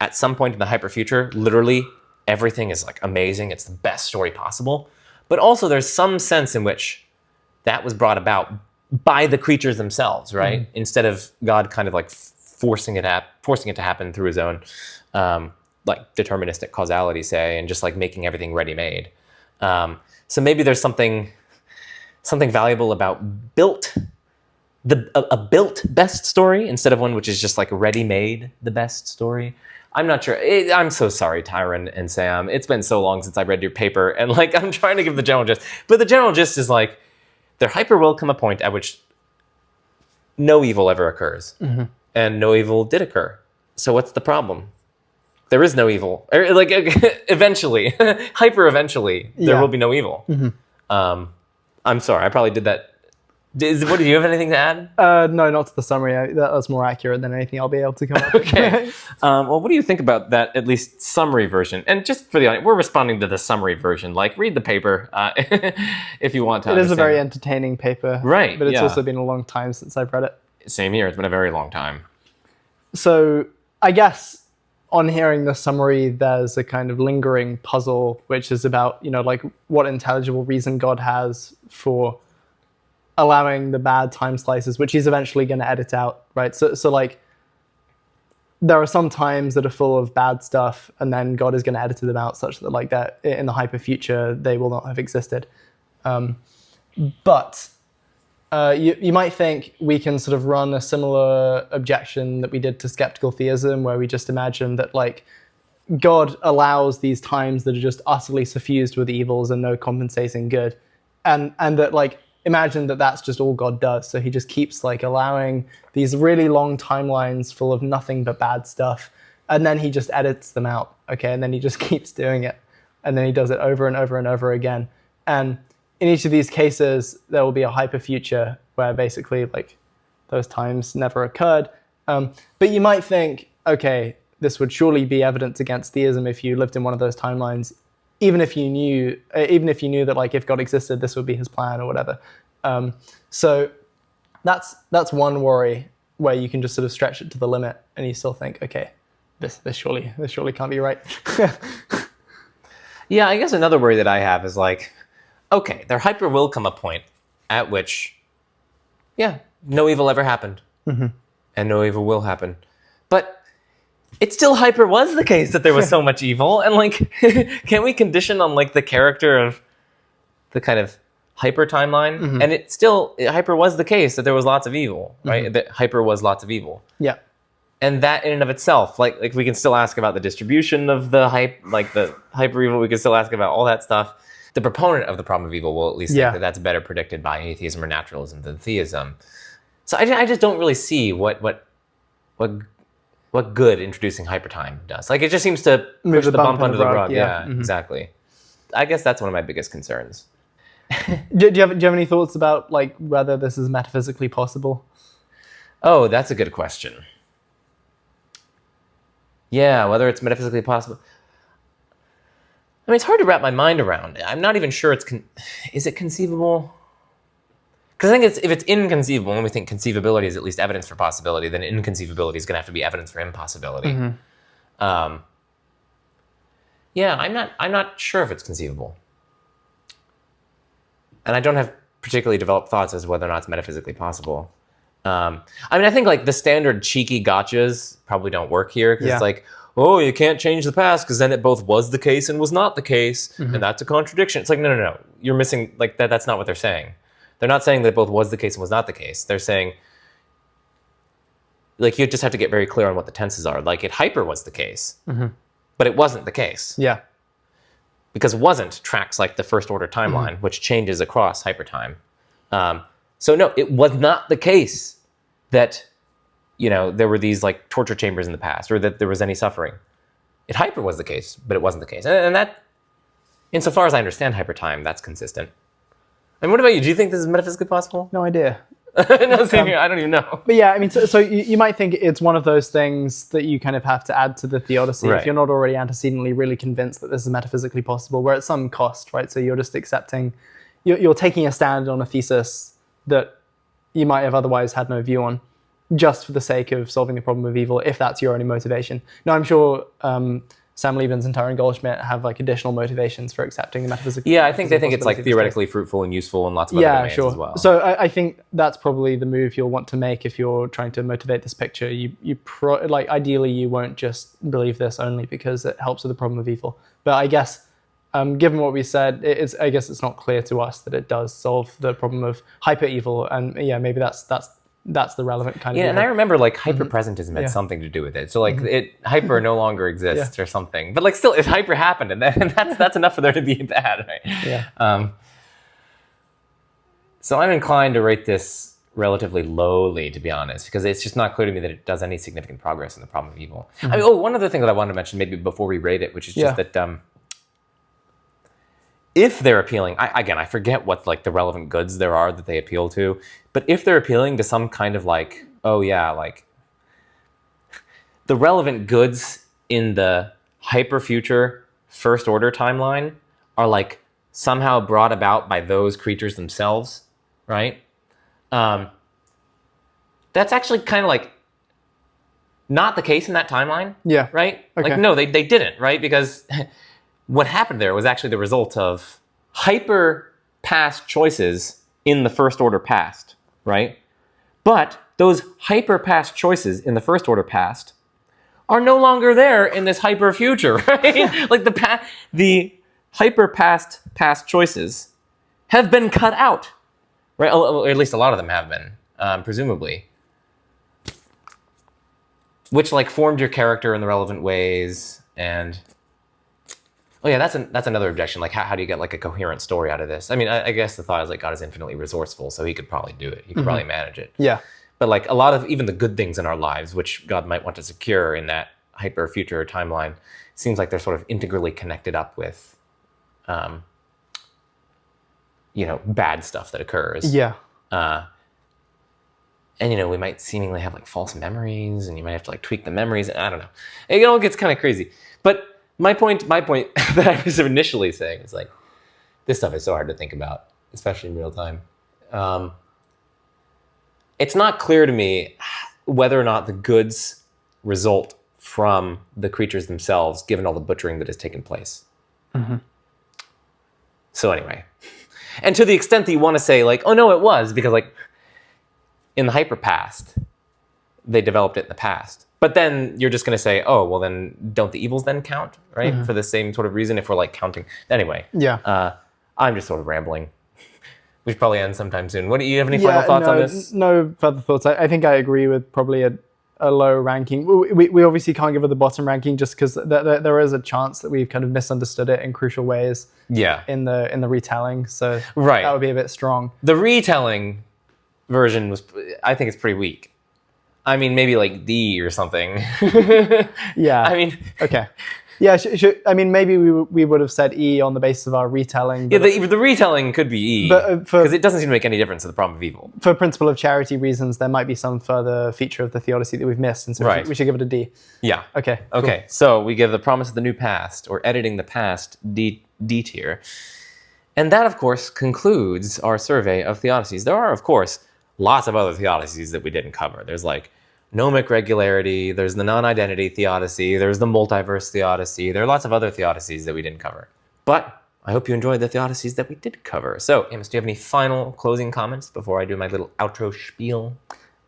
at some point in the hyper future, literally everything is like amazing. It's the best story possible. But also there's some sense in which that was brought about by the creatures themselves, right? Mm-hmm. Instead of God kind of like forcing it to happen through his own like deterministic causality, say, and just like making everything ready-made. So maybe there's something valuable about a built best story instead of one which is just like ready-made the best story. I'm not sure. I'm so sorry, Tyron and Sam. It's been so long since I read your paper, and like I'm trying to give the general gist. But the general gist is like there hyper will come a point at which no evil ever occurs, and no evil did occur. So what's the problem? There is no evil. Like eventually, hyper eventually, there will be no evil. Mm-hmm. I'm sorry, I probably did that. Do you have anything to add? No, not to the summary. That was more accurate than anything I'll be able to come up with. Okay. Well, what do you think about that, at least summary version? And just for the audience, we're responding to the summary version. Like, read the paper if you want to. It is a very entertaining paper. Right. But it's also been a long time since I've read it. Same here. It's been a very long time. So I guess on hearing the summary, there's a kind of lingering puzzle, which is about, like what intelligible reason God has for allowing the bad time slices, which he's eventually going to edit out, right? So like, there are some times that are full of bad stuff, and then God is going to edit them out such that like that in the hyper future, they will not have existed. But you might think we can sort of run a similar objection that we did to skeptical theism, where we just imagine that like God allows these times that are just utterly suffused with evils and no compensating good, and that like imagine that that's just all God does. So he just keeps like allowing these really long timelines full of nothing but bad stuff, and then he just edits them out, okay? And then he just keeps doing it, and then he does it over and over and over again. And in each of these cases, there will be a hyper future where basically like those times never occurred. But you might think, okay, this would surely be evidence against theism if you lived in one of those timelines, even if you knew that like if God existed, this would be his plan or whatever. So that's one worry where you can just sort of stretch it to the limit, and you still think, okay, this surely can't be right. Yeah, I guess another worry that I have is like, okay, there hyper will come a point at which, no evil ever happened, and no evil will happen, but it still hyper was the case that there was so much evil, and like, can't we condition on like the character of the kind of hyper timeline? And hyper was the case that there was lots of evil, right? That hyper was lots of evil. Yeah. And that in and of itself, like we can still ask about the distribution of the hyper evil. We can still ask about all that stuff. The proponent of the problem of evil will at least think that that's better predicted by atheism or naturalism than theism. So I just don't really see what good introducing hypertime does. Like, it just seems to push the bump under the rug. Yeah, exactly. I guess that's one of my biggest concerns. Do you have any thoughts about like whether this is metaphysically possible? Oh, that's a good question. Yeah, whether it's metaphysically possible. I mean, it's hard to wrap my mind around. I'm not even sure is it conceivable? Because I think if it's inconceivable, and we think conceivability is at least evidence for possibility, then inconceivability is going to have to be evidence for impossibility. Yeah, I'm not sure if it's conceivable. And I don't have particularly developed thoughts as to whether or not it's metaphysically possible. I mean, I think like the standard cheeky gotchas probably don't work here, because it's like, oh, you can't change the past because then it both was the case and was not the case, and that's a contradiction. It's like, no. You're missing, like, that's not what they're saying. They're not saying that both was the case and was not the case. They're saying, like, you just have to get very clear on what the tenses are. Like, it hyper was the case, but it wasn't the case. Yeah. Because wasn't tracks like the first order timeline, which changes across hypertime. So no, it was not the case that, there were these like torture chambers in the past, or that there was any suffering. It hyper was the case, but it wasn't the case. And that, insofar as I understand hypertime, that's consistent. And what about you? Do you think this is metaphysically possible? No idea. No, same here. I don't even know. But yeah, I mean, so you might think it's one of those things that you kind of have to add to the theodicy if you're not already antecedently really convinced that this is metaphysically possible, where at some cost, right? So you're just accepting, you're taking a stand on a thesis that you might have otherwise had no view on, just for the sake of solving the problem of evil, if that's your only motivation. Now, I'm sure Sam Liebens and Tyrone Goldschmidt have like additional motivations for accepting the metaphysical. Yeah, I think they think it's like theoretically fruitful and useful in lots of other domains as well. So I think that's probably the move you'll want to make if you're trying to motivate this picture. Ideally, you won't just believe this only because it helps with the problem of evil. But I guess, given what we said, I guess it's not clear to us that it does solve the problem of hyper evil, and yeah, maybe that's the relevant kind of. Yeah, and I remember like hyperpresentism had something to do with it. So like hyper no longer exists or something. But like still, if hyper happened, and that's enough for there to be bad, right? Yeah. So I'm inclined to rate this relatively lowly, to be honest, because it's just not clear to me that it does any significant progress in the problem of evil. I mean, one other thing that I wanted to mention maybe before we rate it, which is just that if they're appealing, I forget what like the relevant goods there are that they appeal to, but if they're appealing to some kind of like, like the relevant goods in the hyperfuture first order timeline are like somehow brought about by those creatures themselves, right? That's actually kind of like not the case in that timeline. Yeah. Right? Okay. Like, no, they didn't, right? Because what happened there was actually the result of hyper past choices in the first order past, right? But those hyper past choices in the first order past are no longer there in this hyper future, right? Like the hyper past choices have been cut out, right? Or at least a lot of them have been, presumably. Which like formed your character in the relevant ways. And oh yeah, that's another objection. Like how do you get like a coherent story out of this? I mean, I guess the thought is like God is infinitely resourceful, so he could probably do it. He could probably manage it. Yeah. But like a lot of even the good things in our lives, which God might want to secure in that hyper future timeline, seems like they're sort of integrally connected up with, bad stuff that occurs. Yeah. And we might seemingly have like false memories, and you might have to like tweak the memories. I don't know. It all gets kind of crazy. But my point that I was initially saying is like, this stuff is so hard to think about, especially in real time. It's not clear to me whether or not the goods result from the creatures themselves, given all the butchering that has taken place. So anyway, and to the extent that you want to say like, oh no, it was because like in the hyper past, they developed it in the past. But then you're just going to say, oh, well then don't the evils then count, right? For the same sort of reason if we're like counting. Anyway, I'm just sort of rambling. We should probably end sometime soon. What do you have any final thoughts on this? No further thoughts. I think I agree with probably a low ranking. We obviously can't give it the bottom ranking just because there is a chance that we've kind of misunderstood it in crucial ways. Yeah. In the retelling, so Right. that would be a bit strong. The retelling version I think it's pretty weak. I mean, maybe like D or something. Yeah. I mean, okay. Yeah, I mean, maybe we would have said E on the basis of our retelling. Yeah, the retelling could be E, because it doesn't seem to make any difference to the problem of evil. For principle of charity reasons, there might be some further feature of the theodicy that we've missed, and so we should give it a D. Yeah. Okay. Okay, cool. So we give the promise of the new past, or editing the past, D tier. And that, of course, concludes our survey of theodicies. There are, of course, lots of other theodicies that we didn't cover. There's like gnomic regularity, there's the non-identity theodicy, there's the multiverse theodicy. There are lots of other theodicies that we didn't cover. But I hope you enjoyed the theodicies that we did cover. So, Amos, do you have any final closing comments before I do my little outro spiel?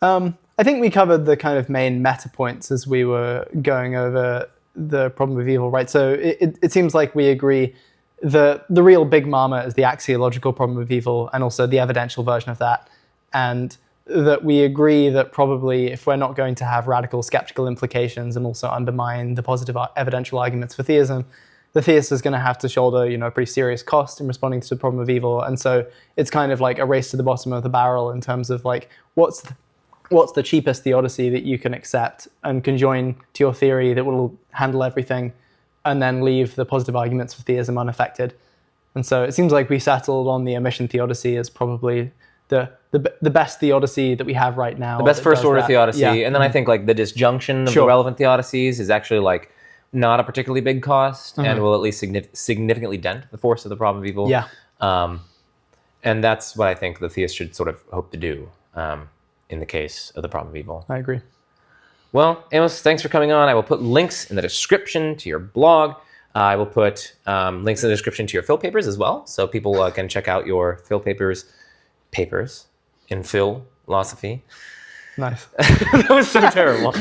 I think we covered the kind of main meta points as we were going over the problem of evil, right? So it seems like we agree the real big mama is the axiological problem of evil, and also the evidential version of that. And that we agree that probably if we're not going to have radical skeptical implications and also undermine the positive evidential arguments for theism, the theist is going to have to shoulder, a pretty serious cost in responding to the problem of evil. And so it's kind of like a race to the bottom of the barrel in terms of like, what's the cheapest theodicy that you can accept and conjoin to your theory that will handle everything, and then leave the positive arguments for theism unaffected. And so it seems like we settled on the Omission theodicy as probably the best theodicy that we have right now. The best first order theodicy. Yeah. And then I think like the disjunction of the relevant theodicies is actually like not a particularly big cost, and will at least significantly dent the force of the problem of evil. Yeah. And that's what I think the theist should sort of hope to do in the case of the problem of evil. I agree. Well, Amos, thanks for coming on. I will put links in the description to your blog. I will put links in the description to your Phil papers as well, so people can check out your Phil papers in philosophy. Nice. That was so terrible.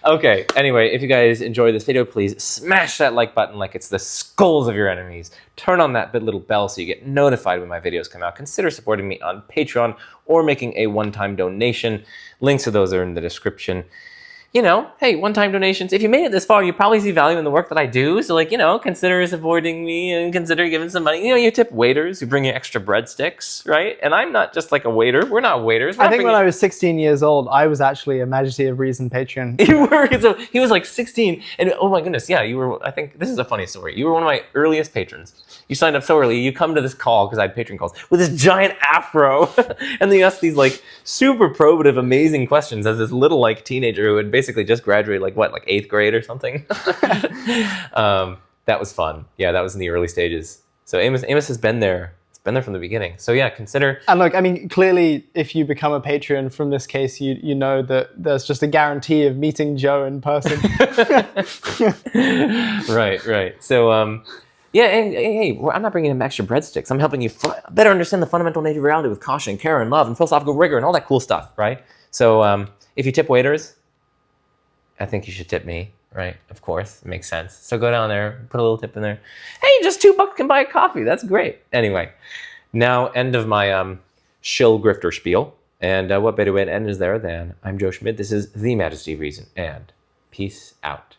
Okay, anyway, if you guys enjoyed this video, please smash that like button like it's the skulls of your enemies. Turn on that little bell so you get notified when my videos come out. Consider supporting me on Patreon or making a one-time donation. Links to those are in the description. Hey, one-time donations. If you made it this far, you probably see value in the work that I do. So, consider supporting me and consider giving some money. You tip waiters who bring you extra breadsticks, right? And I'm not just like a waiter. We're not waiters. I think when I was 16 years old, I was actually a Majesty of Reason patron. You were. So he was like 16. And oh my goodness, yeah, you were. I think this is a funny story. You were one of my earliest patrons. You signed up so early. You come to this call, because I had patron calls, with this giant afro. And they asked these like super probative, amazing questions as this little like teenager who had basically just graduated like 8th grade or something. That was fun. Yeah, that was in the early stages. So Amos has been there. It's been there from the beginning. So yeah, consider. And look, I mean, clearly, if you become a patron from this case, you know that there's just a guarantee of meeting Joe in person. Right. So yeah, and hey, I'm not bringing in extra breadsticks. I'm helping you better understand the fundamental nature of reality with caution, care, and love, and philosophical rigor, and all that cool stuff, right? So if you tip waiters, I think you should tip me, right? Of course, it makes sense. So go down there, put a little tip in there. Hey, just $2 can buy a coffee. That's great. Anyway, now end of my shill grifter spiel. And what better way to end is there than I'm Joe Schmidt. This is The Majesty of Reason, and peace out.